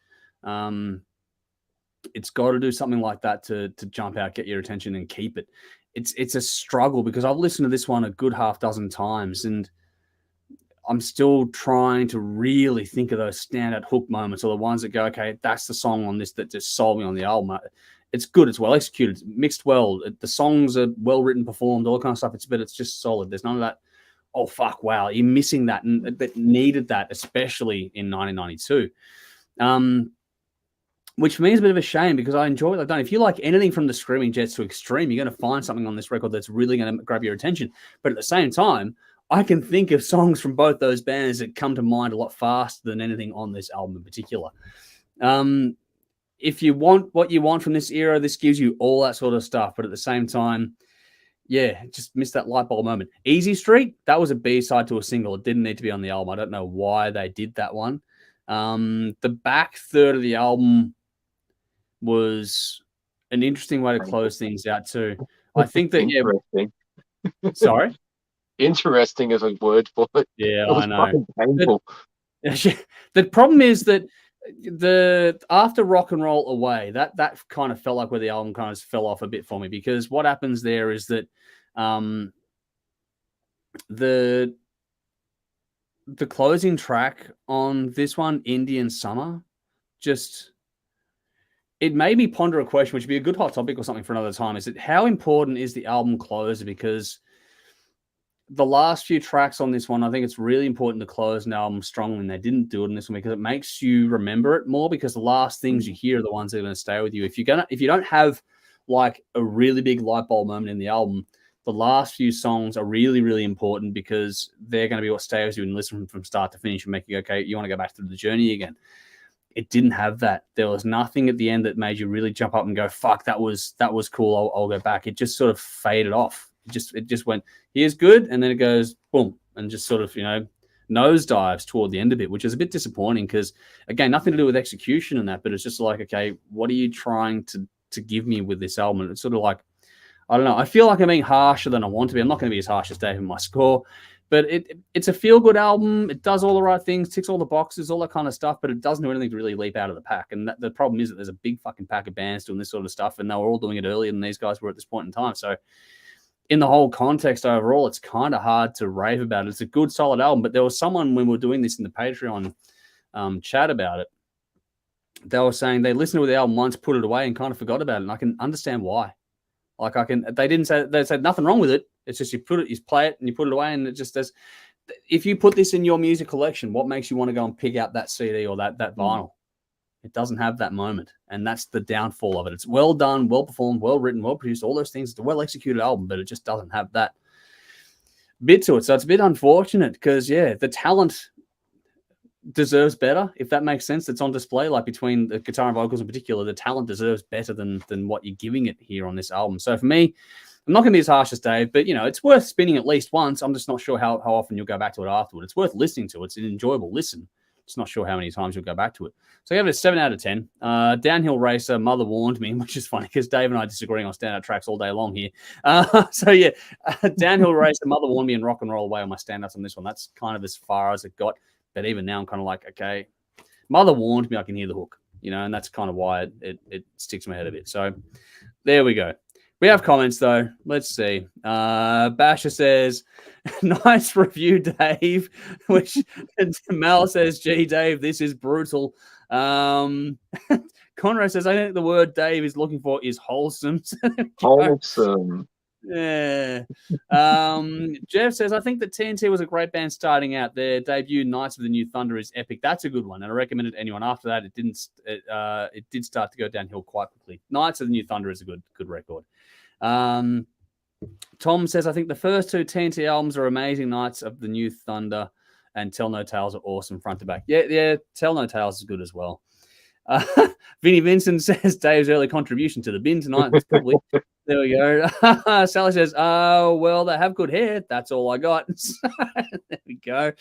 it's got to do something like that to jump out, get your attention, and keep it. It's a struggle because I've listened to this one a good half dozen times, and I'm still trying to really think of those standout hook moments, or the ones that go, okay, that's the song on this that just sold me on the album. It's good. It's well executed, mixed well. The songs are well written, performed, all kind of stuff. But it's just solid. There's none of that. Oh fuck! Wow, you're missing that, and that needed that, especially in 1992. Which means a bit of a shame because I enjoy what I've done. If you like anything from the Screaming Jets to Extreme, you're going to find something on this record that's really going to grab your attention. But at the same time, I can think of songs from both those bands that come to mind a lot faster than anything on this album in particular. If you want what you want from this era, this gives you all that sort of stuff. But at the same time, yeah, just missed that light bulb moment. Easy Street, that was a B-side to a single. It didn't need to be on the album. I don't know why they did that one. The back third of the album was an interesting way to close things out too. I think that, yeah. Sorry? Interesting as a word for it. Yeah, it was I know. Painful. The problem is that after Rock and Roll Away, that kind of felt like where the album kind of fell off a bit for me, because what happens there is that the closing track on this one, Indian Summer, just it made me ponder a question, which would be a good hot topic or something for another time. Is that how important is the album closer? Because the last few tracks on this one, I think it's really important to close an album strongly, and they didn't do it in this one because it makes you remember it more, because the last things you hear are the ones that are going to stay with you. If you don't have like a really big light bulb moment in the album, the last few songs are really, really important because they're going to be what stays with you and listen from start to finish and make you, okay, you want to go back through the journey again. It didn't have that. There was nothing at the end that made you really jump up and go, fuck, that was cool. I'll go back. It just sort of faded off. It just went, here's good, and then it goes boom, and just sort of, nosedives toward the end of it, which is a bit disappointing because, again, nothing to do with execution and that, but it's just like, okay, what are you trying to give me with this album? It's sort of like, I don't know. I feel like I'm being harsher than I want to be. I'm not going to be as harsh as Dave in my score, but it's a feel-good album. It does all the right things, ticks all the boxes, all that kind of stuff, but it doesn't do anything to really leap out of the pack. And the problem is that there's a big fucking pack of bands doing this sort of stuff, and they were all doing it earlier than these guys were at this point in time. So in the whole context overall, it's kind of hard to rave about it. It's a good, solid album, but there was someone when we were doing this in the Patreon chat about it, they were saying they listened to the album once, put it away, and kind of forgot about it. And I can understand why. They said nothing wrong with it. It's just you play it and you put it away, and it just does. If you put this in your music collection, what makes you want to go and pick out that CD or that vinyl? It doesn't have that moment, and that's the downfall of it. It's well done, well performed, well written, well produced, all those things. It's a well executed album, but it just doesn't have that bit to it. So it's a bit unfortunate because, yeah, the talent deserves better, if that makes sense. That's on display, like between the guitar and vocals in particular, the talent deserves better than what you're giving it here on this album. So for me, I'm not going to be as harsh as Dave, but it's worth spinning at least once. I'm just not sure how often you'll go back to it afterward. It's worth listening to. It's an enjoyable listen. Just not sure how many times you'll go back to it. So I gave it a 7 out of 10. Downhill Racer, Mother Warned Me, which is funny because Dave and I are disagreeing on standout tracks all day long here. Downhill Racer, Mother Warned Me, and Rock and Roll Away are my standouts on this one. That's kind of as far as it got. But even now I'm kind of like, okay, Mother Warned Me, I can hear the hook, and that's kind of why it sticks in my head a bit. So there we go. We have comments, though. Let's see. Basher says, nice review, Dave. Which Mel says, gee, Dave, this is brutal. Conrad says, I think the word Dave is looking for is wholesome. Wholesome. Yeah. Jeff says, I think that TNT was a great band starting out. Their debut, Knights of the New Thunder, is epic. That's a good one, and I recommend it to anyone. After that, it did start to go downhill quite quickly. Knights of the New Thunder is a good record. Tom says, I think the first two TNT albums are amazing. Knights of the New Thunder and Tell No Tales are awesome front to back. Yeah, Tell No Tales is good as well. Vinny Vincent says Dave's early contribution to the bin tonight. That's probably There we go. Sally says, "Oh, well, they have good hair. That's all I got." There we go.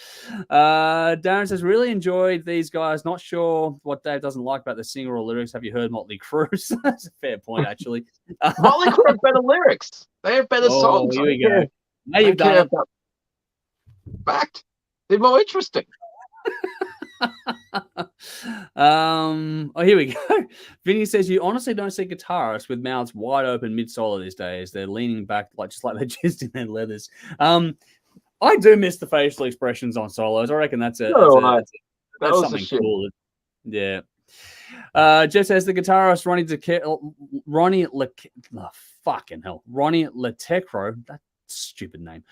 Darren says, "Really enjoyed these guys. Not sure what Dave doesn't like about the singer or lyrics. Have you heard Motley Crue?" That's a fair point, actually. Motley Crue have better lyrics. They have better songs. Here we go. Now you've done it. Fact. They're more interesting. Here we go. Vinny says, "You honestly don't see guitarists with mouths wide open mid-solo these days. They're leaning back just like they're jizzed in their leathers." I do miss the facial expressions on solos. I reckon that's something cool. Yeah. Jeff says the guitarist Ronnie Letecro. That stupid name.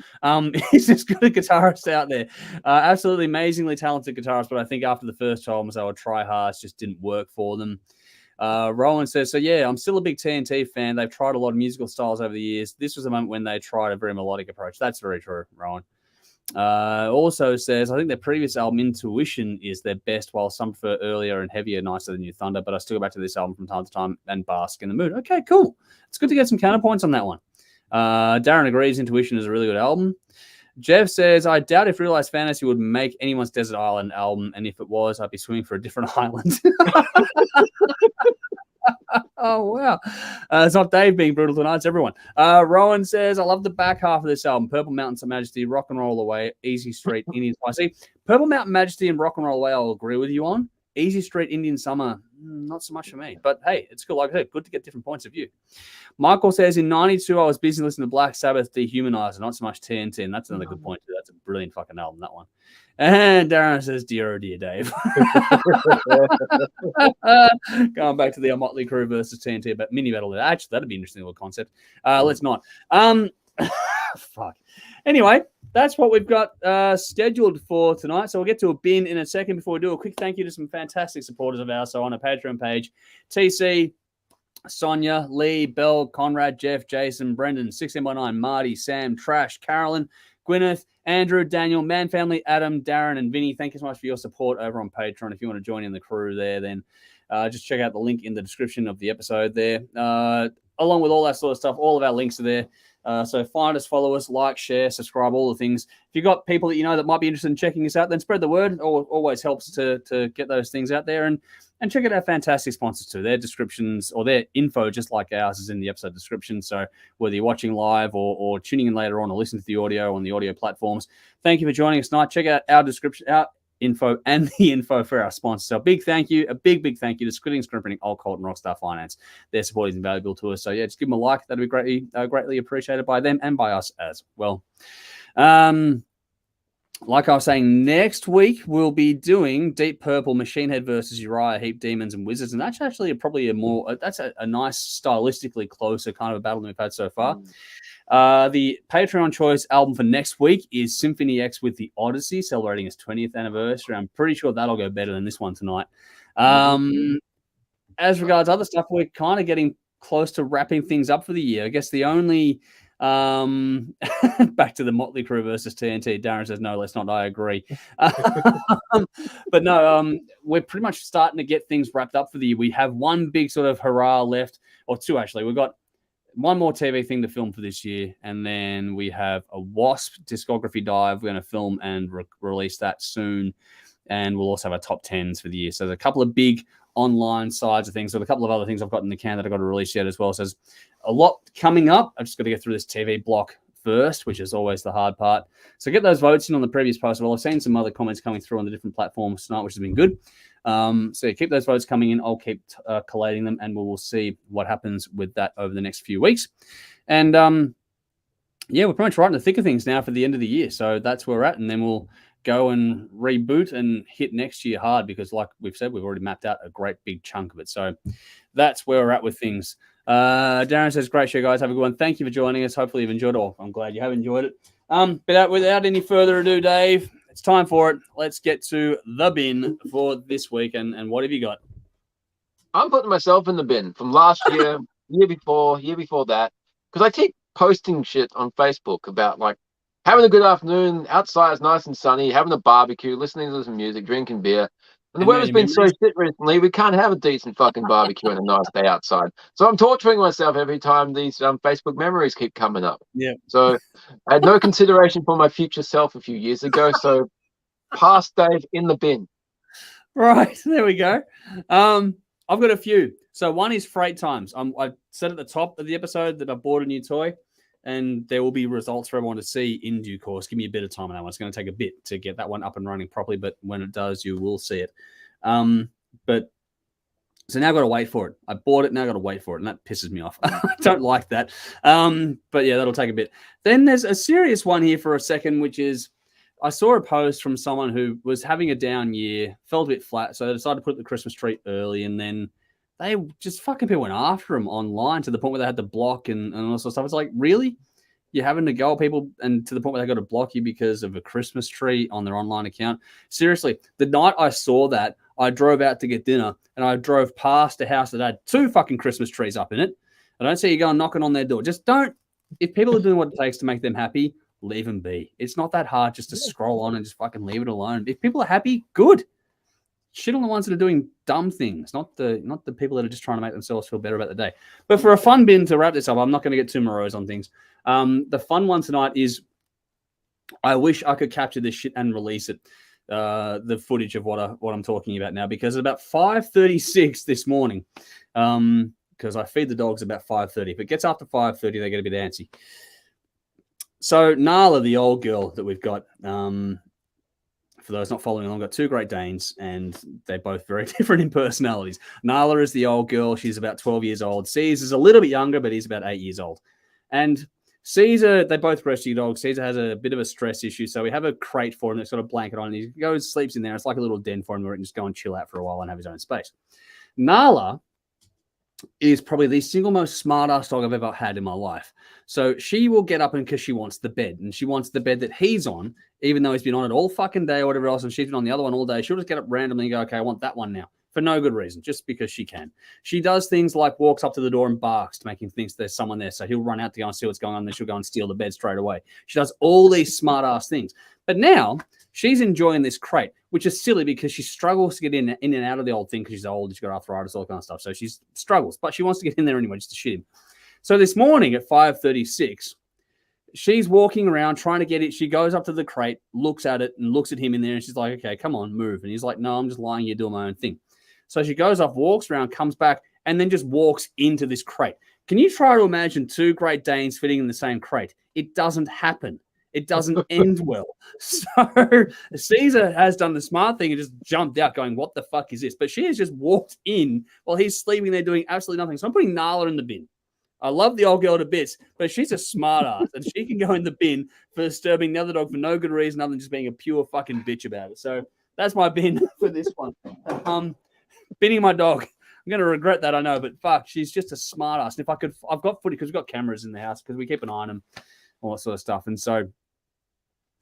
He's as good a guitarist out there. Absolutely amazingly talented guitarist, but I think after the first albums, they were try-hards, just didn't work for them. Rowan says, "So yeah, I'm still a big TNT fan. They've tried a lot of musical styles over the years. This was a moment when they tried a very melodic approach." That's very true, Rowan. Also says, "I think their previous album, Intuition, is their best, while some prefer earlier and heavier, Nicer Than New Thunder, but I still go back to this album from time to time and bask in the mood." Okay, cool. It's good to get some counterpoints on that one. Darren agrees Intuition is a really good album. Jeff says, "I doubt if Realized Fantasy would make anyone's Desert Island album, and if it was, I'd be swimming for a different island." Oh, wow. It's not Dave being brutal tonight, it's everyone. Rowan says, "I love the back half of this album. Purple Mountain to Majesty, Rock and Roll Away, Easy Street, Indian Summer." See, Purple Mountain Majesty and Rock and Roll Away, I'll agree with you on. Easy Street, Indian Summer, not so much for me. But hey, it's good. Like I said, good to get different points of view. Michael says, "In 92, I was busy listening to Black Sabbath, Dehumanizer, not so much TNT." And that's another good point, too. That's a brilliant fucking album, that one. And Darren says, "Dear, oh dear, Dave." Going back to the Motley Crue versus TNT but mini battle. Actually, that'd be an interesting little concept. Let's not. Fuck. Anyway, that's what we've got scheduled for tonight. So we'll get to a bin in a second. Before we do, a quick thank you to some fantastic supporters of ours. So on a Patreon page, TC, Sonia, Lee, Bell, Conrad, Jeff, Jason, Brendan, 6M19, Marty, Sam, Trash, Carolyn, Gwyneth, Andrew, Daniel, Man Family, Adam, Darren, and Vinny. Thank you so much for your support over on Patreon. If you want to join in the crew there, then just check out the link in the description of the episode there. Along with all that sort of stuff, all of our links are there. So find us, follow us, like, share, subscribe, all the things. If you've got people that you know that might be interested in checking us out, then spread the word. Always helps to get those things out there. And check out our fantastic sponsors too. Their descriptions or their info, just like ours, is in the episode description. So whether you're watching live or tuning in later on or listening to the audio on the audio platforms, thank you for joining us tonight. Check out our description, our info, and the info for our sponsors. So a big thank you, a big Thank you to Squid Ink Screenprinting, Alt-Cvlt Rockstar Finance. Their support is invaluable to us. So yeah, just give them a like. That'd be greatly appreciated by them and by us as well. Like I was saying, next week we'll be doing Deep Purple, Machine Head versus Uriah Heep, Demons and Wizards, and that's actually probably a nice stylistically closer kind of a battle than we've had so far. The Patreon choice album for next week is Symphony X with the Odyssey, celebrating its 20th anniversary. I'm pretty sure that'll go better than this one tonight. As regards other stuff, we're kind of getting close to wrapping things up for the year. I guess the only back to the Motley Crue versus TNT. Darren says, "No, let's not." I agree. But no, we're pretty much starting to get things wrapped up for the year. We have one big sort of hurrah left, or two actually. We've got one more TV thing to film for this year, and then we have a Wasp discography dive. We're going to film and release that soon, and we'll also have our top 10s for the year. So there's a couple of big online sides of things. So a couple of other things I've got in the can that I've got to release yet as well. So there's a lot coming up. I've just got to get through this TV block first, which is always the hard part. So get those votes in on the previous post. Well, I've seen some other comments coming through on the different platforms tonight, which has been good. So keep those votes coming in. I'll keep collating them, and we'll see what happens with that over the next few weeks. And yeah, we're pretty much right in the thick of things now for the end of the year. So that's where we're at, and then we'll go and reboot and hit next year hard because, like we've said, we've already mapped out a great big chunk of it. So that's where we're at with things. Darren says, "Great show, guys. Have a good one. Thank you for joining us. Hopefully you've enjoyed it. Oh, I'm glad you have enjoyed it. But without any further ado, Dave, it's time for it. Let's get to the bin for this week. And what have you got?" I'm putting myself in the bin from last year, year before that, because I keep posting shit on Facebook about like having a good afternoon, outside it's nice and sunny, having a barbecue, listening to some music, drinking beer. And the weather's been so shit recently, we can't have a decent fucking barbecue and a nice day outside. So I'm torturing myself every time these Facebook memories keep coming up. Yeah. So I had no consideration for my future self a few years ago. So past Dave in the bin. Right, there we go. I've got a few. So one is freight times. I said at the top of the episode that I bought a new toy, and there will be results for everyone to see in due course. Give me a bit of time on that one. It's going to take a bit to get that one up and running properly, but when it does, you will see it. But so now I've got to wait for it. I bought it, now I've got to wait for it, and that pisses me off. I don't like that. But yeah, that'll take a bit. Then there's a serious one here for a second, which is I saw a post from someone who was having a down year, felt a bit flat, so they decided to put the Christmas tree early, and then they just fucking people went after them online to the point where they had to block and all sorts of stuff. It's like, really? You're having to go at people and to the point where they got to block you because of a Christmas tree on their online account? Seriously, the night I saw that, I drove out to get dinner and I drove past a house that had 2 fucking Christmas trees up in it. I don't see you going knocking on their door. Just don't. If people are doing what it takes to make them happy, leave them be. It's not that hard just to scroll on and just fucking leave it alone. If people are happy, good. Shit on the ones that are doing dumb things, not the people that are just trying to make themselves feel better about the day. But for a fun bin to wrap this up, I'm not going to get too morose on things. The fun one tonight is I wish I could capture this shit and release it, the footage of what I'm talking about now, because at about 5:36 this morning, because I feed the dogs about 5:30. If it gets after 5:30, they get a bit antsy. So Nala, the old girl that we've got, for those not following along, got 2 Great Danes, and they're both very different in personalities. Nala is the old girl. She's about 12 years old. Caesar's a little bit younger, but he's about 8 years old. And Caesar, they're both rescue dogs. Caesar has a bit of a stress issue, so we have a crate for him that's got a blanket on, and he goes, sleeps in there. It's like a little den for him where he can just go and chill out for a while and have his own space. Nala is probably the single most smart-ass dog I've ever had in my life. So she will get up and because she wants the bed, and she wants the bed that he's on, even though he's been on it all fucking day or whatever else, and she's been on the other one all day. She'll just get up randomly and go, okay, I want that one now, for no good reason, just because she can. She does things like walks up to the door and barks to make him think there's someone there, so he'll run out to go and see what's going on, and then she'll go and steal the bed straight away. She does all these smart-ass things. But now she's enjoying this crate, which is silly because she struggles to get in and out of the old thing because she's old, she's got arthritis, all that kind of stuff. So she struggles, but she wants to get in there anyway just to shit him. So this morning at 5:36, she's walking around trying to get it. She goes up to the crate, looks at it, and looks at him in there, and she's like, okay, come on, move. And he's like, no, I'm just lying here doing my own thing. So she goes off, walks around, comes back, and then just walks into this crate. Can you try to imagine 2 Great Danes fitting in the same crate? It doesn't happen. It doesn't end well. So Caesar has done the smart thing and just jumped out going, what the fuck is this? But she has just walked in while he's sleeping there doing absolutely nothing. So I'm putting Nala in the bin. I love the old girl to bits, but she's a smart ass and she can go in the bin for disturbing the other dog for no good reason other than just being a pure fucking bitch about it. So that's my bin for this one. Binning my dog. I'm going to regret that, I know, but fuck, she's just a smart ass. And if I could, I've got footage because we've got cameras in the house because we keep an eye on them, all that sort of stuff. And so,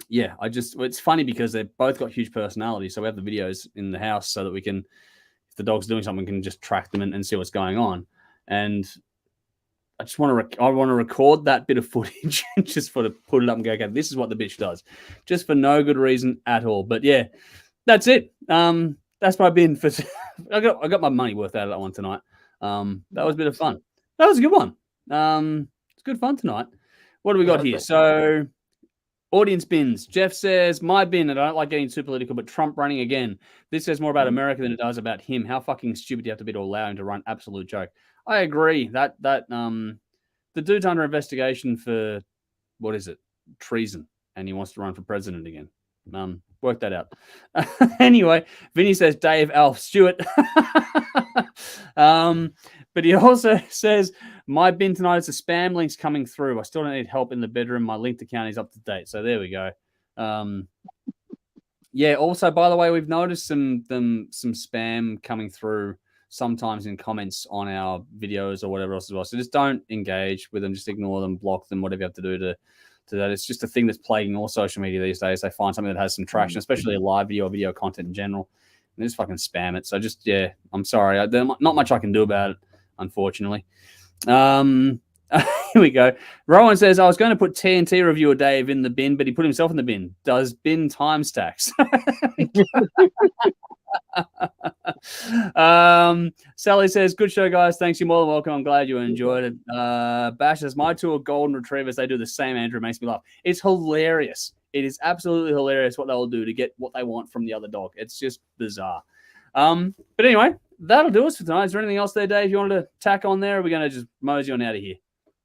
yeah, it's funny because they've both got huge personalities. So we have the videos in the house so that we can, if the dog's doing something, we can just track them and see what's going on. And I just want to record that bit of footage and just put it up and go, okay, this is what the bitch does, just for no good reason at all. But yeah, that's it. That's my bin for. I got my money worth out of that one tonight. That was a bit of fun. That was a good one. It's good fun tonight. What do we got here? So, audience bins. Jeff says, my bin, and I don't like getting too political, but Trump running again. This says more about America than it does about him. How fucking stupid do you have to be to allow him to run? Absolute joke. I agree that the dude's under investigation for, what is it? Treason. And he wants to run for president again. Work that out. Anyway, Vinny says Dave Alf Stewart. But he also says, my bin tonight is the spam links coming through. I still don't need help in the bedroom. My linked account is up to date. So there we go. Yeah, also, by the way, we've noticed some spam coming through sometimes in comments on our videos or whatever else as well. So just don't engage with them. Just ignore them, block them, whatever you have to do to that. It's just a thing that's plaguing all social media these days. They find something that has some traction, especially a live video or video content in general, and they just fucking spam it. So just, yeah, I'm sorry. There's not much I can do about it, unfortunately. Here we go. Rowan says, I was going to put TNT reviewer Dave in the bin, but he put himself in the bin. Does bin time stacks? Sally says, good show, guys. Thanks. You're more than welcome. I'm glad you enjoyed it. Bash says, my two are golden retrievers. They do the same, Andrew. It makes me laugh. It's hilarious. It is absolutely hilarious what they'll do to get what they want from the other dog. It's just bizarre. But anyway, that'll do us for tonight. Is there anything else there, Dave, you wanted to tack on there? Or are we going to just mosey on out of here?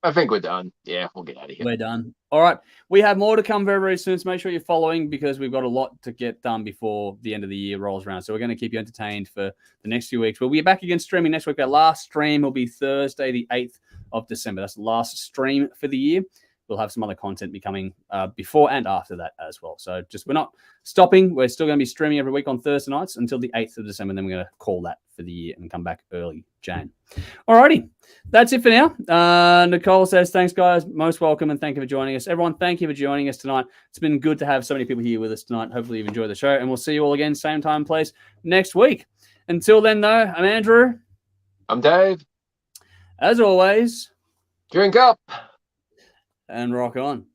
I think we're done. Yeah, we'll get out of here. We're done. All right. We have more to come very, very soon. So make sure you're following because we've got a lot to get done before the end of the year rolls around. So we're going to keep you entertained for the next few weeks. We'll be back again streaming next week. Our last stream will be Thursday, the 8th of December. That's the last stream for the year. We'll have some other content be coming before and after that as well. So we're not stopping. We're still going to be streaming every week on Thursday nights until the 8th of December. And then we're going to call that for the year and come back early Jan. All righty. That's it for now. Nicole says, thanks, guys. Most welcome. And thank you for joining us. Everyone, thank you for joining us tonight. It's been good to have so many people here with us tonight. Hopefully you've enjoyed the show. And we'll see you all again, same time, place next week. Until then, though, I'm Andrew. I'm Dave. As always, drink up. And rock on.